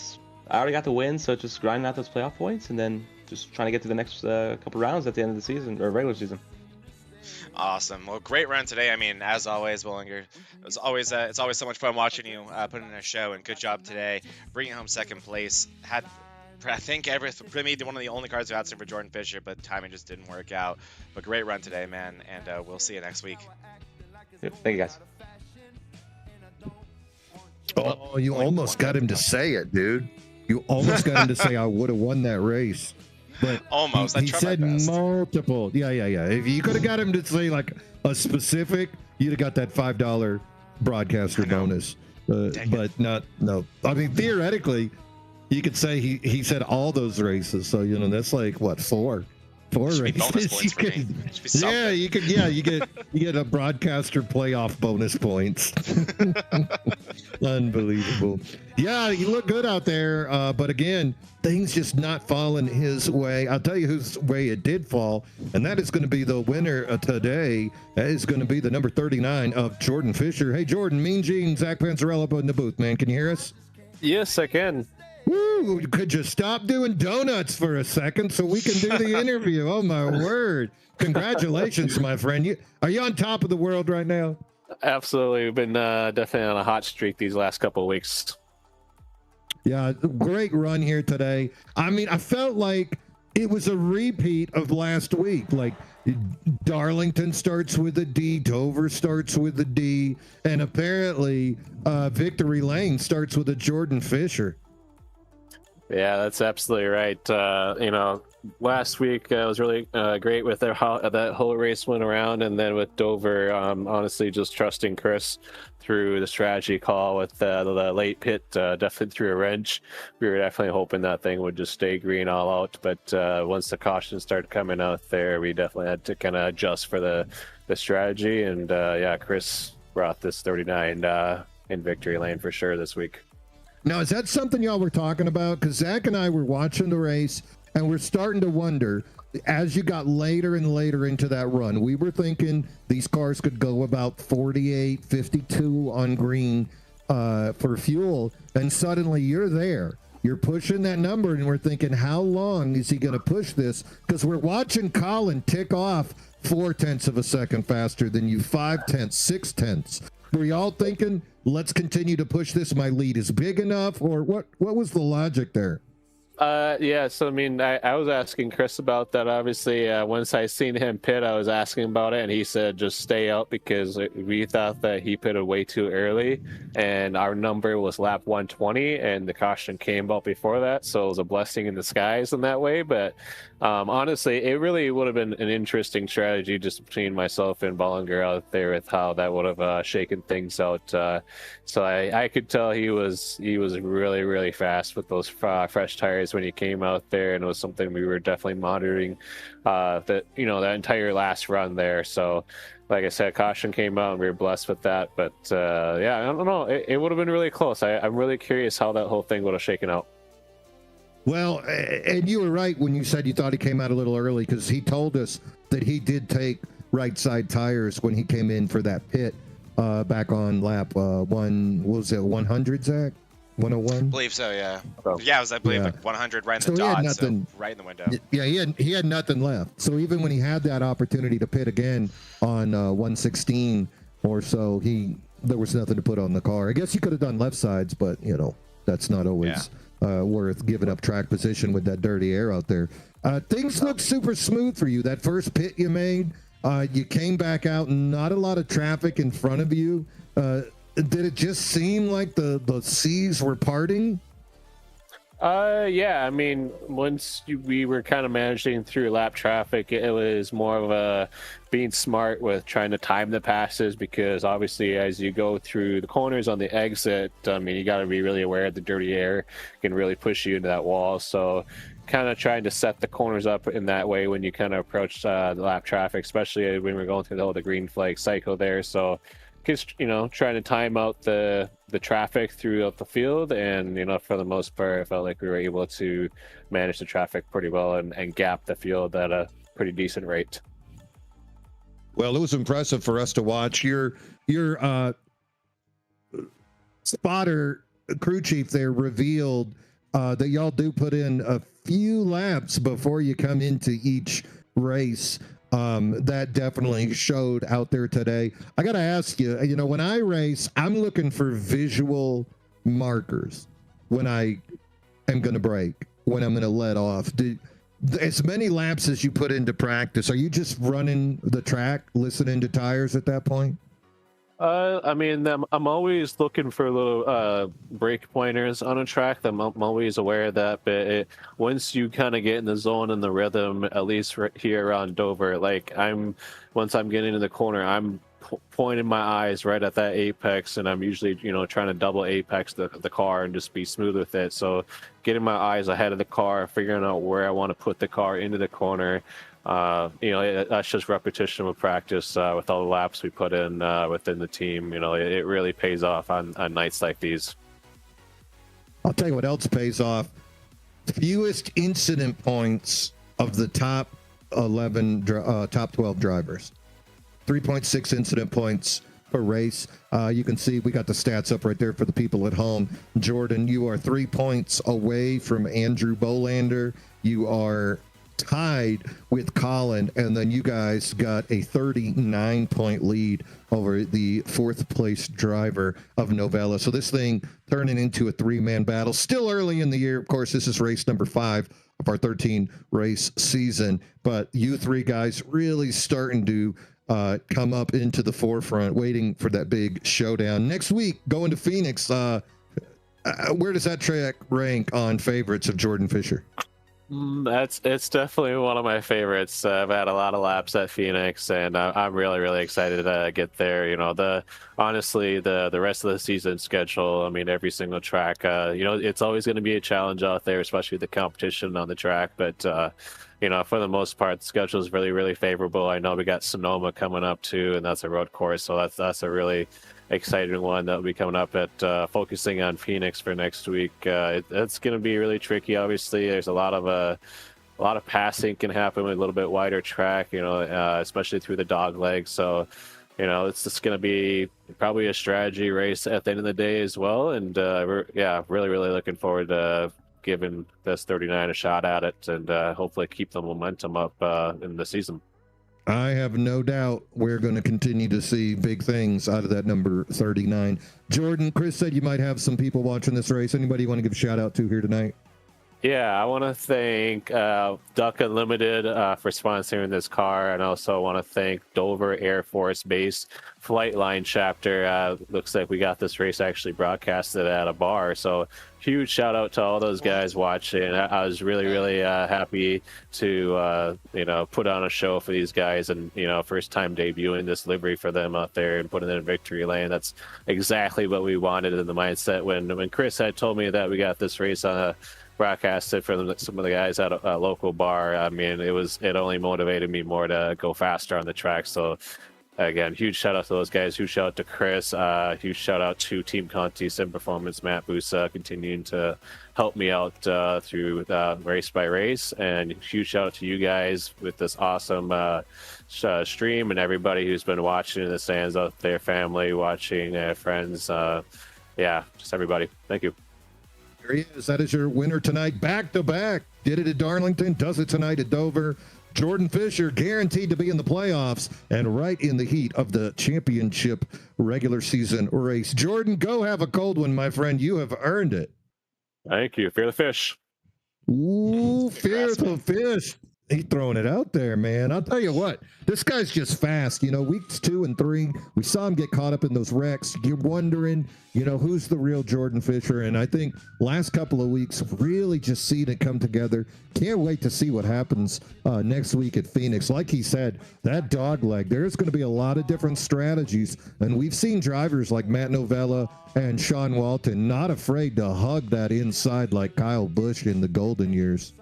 I already got the win, so just grinding out those playoff points, and then just trying to get to the next couple rounds at the end of the season or regular season. Awesome. Well, great run today. I mean, as always, Willinger, it's always so much fun watching you put in a show, and good job today, bringing home second place. I think maybe one of the only cars who had some for Jordan Fisher, but timing just didn't work out. But great run today, man, and we'll see you next week. Yep, thank you, guys. Oh, you almost got him to say it, dude. You almost got him to say I would have won that race. But almost. He said multiple. Yeah. If you could have got him to say like a specific, you'd have got that $5 broadcaster bonus. But not. No. I mean, theoretically, you could say he said all those races. So that's like what, four races. You get a broadcaster playoff bonus points. Unbelievable. Yeah, you look good out there, but again, things just not falling his way. I'll tell you whose way it did fall, and that is going to be the winner today. That is going to be the number 39 of Jordan Fisher. Hey, Jordan, Mean Gene, Zach Panzarella up in the booth, man. Can you hear us? Yes, I can. Woo! Could you stop doing donuts for a second so we can do the interview? Oh, my word. Congratulations, my friend. Are you on top of the world right now? Absolutely. We've been definitely on a hot streak these last couple of weeks. Yeah, great run here today. I mean, I felt like it was a repeat of last week. Like, Darlington starts with a D, Dover starts with a D, and apparently Victory Lane starts with a Jordan Fisher. Yeah, that's absolutely right. Last week was really great with how that whole race went around, and then with Dover, honestly, just trusting Chris through the strategy call with the late pit, definitely threw a wrench. We were definitely hoping that thing would just stay green all out, but once the cautions started coming out there, we definitely had to kind of adjust for the strategy, and Chris brought this 39 in Victory Lane for sure this week. Now, is that something y'all were talking about? Because Zach and I were watching the race, and we're starting to wonder, as you got later and later into that run, we were thinking these cars could go about 48, 52 on green for fuel, and suddenly you're there. You're pushing that number, and we're thinking, how long is he going to push this? Because we're watching Colin tick off 0.4 of a second faster than you, 0.5, 0.6. Were y'all thinking, let's continue to push this? My lead is big enough, or what was the logic there? So I mean, I was asking Chris about that. Obviously, once I seen him pit, I was asking about it, and he said just stay out because we thought that he pitted way too early, and our number was lap 120, and the caution came out before that, so it was a blessing in disguise in that way. But honestly, it really would have been an interesting strategy just between myself and Bollinger out there with how that would have shaken things out. So I could tell he was really, really fast with those fresh tires when he came out there, and it was something we were definitely monitoring that entire last run there. So like I said, caution came out and we were blessed with that, but I don't know, it would have been really close. I'm really curious how that whole thing would have shaken out. Well, and you were right when you said you thought he came out a little early, because he told us that he did take right side tires when he came in for that pit back on lap 100, Zach? 101? I believe so, yeah. Yeah, it was, I believe, like 100 right in the dot, so right in the window. Yeah, he had nothing left. So even when he had that opportunity to pit again on 116 or so, there was nothing to put on the car. I guess he could have done left sides, but, that's not always worth giving up track position with that dirty air out there. Things look super smooth for you. That first pit you made, you came back out, not a lot of traffic in front of you. did it just seem like the seas were parting? Yeah, I mean, we were kind of managing through lap traffic, it was more of a being smart with trying to time the passes, because obviously as you go through the corners on the exit, I mean, you got to be really aware of the dirty air can really push you into that wall. So kind of trying to set the corners up in that way when you kind of approach the lap traffic, especially when we're going through the green flag cycle there. So just, trying to time out the traffic throughout the field, and for the most part I felt like we were able to manage the traffic pretty well and gap the field at a pretty decent rate. Well, it was impressive for us to watch. Your spotter crew chief there revealed that y'all do put in a few laps before you come into each race. That definitely showed out there today. I got to ask you, when I race, I'm looking for visual markers when I am going to brake, when I'm going to let off. As many laps as you put into practice, are you just running the track, listening to tires at that point? I mean, I'm always looking for little brake pointers on a track. I'm always aware of that. But once you kind of get in the zone and the rhythm, at least right here around Dover, once I'm getting into the corner, I'm pointing my eyes right at that apex, and I'm usually trying to double apex the car and just be smooth with it. So getting my eyes ahead of the car, figuring out where I want to put the car into the corner. That's just repetition with practice with all the laps we put in within the team. It really pays off on nights like these. I'll tell you what else pays off. Fewest incident points of the top 12 drivers. 3.6 incident points per race. You can see we got the stats up right there for the people at home. Jordan, you are 3 points away from Andrew Bolander. You are tied with Colin, and then you guys got a 39-point lead over the fourth place driver of Novella. So this thing turning into a three-man battle. Still early in the year. Of course, this is race number 5 of our 13 race season, but you three guys really starting to come up into the forefront, waiting for that big showdown next week. Going to Phoenix. Where does that track rank on favorites of Jordan Fisher? It's definitely one of my favorites. I've had a lot of laps at Phoenix, and I'm really excited to get there. Honestly, the rest of the season schedule, I mean, every single track, it's always going to be a challenge out there, especially the competition on the track. But for the most part, the schedule is really favorable. I know we got Sonoma coming up too, and that's a road course, so that's a really exciting one that will be coming up at focusing on Phoenix for next week. It's going to be really tricky. Obviously, there's a lot of passing can happen with a little bit wider track, especially through the dog leg. So, it's just going to be probably a strategy race at the end of the day as well. And we're really looking forward to giving this 39 a shot at it, and hopefully keep the momentum up in the season. I have no doubt we're going to continue to see big things out of that number 39. Jordan, Chris said you might have some people watching this race. Anybody you want to give a shout out to here tonight? Yeah, I want to thank Duck Unlimited for sponsoring this car, and also want to thank Dover Air Force Base Flight Line Chapter. Looks like we got this race actually broadcasted at a bar, so huge shout out to all those guys watching. I was really happy to put on a show for these guys, and first time debuting this livery for them out there and putting it in victory lane. That's exactly what we wanted in the mindset when Chris had told me that we got this race broadcasted for some of the guys at a local bar. I mean, it only motivated me more to go faster on the track. So again, huge shout out to those guys. Huge shout out to Chris. Huge shout out to Team Conti Sim Performance, Matt Busa, continuing to help me out through race by race. And huge shout out to you guys with this awesome stream, and everybody who's been watching in the stands out there, family watching, friends. Just everybody. Thank you. There he is. That is your winner tonight. Back to back. Did it at Darlington. Does it tonight at Dover. Jordan Fisher guaranteed to be in the playoffs and right in the heat of the championship regular season race. Jordan, go have a cold one, my friend. You have earned it. Thank you. Fear the fish. Ooh, fear the fish. He's throwing it out there, man. I'll tell you what, this guy's just fast. You know, weeks 2 and 3, we saw him get caught up in those wrecks. You're wondering, you know, who's the real Jordan Fisher? And I think last couple of weeks really just seen it come together. Can't wait to see what happens next week at Phoenix. Like he said, that dog leg, there's going to be a lot of different strategies. And we've seen drivers like Matt Novella and Sean Walton not afraid to hug that inside like Kyle Busch in the golden years.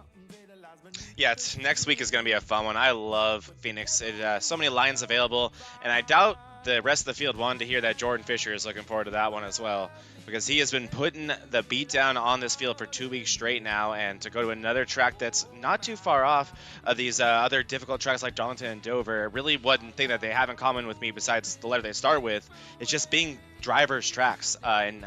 Yeah, next week is going to be a fun one. I love Phoenix. So many lines available, and I doubt the rest of the field wanted to hear that Jordan Fisher is looking forward to that one as well, because he has been putting the beat down on this field for 2 weeks straight now, and to go to another track that's not too far off of these other difficult tracks like Darlington and Dover, really one thing that they have in common with me besides the letter they start with is just being drivers' tracks, and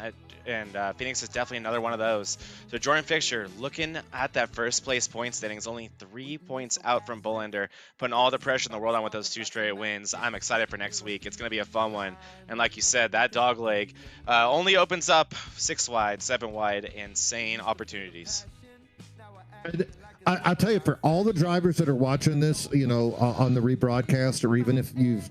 Phoenix is definitely another one of those. So Jordan Fisher looking at that first place point standings, only 3 points out from Bullender, putting all the pressure in the world on with those 2 straight wins. I'm excited for next week. It's going to be a fun one. And like you said, that dog leg only opens up 6 wide, 7 wide, insane opportunities. I'll tell you, for all the drivers that are watching this, you know, on the rebroadcast, or even if you've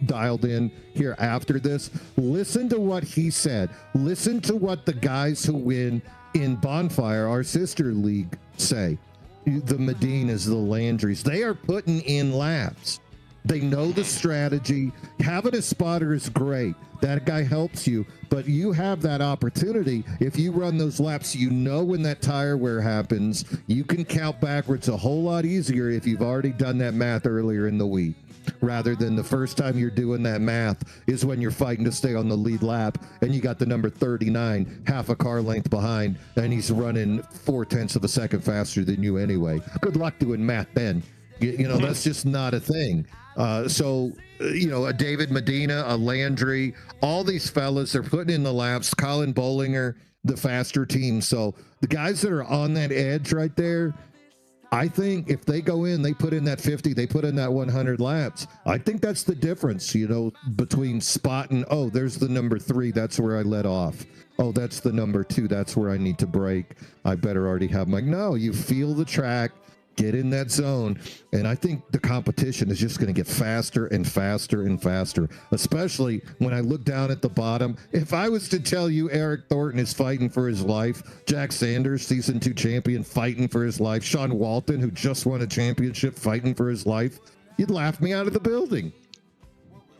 dialed in here after this, listen to what he said. Listen to what the guys who win in Bonfire, our sister league, say. The Medinas, the Landrys, they are putting in laps. They know the strategy. Having a spotter is great. That guy helps you, but you have that opportunity. If you run those laps, you know when that tire wear happens. You can count backwards a whole lot easier if you've already done that math earlier in the week, rather than the first time you're doing that math is when you're fighting to stay on the lead lap and you got the number 39 half a car length behind and he's running 0.4 of a second faster than you anyway. Good luck doing math then. You know, that's just not a thing. So, you know, a David Medina, a Landry, all these fellas are putting in the laps. Colin Bollinger, the faster team. So the guys that are on that edge right there, I think if they go in, they put in that 50, they put in that 100 laps. I think that's the difference, you know, between spotting, oh, there's the number 3, that's where I let off. Oh, that's the number 2, that's where I need to brake. I better already have my, no, you feel the track. Get in that zone, and I think the competition is just going to get faster and faster and faster, especially when I look down at the bottom. If I was to tell you Eric Thornton is fighting for his life, Jack Sanders, season 2 champion, fighting for his life, Sean Walton, who just won a championship, fighting for his life, you'd laugh me out of the building.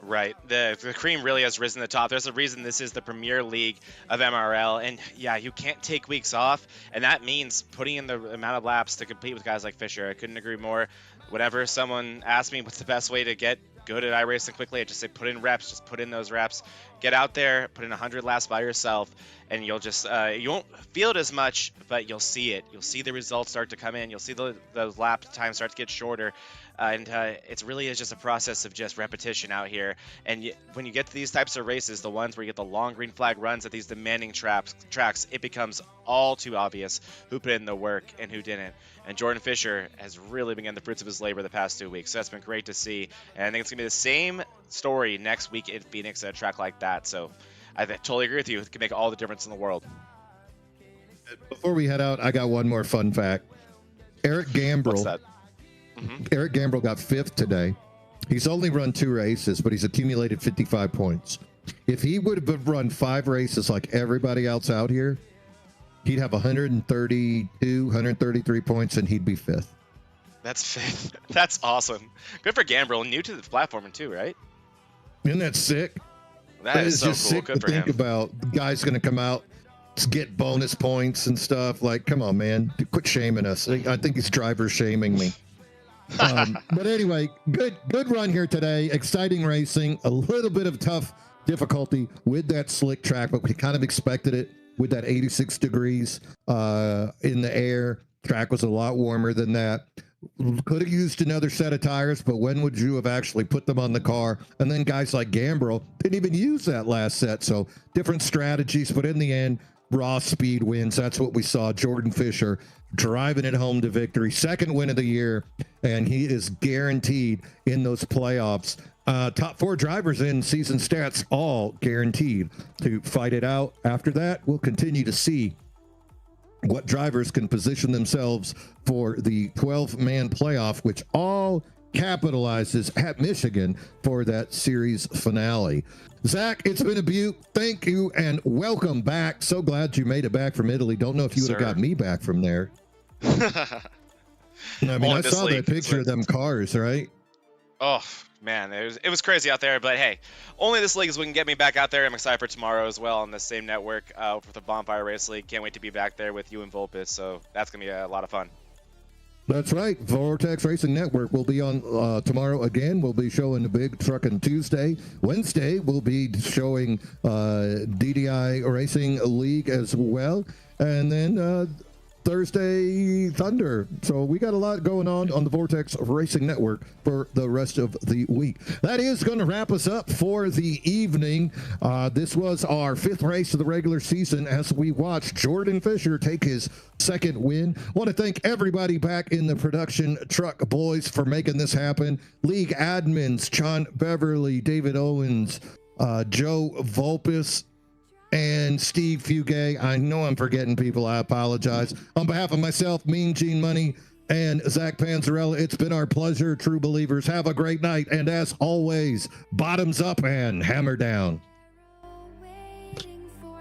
Right. The cream really has risen to the top. There's a reason this is the premier league of MRL. And yeah, you can't take weeks off. And that means putting in the amount of laps to compete with guys like Fisher. I couldn't agree more. Whenever someone asks me what's the best way to get good at iRacing quickly, I just say put in reps, just put in those reps. Get out there, put in 100 laps by yourself, and you'll just, you won't feel it as much, but you'll see it. You'll see the results start to come in. You'll see those lap times start to get shorter. And it really is just a process of just repetition out here. And when you get to these types of races, the ones where you get the long green flag runs at these demanding tracks, it becomes all too obvious who put in the work and who didn't. And Jordan Fisher has really begun the fruits of his labor the past 2 weeks. So that's been great to see. And I think it's going to be the same story next week in Phoenix at a track like that. So I totally agree with you. It can make all the difference in the world. Before we head out, I got one more fun fact. Eric Gambrell. What's that? Eric Gambrell got 5th today. He's only run 2 races, but he's accumulated 55 points. If he would have run 5 races like everybody else out here, he'd have 132, 133 points, and he'd be 5th. That's 5th. That's awesome. Good for Gambrell. New to the platform too, right? Isn't that sick? That is so just cool. sick Good to for think him. about. The guy's going to come out to get bonus points and stuff. Like, come on, man. Quit shaming us. I think he's driver shaming me. But anyway, good run here today. Exciting racing. A little bit of tough difficulty with that slick track, but we kind of expected it with that 86 degrees in the air. Track was a lot warmer than that. Could have used another set of tires, but when would you have actually put them on the car? And then guys like Gambrell didn't even use that last set. So different strategies, but in the end, raw speed wins. That's what we saw. Jordan Fisher driving it home to victory. 2nd win of the year, and he is guaranteed in those playoffs. Top 4 drivers in season stats, all guaranteed to fight it out. After that, we'll continue to see what drivers can position themselves for the 12-man playoff, which all capitalizes at Michigan for that series finale. Zach, it's been a beaut. Thank you and welcome back. So glad you made it back from Italy. Don't know if you would have got me back from there. I mean, I saw that picture of them cars, right? Oh, man, it was crazy out there. But hey, only this league is what can get me back out there. I'm excited for tomorrow as well on the same network for the Bonfire Race League. Can't wait to be back there with you and Vulpes. So that's going to be a lot of fun. That's right. Vortex Racing Network will be on tomorrow again. We'll be showing the Big Truckin' Tuesday. Wednesday, we'll be showing DDI Racing League as well. And then Thursday, Thunder. So we got a lot going on the Vortex Racing Network for the rest of the week. That is going to wrap us up for the evening. This was our 5th race of the regular season as we watched Jordan Fisher take his 2nd win. Want to thank everybody back in the production truck boys for making this happen. League admins, John Beverly, David Owens, Joe Vulpes, and Steve Fugay. I know I'm forgetting people. I apologize. On behalf of myself, Mean Gene Money, and Zach Panzarella, it's been our pleasure. True believers, have a great night. And as always, bottoms up and hammer down.